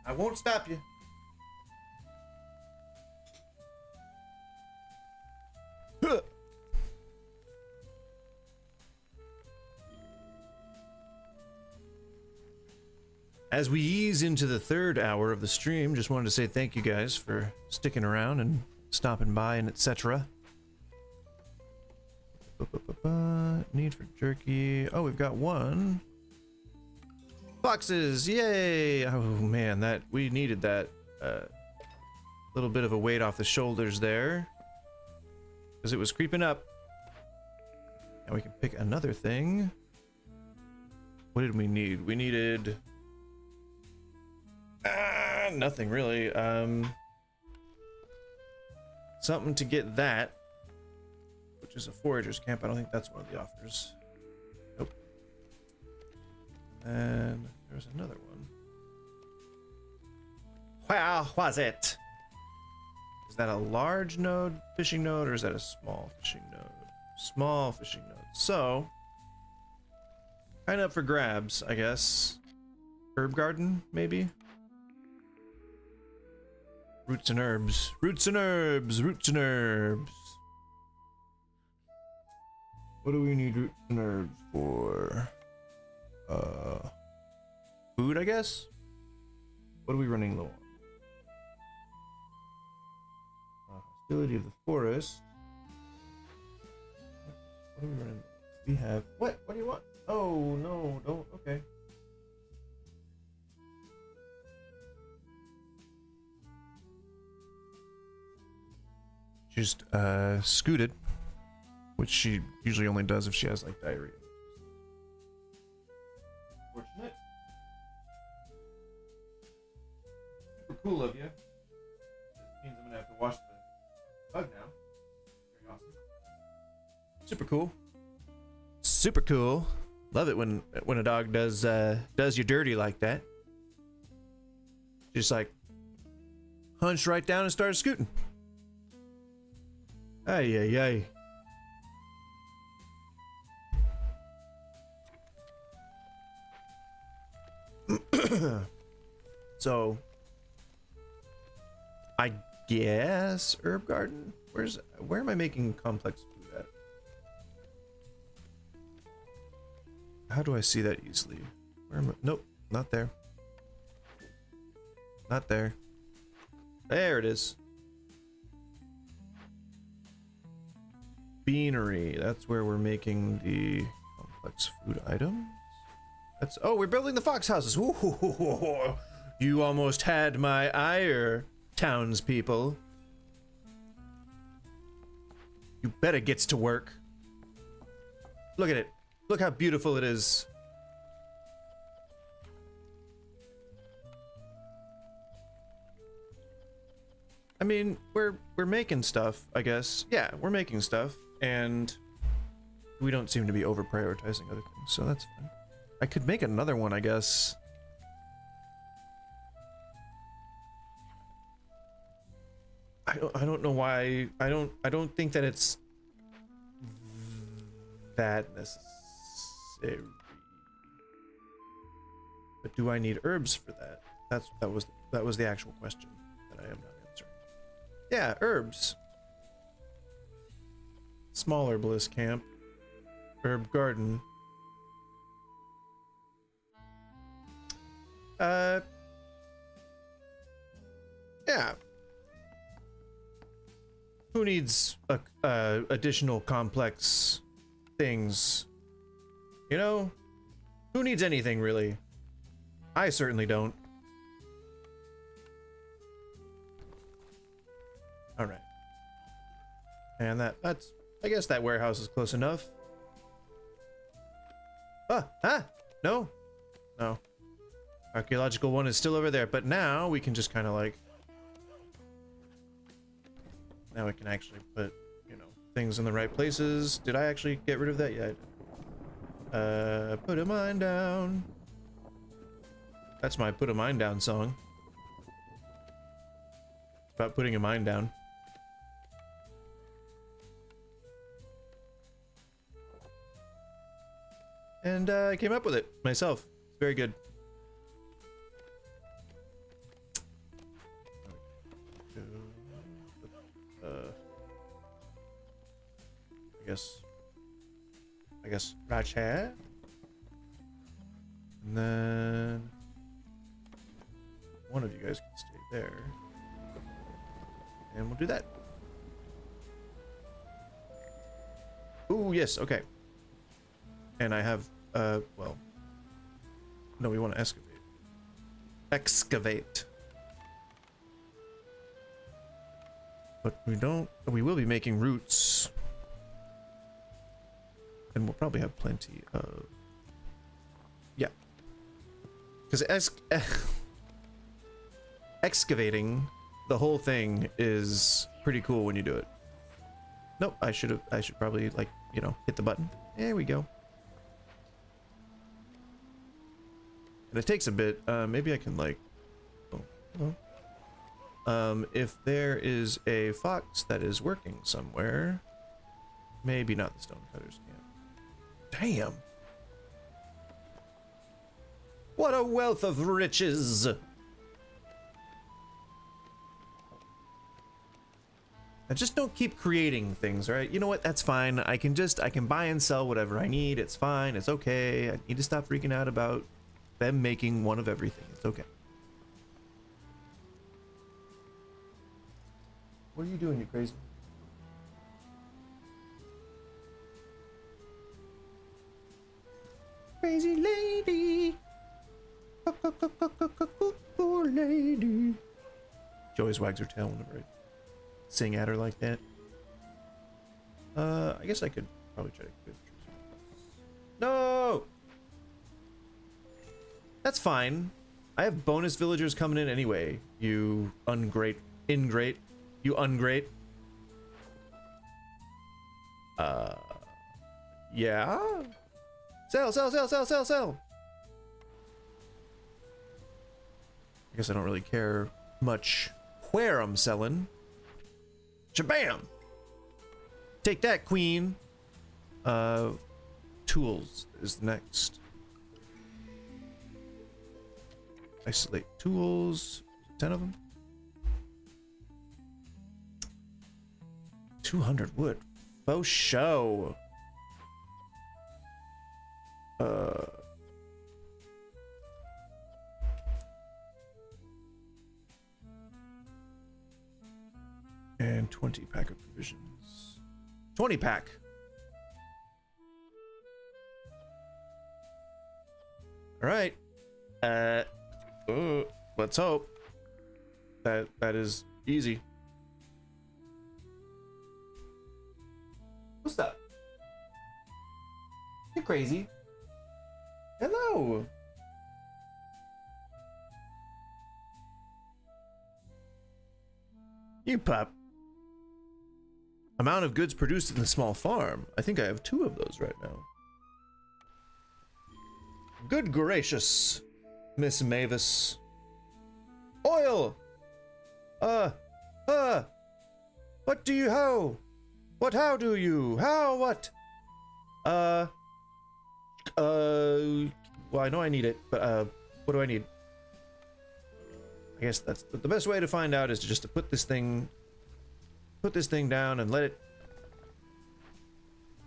I won't stop you. As we ease into the third hour of the stream, just wanted to say thank you guys for sticking around and stopping by and etc. Need for jerky. Oh, we've got one. Boxes, yay! Oh man, that we needed that little bit of a weight off the shoulders there, because it was creeping up. And we can pick another thing. What did we need? We needed nothing really. Something to get that, which is a forager's camp. I don't think that's one of the offers. Nope. And there's another one. Where was it? Is that a large node fishing node, or is that a small fishing node? Small fishing node. So, kind of up for grabs, I guess. Herb garden, maybe? Roots and herbs. Roots and herbs. Roots and herbs. What do we need roots and herbs for? Food, I guess? What are we running low on? Hostility of the forest. What are we running? We have... What? What do you want? Oh, no, don't... Okay. Just scooted, which she usually only does if she has like diarrhea. Fortunate. Super cool of you. This means I'm gonna have to wash the bug now. Very awesome. Super cool. Super cool. Love it when a dog does you dirty like that. Just like hunched right down and started scooting. Ay, ay, ay. So, I guess herb garden. Where am I making complex food at? How do I see that easily? Where am I? Nope, not there. Not there. There it is. Beanery. That's where we're making the complex food items. That's... Oh, we're building the fox houses. Ooh, you almost had my ire, townspeople. You better gets to work. Look at it. Look how beautiful it is. I mean, we're making stuff, I guess. Yeah, we're making stuff, and we don't seem to be over prioritizing other things, so that's fine. I could make another one, I guess. I don't know why. I don't think that it's that necessary. But do I need herbs for that? That was the actual question that I am not answering. Yeah, herbs. Small herbalist camp. Herb garden. Yeah. Who needs additional complex things? You know? Who needs anything, really? I certainly don't. All right. And that's, I guess that warehouse is close enough. No. No. Archaeological one is still over there, but now we can just kind of like, now we can actually put, you know, things in the right places. Did I actually get rid of that? Yeah, I did. Put a mine down. That's my put a mine down song. It's about putting a mine down. And I came up with it myself. It's very good. I guess right here. And then one of you guys can stay there. And we'll do that. Ooh, yes, okay. And I have, well, no, we want to excavate. Excavate. But we will be making roots. And we'll probably have plenty of, yeah. Because excavating the whole thing is pretty cool when you do it. Nope, I should probably, like, you know, hit the button. There we go. And it takes a bit. Maybe I can, like, if there is a fox that is working somewhere, maybe not the stonecutters can. Damn. What a wealth of riches. I just don't keep creating things, right? You know what? That's fine. I can buy and sell whatever I need. It's fine. It's okay. I need to stop freaking out about them making one of everything. It's okay. What are you doing, you crazy? Crazy lady. Poor lady. She always wags her tail whenever I sing at her like that. I guess I could probably try to get. No! That's fine. I have bonus villagers coming in anyway. You ingrate. You ungrate. Yeah? Sell. I guess I don't really care much where I'm selling. Shabam! Take that, queen. Tools is the next. Isolate tools. 10 of them. 200 wood. Faux show. And 20 pack of provisions. 20 pack. All right. Let's hope that is easy. What's up? You're crazy. Hello. You pup. Amount of goods produced in the small farm. I think I have 2 of those right now. Good gracious, Miss Mavis. Oil! What do you, how? What, how do you? How, what? Well, I know I need it, but, what do I need? I guess that's the best way to find out is to just to put this thing down and let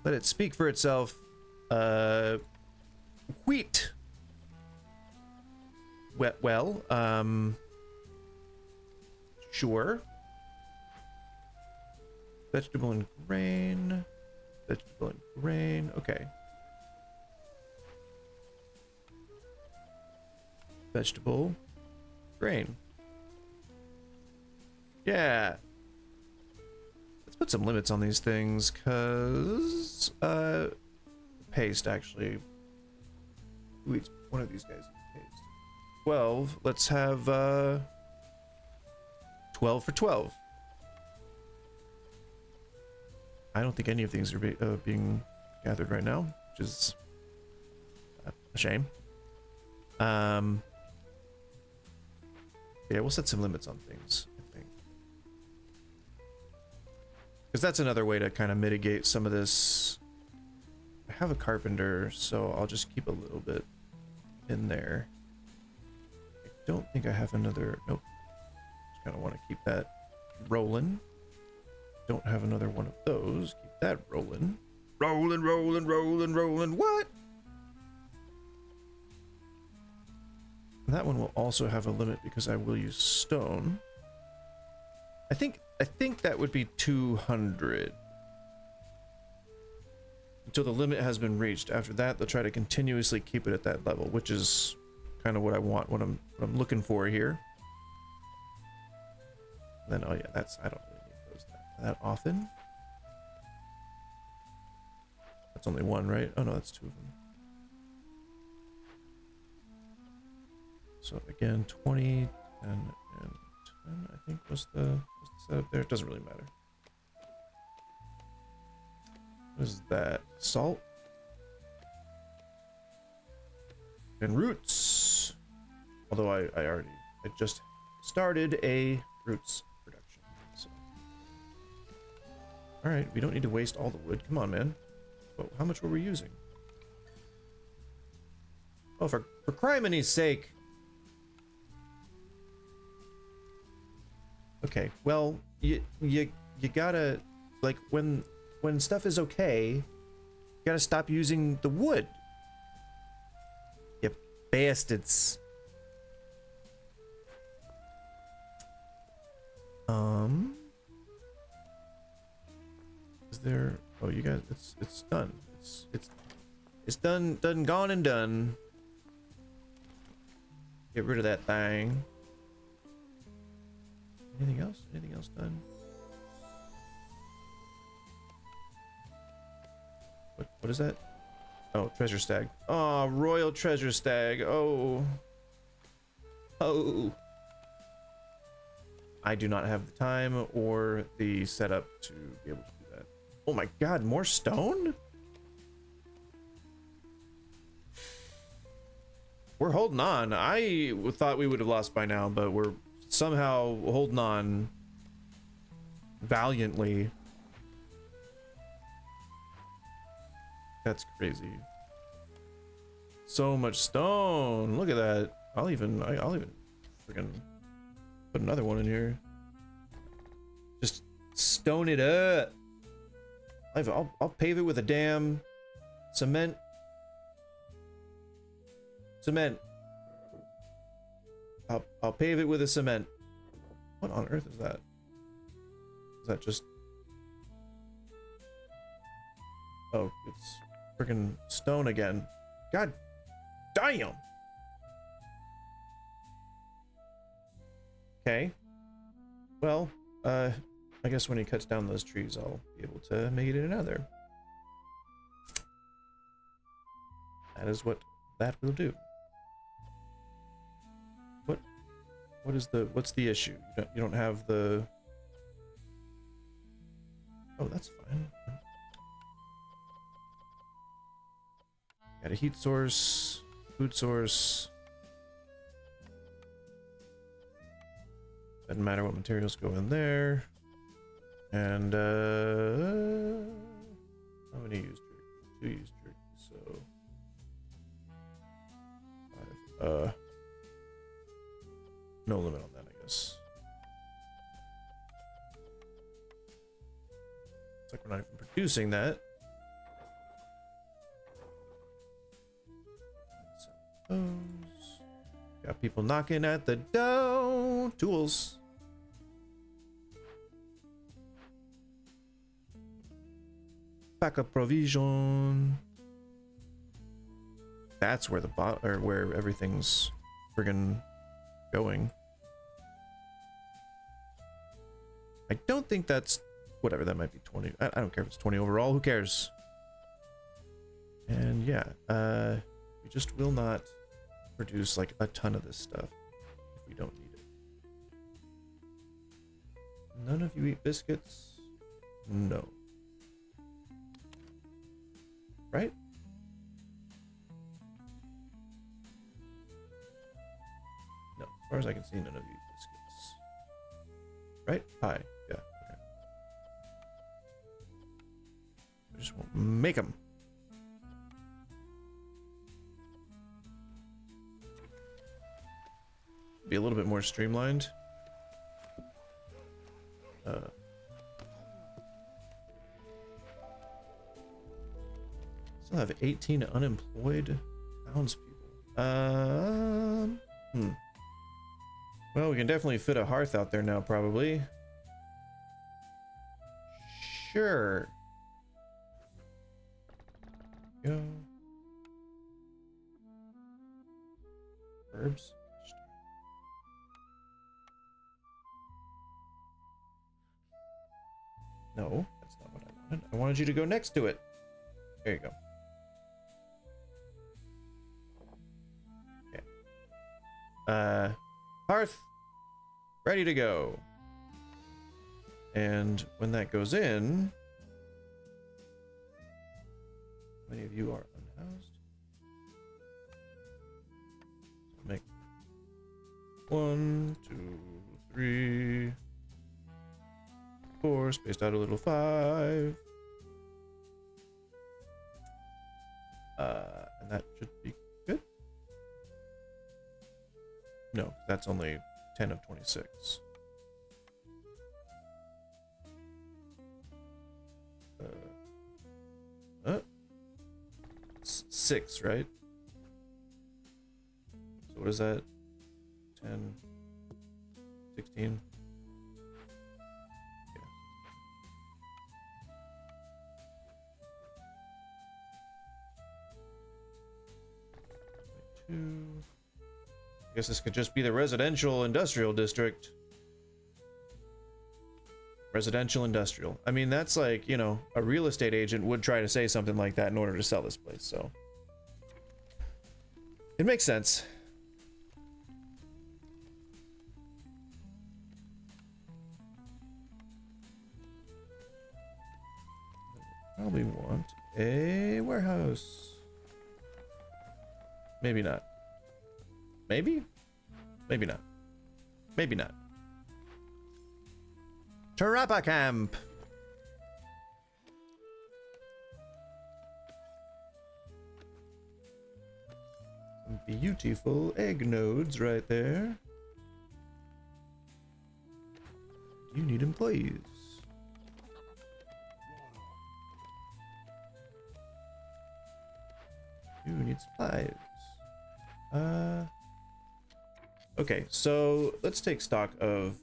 it speak for itself. Wheat. Well, sure. Vegetable and grain. Vegetable and grain. Okay. Vegetable. Grain. Yeah. Let's put some limits on these things, because paste actually. Who eats one of these guys eats paste? 12. Let's have 12 for 12. I don't think any of these are being gathered right now, which is a shame. Yeah, we'll set some limits on things, I think. Because that's another way to kind of mitigate some of this. I have a carpenter, so I'll just keep a little bit in there. I don't think I have another. Nope. Just kind of want to keep that rolling. Don't have another one of those. Keep that rolling. Rolling, rolling, rolling, rolling. What? That one will also have a limit because I will use stone. I think that would be 200. Until the limit has been reached. After that, they'll try to continuously keep it at that level, which is kind of what I want, what I'm looking for here. And then, oh yeah, that's, I don't really need those that often. That's only one, right? Oh no, that's two of them. So again, 20, 10, and 10, I think was the setup there. It doesn't really matter. What is that? Salt? And roots. Although I just started a roots production. So. Alright, we don't need to waste all the wood. Come on, man. Well, how much were we using? Oh, for crimony's sake. Okay, well, you gotta, like, when stuff is okay, you gotta stop using the wood. You bastards. Is there? Oh, you guys, it's done. It's done, gone and done. Get rid of that thing. Anything else? Anything else done? What is that? Oh, treasure stag. Oh, royal treasure stag. Oh. Oh. I do not have the time or the setup to be able to do that. Oh my god, more stone? We're holding on. I thought we would have lost by now, but we're somehow holding on valiantly. That's crazy. So much stone. Look at that. I'll even freaking put another one in here. Just stone it up. I'll pave it with a damn cement. Cement. I'll pave it with a cement. What on earth is that? Is that just? Oh, it's freaking stone again. God damn. Okay. Well, I guess when he cuts down those trees, I'll be able to make it in another. That is what that will do. What's the issue? You don't have the. Oh, that's fine. Got a heat source, food source. Doesn't matter what materials go in there. And how many used jerky? 2 used jerky, so 5. No limit on that, I guess. Looks like we're not even producing that. Those. Got people knocking at the door. Tools. Backup provision. That's where the where everything's friggin' going. I don't think that's whatever, that might be 20. I don't care if it's 20 overall. Who cares? And yeah, we just will not produce like a ton of this stuff if we don't need it. None of you eat biscuits? No. Right? No, as far as I can see, none of you eat biscuits. Right? Pie. Yeah. Okay. We just won't make them. Be a little bit more streamlined. Still have 18 unemployed townspeople. Well, we can definitely fit a hearth out there now, probably. Sure. Go. Herbs. No, that's not what I wanted. I wanted you to go next to it. There you go. Okay. Hearth. Ready to go. And when that goes in, how many of you are unhoused? So make 1, 2, 3, 4, spaced out a little 5. And that should be good. No, that's only 10 of 26. 6, right? So what is that? 10, 16. I guess this could just be the residential industrial district. Residential industrial. I mean, that's like, you know, a real estate agent would try to say something like that in order to sell this place, so it makes sense. Probably want a warehouse. Maybe not. Maybe? Maybe not. Maybe not. Tarapa Camp! Some beautiful egg nodes right there. You need employees. You need supplies. Okay, so let's take stock of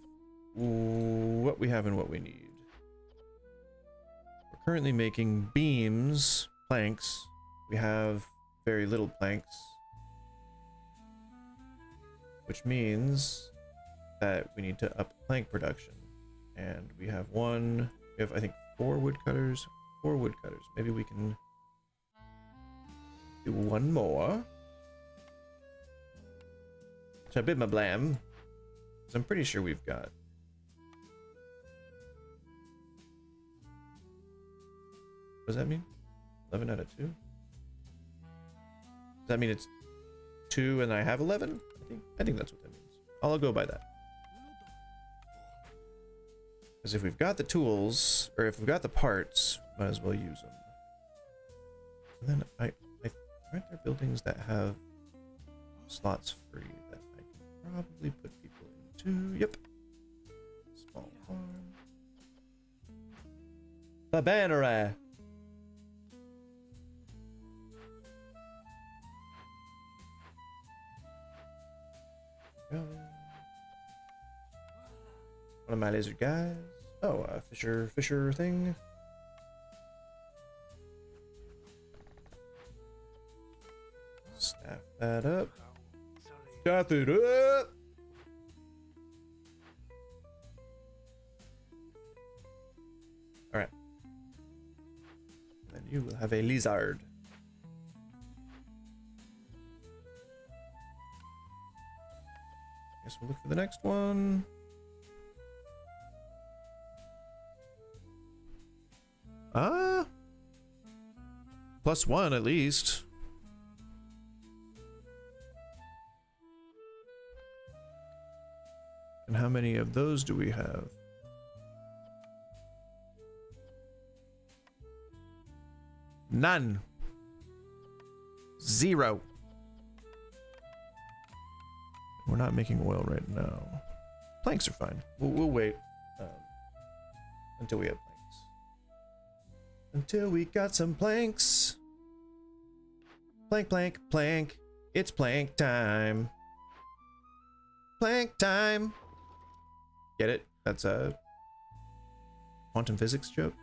what we have and what we need. We're currently making beams, planks. We have very little planks, which means that we need to up plank production. And we have I think 4 woodcutters. 4 woodcutters. Maybe we can do 1 more. Shabib blam. So I'm pretty sure we've got. What does that mean? 11 out of 2? Does that mean it's 2 and I have 11? I think that's what that means. I'll go by that. Because if we've got the tools, or if we've got the parts, might as well use them. And then aren't there buildings that have slots free that I can probably put people into? Yep. Small farm. The menorah. One of my lizard guys. Oh, a fisher thing. Staff that up. Staff it up. You will have a lizard. Guess we'll look for the next one. +1 at least. And how many of those do we have? None. 0. We're not making oil right now. Planks are fine. We'll wait until we have planks. Until we got some planks. Plank, plank, plank. It's plank time. Plank time. Get it? That's a quantum physics joke.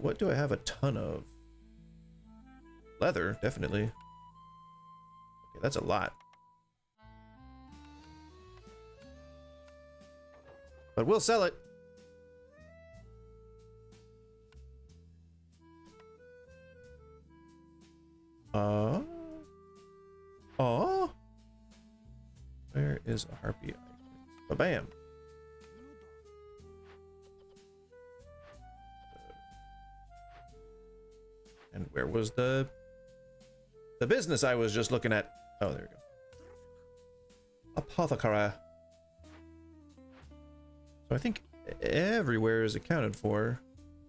What do I have a ton of? Leather, definitely. Okay, that's a lot. But we'll sell it. Oh. Where is a harpy? Ba-bam. And where was the business I was just looking at? Oh, there we go. Apothecary. So I think everywhere is accounted for,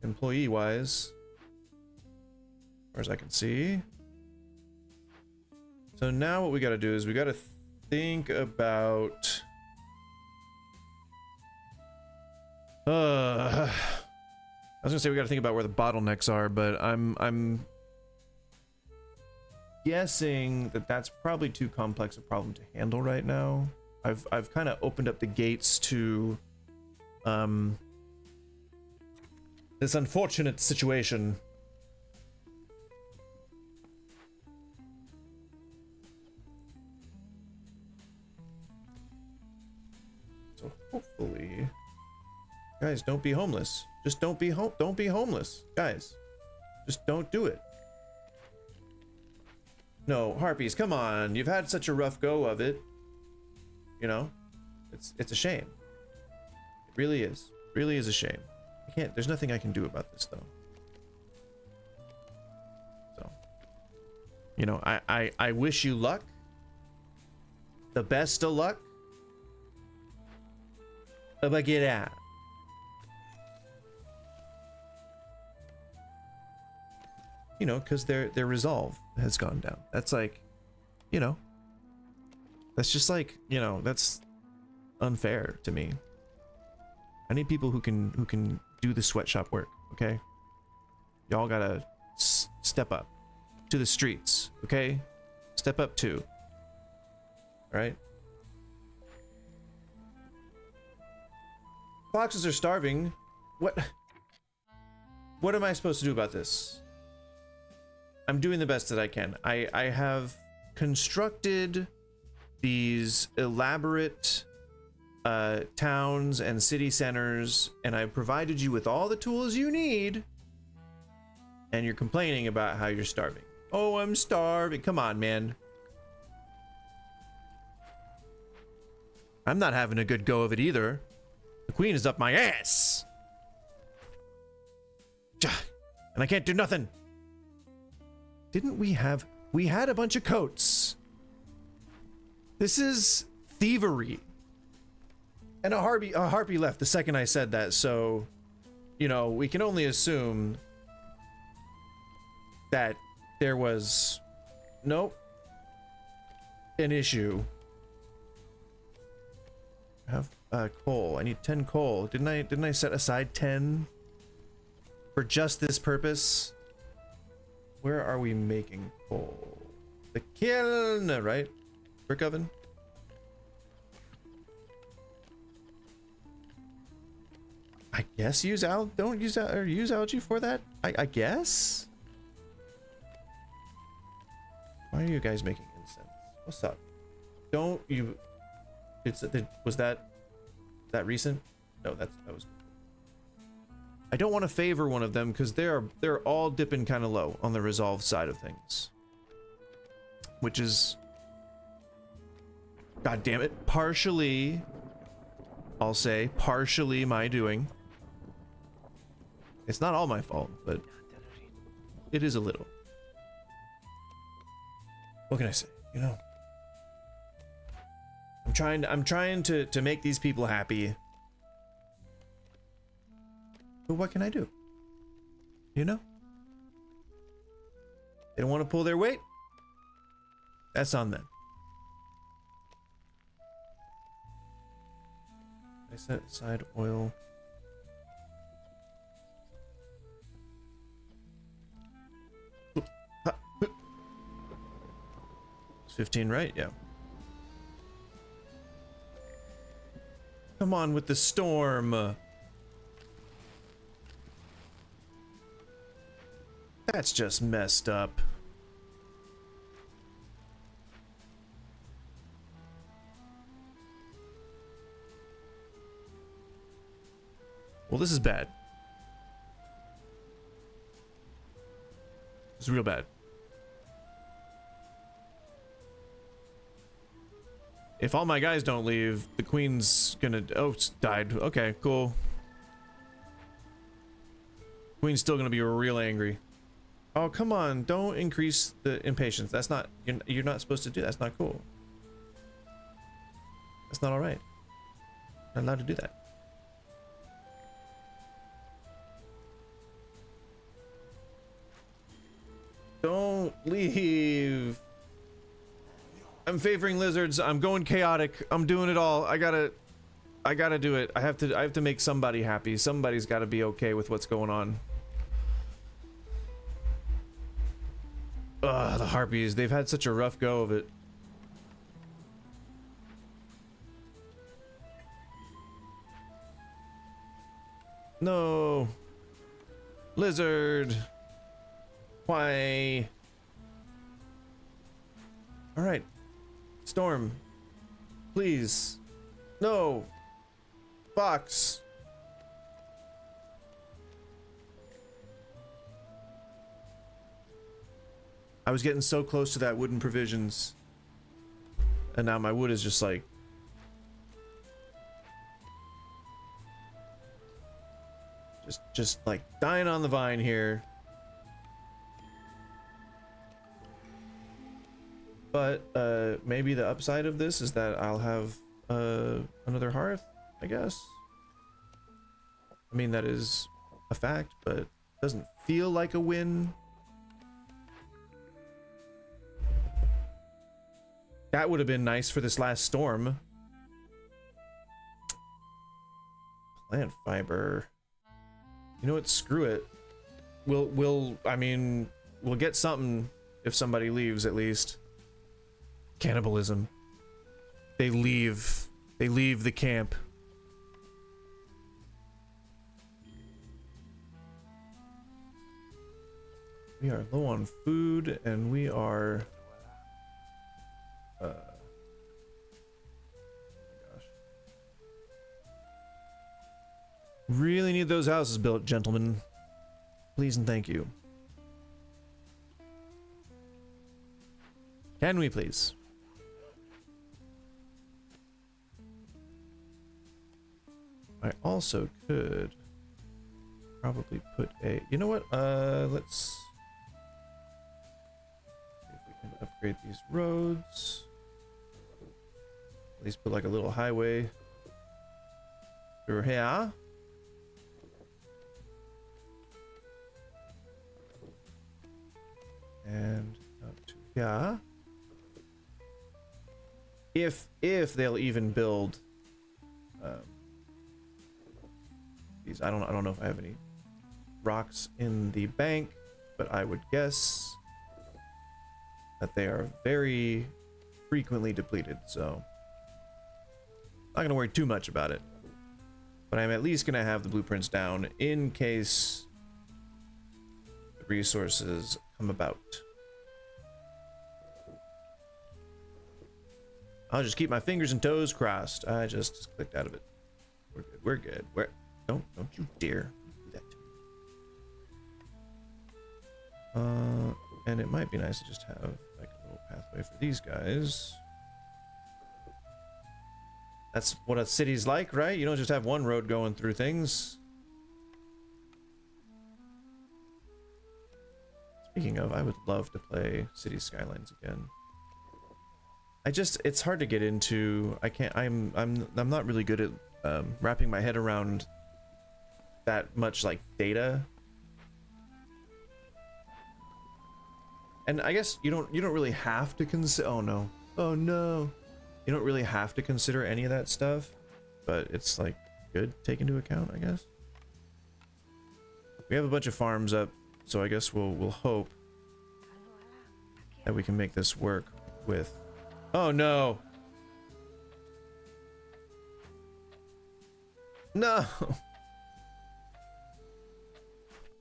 employee-wise, as far as I can see. So now what we got to do is we got to think about. I was gonna say we got to think about where the bottlenecks are, but I'm guessing that that's probably too complex a problem to handle right now. I've kind of opened up the gates to this unfortunate situation. So hopefully, guys, don't be homeless. Just don't be homeless, guys. Just don't do it. No, harpies, come on. You've had such a rough go of it. You know, it's a shame. It really is. Really is a shame. I can't. There's nothing I can do about this though. So, you know, I wish you luck. The best of luck. But get out. You know, because their resolve has gone down. That's like, you know, that's just like, you know, that's unfair to me. I need people who can do the sweatshop work. Okay, y'all gotta step up to the streets. Okay, step up too. All right. Foxes are starving. What am I supposed to do about this? I'm doing the best that I can. I have constructed these elaborate towns and city centers, and I provided you with all the tools you need, and you're complaining about how you're starving. Oh, I'm starving. Come on, man. I'm not having a good go of it either. The queen is up my ass. And I can't do nothing. Didn't we had a bunch of coats. This is thievery. And a harpy left the second I said that, so, you know, we can only assume that there was an issue. I have coal. I need 10 coal. Didn't I set aside 10 for just this purpose? Where are we making coal? The kiln, right? Brick oven. I guess use algae for that. I guess. Why are you guys making incense? What's up? Don't you? Was that recent? No, that was. I don't want to favor one of them because they're all dipping kind of low on the resolve side of things, which is, god damn it, partially, I'll say, partially my doing. It's not all my fault, but it is a little. What can I say? You know, I'm trying to make these people happy. But what can I do? You know? They don't want to pull their weight? That's on them. I set aside oil. It's 15, right? Yeah. Come on with the storm. That's just messed up. Well, this is bad. It's real bad. If all my guys don't leave, the queen's gonna... Oh, it's died. Okay, cool. Queen's still gonna be real angry. Oh, come on. Don't increase the impatience. That's not... You're not supposed to do that. That's not cool. That's not alright. Not allowed to do that. Don't leave. I'm favoring lizards. I'm going chaotic. I'm doing it all. I gotta do it. I have to make somebody happy. Somebody's gotta be okay with what's going on. Ugh, the harpies. They've had such a rough go of it. No. Lizard. Why? All right. Storm. Please. No. Fox. I was getting so close to that wooden provisions. And now my wood is just like... Just like dying on the vine here. But maybe the upside of this is that I'll have another hearth, I guess. I mean, that is a fact, but it doesn't feel like a win. That would have been nice for this last storm. Plant fiber. You know what? Screw it. I mean, we'll get something if somebody leaves at least. Cannibalism. They leave the camp. We are low on food and we are oh my gosh. Really need those houses built, gentlemen. Please and thank you. Can we please? I also could probably put a... You know what? Let's see if we can upgrade these roads. At least put like a little highway through here. And up to here. If they'll even build these, I don't know if I have any rocks in the bank, but I would guess that they are very frequently depleted, so not gonna worry too much about it. But I'm at least gonna have the blueprints down in case the resources come about. I'll just keep my fingers and toes crossed. I just clicked out of it. We're good. We're good. Don't you dare do that to me. And it might be nice to just have like a little pathway for these guys. That's what a city's like, right? You don't just have one road going through things. Speaking of, I would love to play City Skylines again. It's hard to get into. I'm not really good at wrapping my head around that much like data. And I guess you don't really have to consider. Oh no. Oh no. You don't really have to consider any of that stuff, but it's like good to take into account, I guess. We have a bunch of farms up, so I guess we'll hope that we can make this work with. Oh no. No.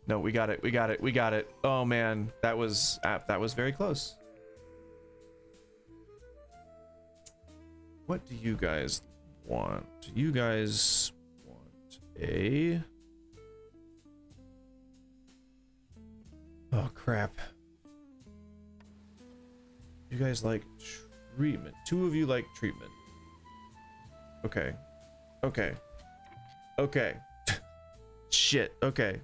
No, we got it. We got it. We got it. Oh man, that was very close. What do you guys want? You guys want a... Oh crap. You guys like treatment. Two of you like treatment. Okay. Okay. Okay. Shit. Okay.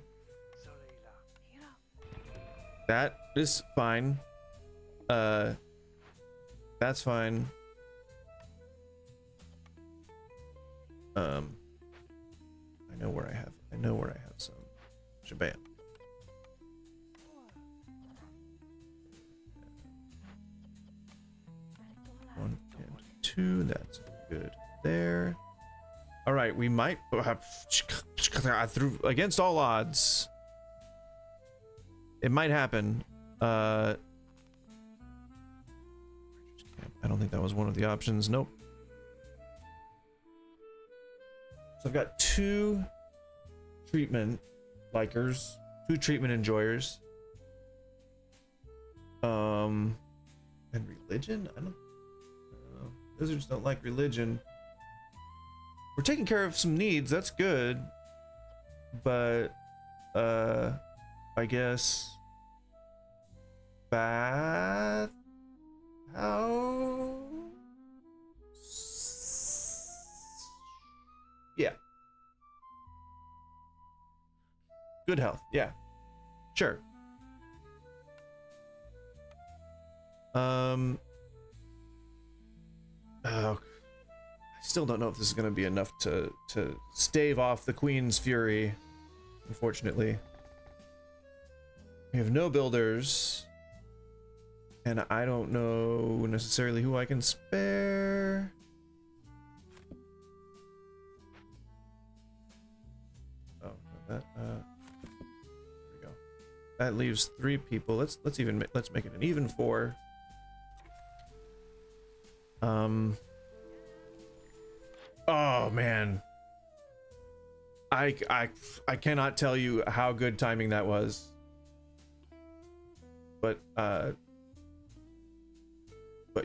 That is fine. That's fine. I know where I have some. Shabam. One and two, that's good there. All right, we might have through against all odds. It might happen. I don't think that was one of the options. Nope. So I've got two treatment likers, two treatment enjoyers. And religion? I don't know. Wizards don't like religion. We're taking care of some needs, that's good. But I guess bath house. Yeah. Good health. Yeah. Sure. Oh, I still don't know if this is going to be enough to stave off the Queen's fury. Unfortunately, we have no builders, and I don't know necessarily who I can spare. Oh, that there we go. That leaves 3 people. Let's make it an even 4. Oh man, I cannot tell you how good timing that was, but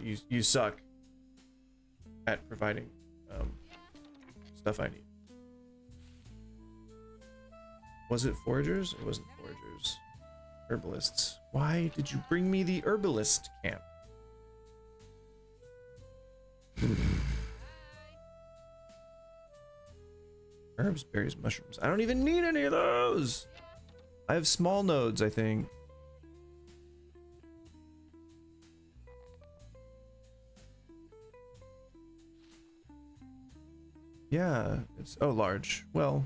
you suck at providing stuff I need. Was it foragers? It wasn't foragers. Herbalists. Why did you bring me the herbalist camp? Herbs, berries, mushrooms. I don't even need any of those. I have small nodes, I think. Yeah, it's large. Well,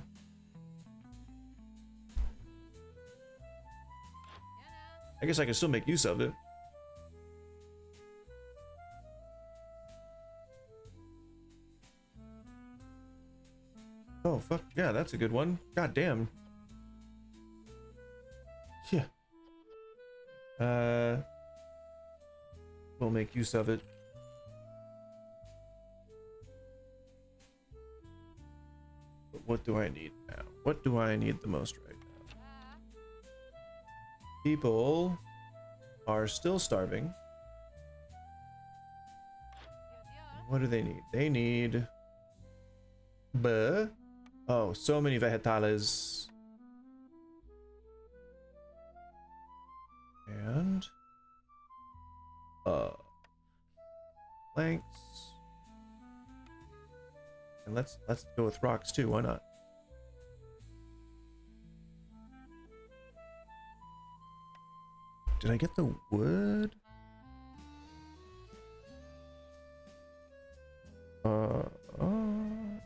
I guess I can still make use of it. Oh, fuck. Yeah, that's a good one. God damn. Yeah. We'll make use of it. But what do I need now? What do I need the most right now? People are still starving. What do they need? They need... Oh, so many vegetales. planks. And let's go with rocks too, why not? Did I get the wood?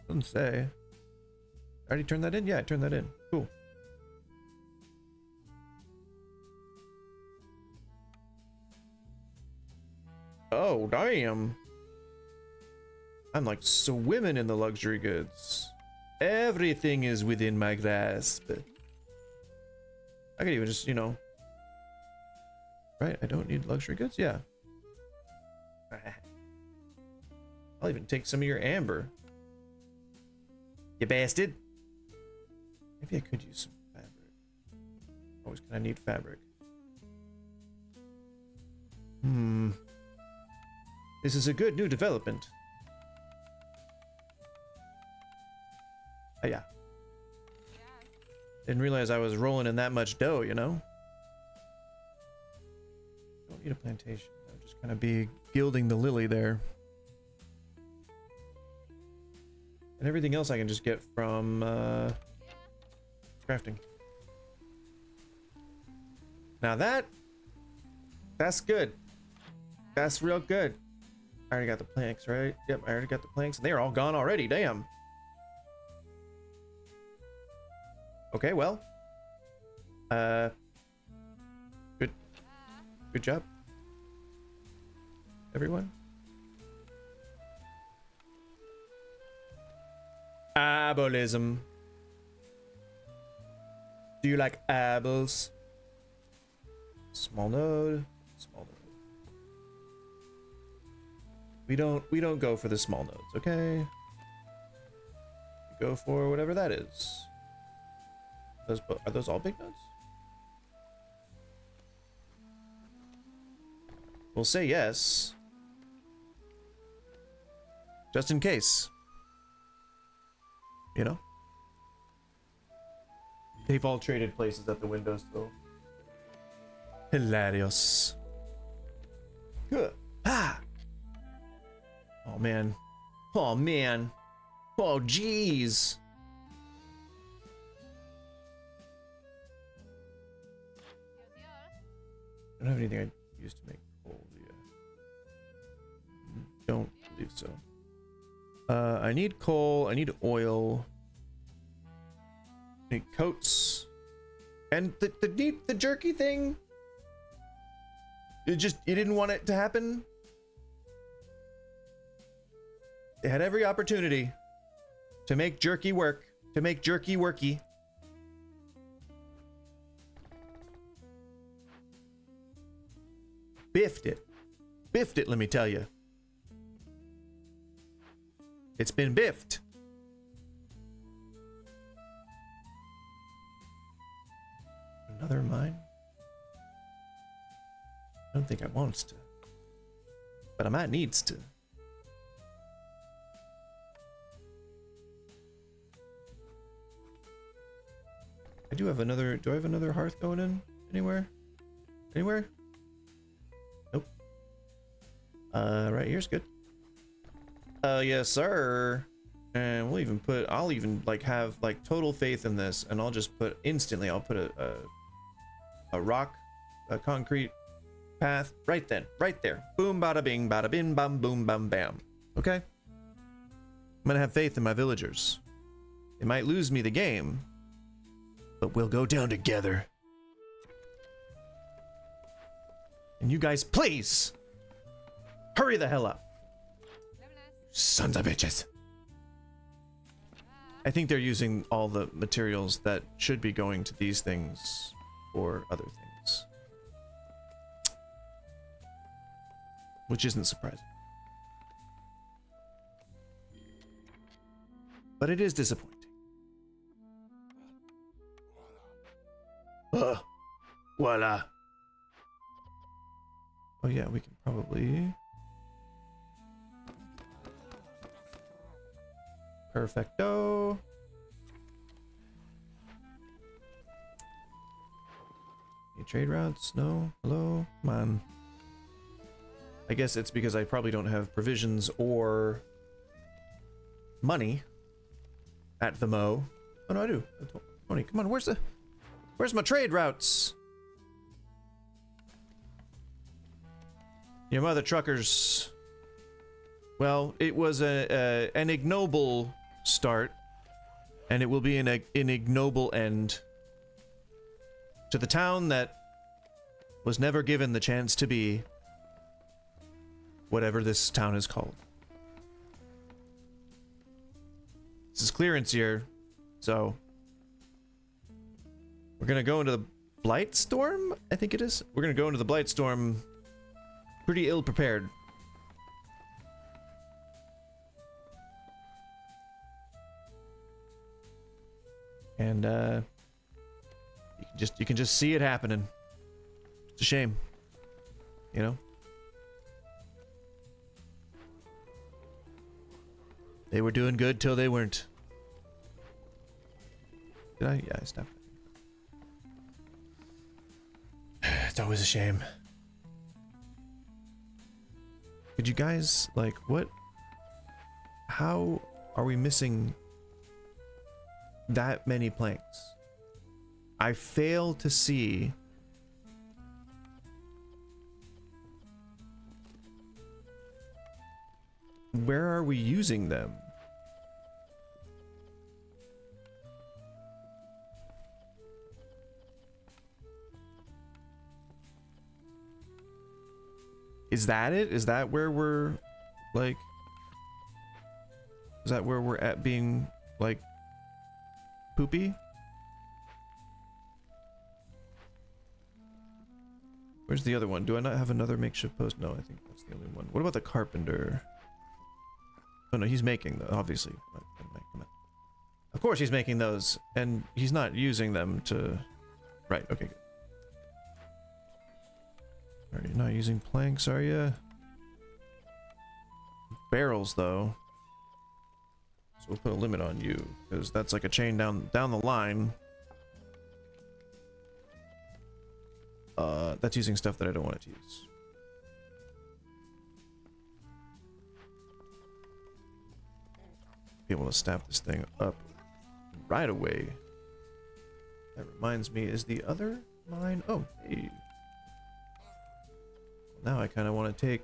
Doesn't say. I already turned that in? Yeah, I turned that in. Cool. Oh, damn. I'm like swimming in the luxury goods. Everything is within my grasp. I could even just, you know. Right, I don't need luxury goods? Yeah. I'll even take some of your amber. You bastard. Maybe I could use some fabric. Always gonna need fabric. This is a good new development. Oh, yeah. Didn't realize I was rolling in that much dough, you know? Don't need a plantation. I'll just kind of be gilding the lily there. And everything else I can just get from crafting. Now that's good. That's real good. I already got the planks, right? Yep, I already got the planks. They're all gone already, damn. Okay, well. Good job. Everyone. Abolism. Do you like apples? Small node. Small node. We don't go for the small nodes, okay? We go for whatever that is. Are those all big nodes? We'll say yes. Just in case. You know? They've all traded places at the window still. Hilarious. Good. Ah! Oh man. Oh man. Oh jeez. I don't have anything I use to make coal, do you? Don't believe so. I need coal, I need oil. I need coats. And the jerky thing. You didn't want it to happen? They had every opportunity to make jerky work, to make jerky worky. Biffed it. Biffed it, let me tell you. It's been biffed. Another mine? I don't think I wants to. But I might needs to. I do have another, do I have another hearth going in? Anywhere? Anywhere? Nope. Right here's good. Yes sir. And we'll even put, I'll even like have like total faith in this, and I'll just put instantly, I'll put a rock, a concrete path right then, right there. Boom bada bing bada bing bam boom bam bam. Okay? I'm gonna have faith in my villagers. They might lose me the game, but we'll go down together. And you guys, please hurry the hell up. Sons of bitches. I think they're using all the materials that should be going to these things for other things. Which isn't surprising. But it is disappointing. Voila. Oh yeah, we can probably... Perfecto. Any trade routes? No? Hello? Come on. I guess it's because I probably don't have provisions or money at the Mo. Oh no, I do. 20. Come on, where's my trade routes? Your mother truckers. Well, it was an ignoble start, and it will be an ignoble end to the town that was never given the chance to be whatever this town is called. This is clearance year, so we're gonna go into the Blight Storm, I think it is. We're gonna go into the Blight Storm pretty ill prepared. And you can just see it happening. It's a shame, you know. They were doing good till they weren't. Did I? Yeah, I stopped. It's always a shame. Could you guys, like, what? How are we missing that many planks? I fail to see where are we using them? Is that it? Is that where we're like, is that where we're at being like poopy? Where's the other one? Do I not have another makeshift post? No, I think that's the only one. What about the carpenter? Oh no, he's making those, obviously. Come on. Of course he's making those, and he's not using them to... Right, okay, good. Are you not using planks, are you? Barrels, though. So we'll put a limit on you, because that's like a chain down the line. That's using stuff that I don't want it to use. Be able to staff this thing up right away. That reminds me, is the other mine? Oh, hey. Now I kind of want to take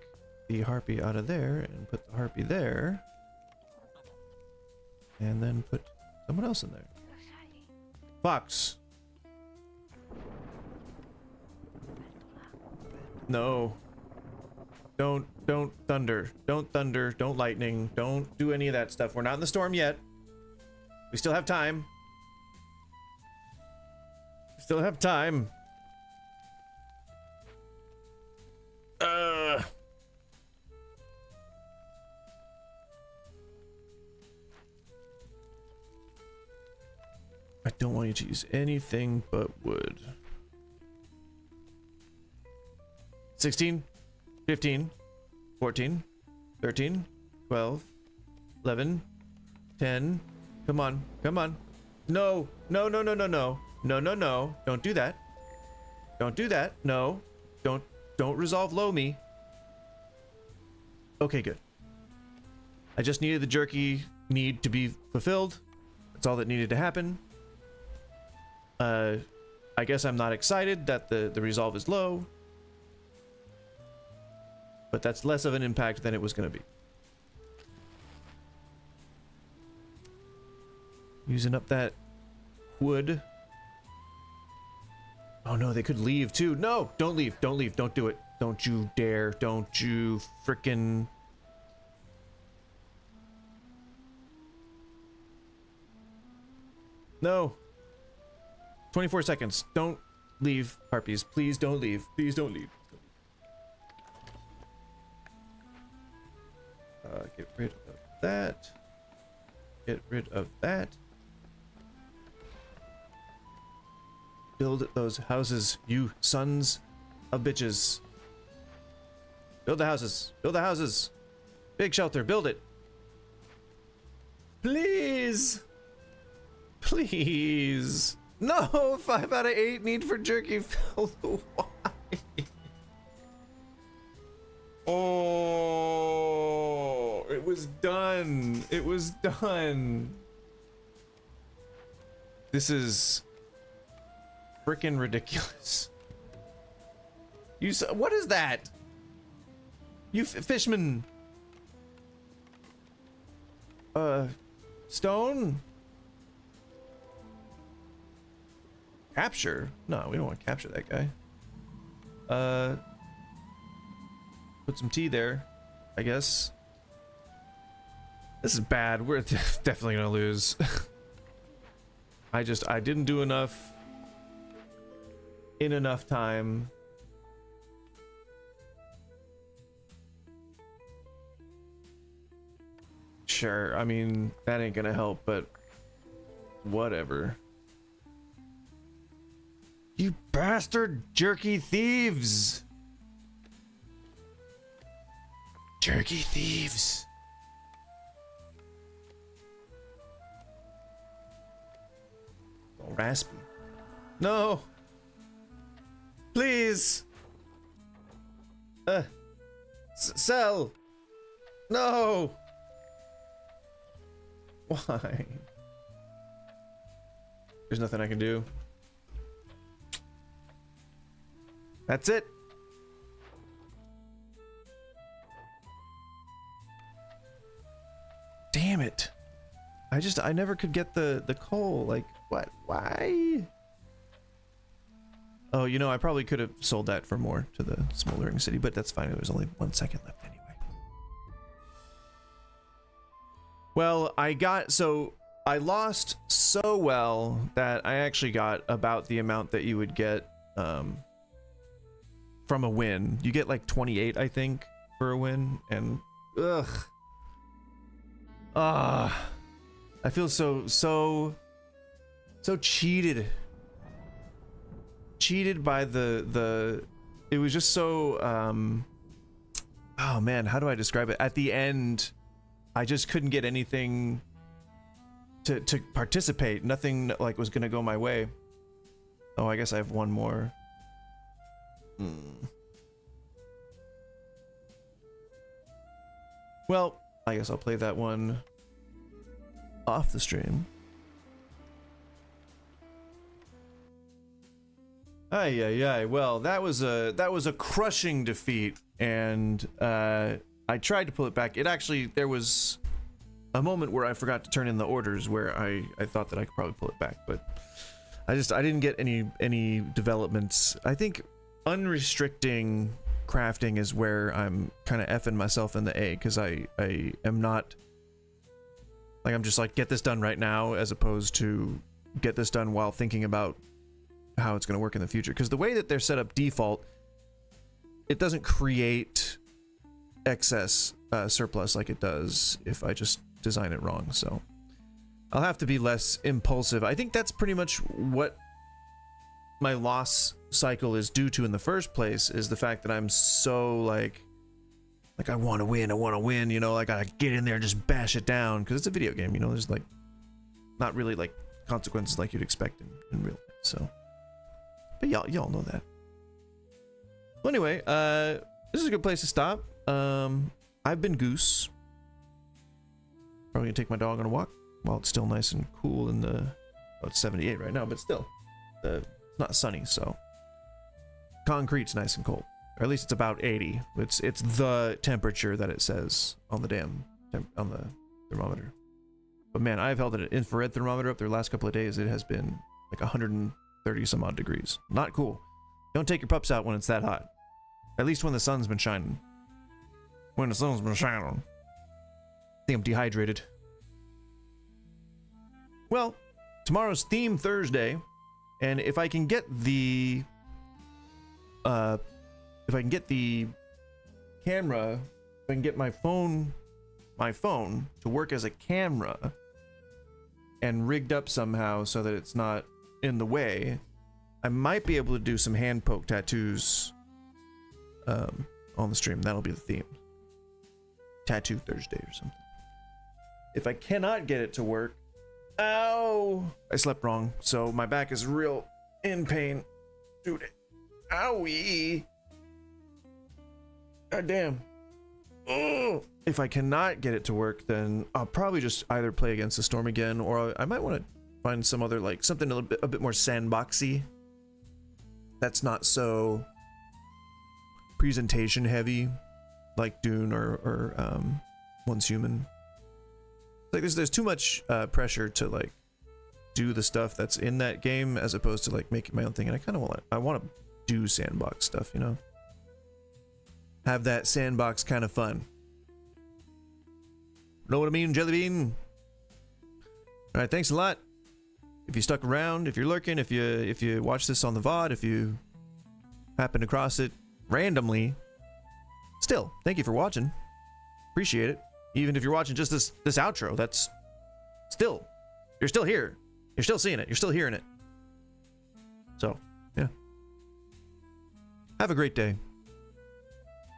the harpy out of there and put the harpy there. And then put someone else in there. Fox. No. Don't thunder. Don't thunder. Don't lightning. Don't do any of that stuff. We're not in the storm yet. We still have time. We still have time. I don't want you to use anything but wood. 16, 15, 14, 13, 12, 11, 10. Come on, come on. No, no, no, no, no, no. No, no, no. Don't do that. Don't do that. No. Don't resolve low me. Okay, good. I just needed the jerky need to be fulfilled. That's all that needed to happen. I guess I'm not excited that the resolve is low. But that's less of an impact than it was going to be. Using up that wood. Oh no, they could leave too. No, don't leave. Don't leave. Don't do it. Don't you dare. Don't you frickin'... No. 24 seconds. Don't leave, harpies. Please don't leave. Please don't leave. Get rid of that. Get rid of that. Build those houses, you sons of bitches. Build the houses. Build the houses. Big shelter. Build it. Please. Please. No, 5 out of 8 need for jerky filled. Why? Oh, it was done. It was done. This is freaking ridiculous. What is that? You fishman. Stone? Capture? No, we don't want to capture that guy. Put some tea there, I guess. This is bad. We're definitely gonna lose. I didn't do enough in enough time. Sure, I mean, that ain't gonna help, but whatever. You bastard jerky thieves! Jerky thieves! Oh, raspy. No! Please! Sell! No! Why? There's nothing I can do. That's it. Damn it. I never could get the coal. Like, what? Why? Oh, you know, I probably could have sold that for more to the smoldering city, but that's fine. There's only 1 second left anyway. Well, I lost so well that I actually got about the amount that you would get from a win. You get like 28, I think, for a win, and ugh. I feel so cheated. Cheated by the it was just so oh man, how do I describe it? At the end, I just couldn't get anything to participate. Nothing like was gonna go my way. Oh, I guess I have one more. Well, I guess I'll play that one off the stream. Ay. Well, that was a crushing defeat, and I tried to pull it back. There was a moment where I forgot to turn in the orders where I thought that I could probably pull it back, but I didn't get any developments. I think unrestricting crafting is where I'm kind of effing myself in the A, because I am not, like, I'm just like, get this done right now, as opposed to get this done while thinking about how it's going to work in the future. Because the way that they're set up default, it doesn't create excess surplus like it does if I just design it wrong. So I'll have to be less impulsive. I think that's pretty much what my loss cycle is due to in the first place, is the fact that I'm so like I want to win, you know, like I gotta get in there and just bash it down, because it's a video game, you know, there's like not really like consequences like you'd expect in real life. So, but y'all know that. Well, anyway, this is a good place to stop. I've been Goose. Probably gonna take my dog on a walk while it's still nice and cool in the, well, it's 78 right now, but still, it's not sunny, so concrete's nice and cold. Or at least it's about 80. It's the temperature that it says on the on the thermometer. But man, I've held an infrared thermometer up there the last couple of days. It has been like 130 some odd degrees. Not cool. Don't take your pups out when it's that hot. At least when the sun's been shining. When the sun's been shining. I think I'm dehydrated. Well, tomorrow's Theme Thursday, and if I can get the camera, if I can get my phone to work as a camera and rigged up somehow so that it's not in the way, I might be able to do some hand poke tattoos on the stream. That'll be the theme. Tattoo Thursday or something. If I cannot get it to work, ow! I slept wrong, so my back is real in pain. Dude, owie! God damn. If I cannot get it to work, then I'll probably just either play Against the Storm again, or I might want to find some other, like, something a bit more sandboxy. That's not so presentation heavy, like Dune or Once Human. Like, there's too much pressure to, like, do the stuff that's in that game as opposed to, like, making my own thing. And I kind of want to do sandbox stuff, you know? Have that sandbox kind of fun. Know what I mean, Jelly Bean? All right, thanks a lot. If you stuck around, if you're lurking, if you watch this on the VOD, if you happen across it randomly, still, thank you for watching. Appreciate it. Even if you're watching just this outro, that's still, you're still here. You're still seeing it. You're still hearing it. So, yeah. Have a great day.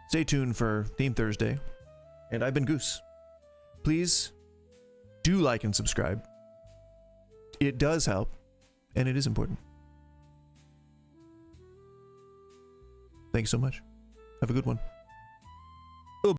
Stay tuned for Theme Thursday. And I've been Goose. Please do like and subscribe. It does help, and it is important. Thank you so much. Have a good one.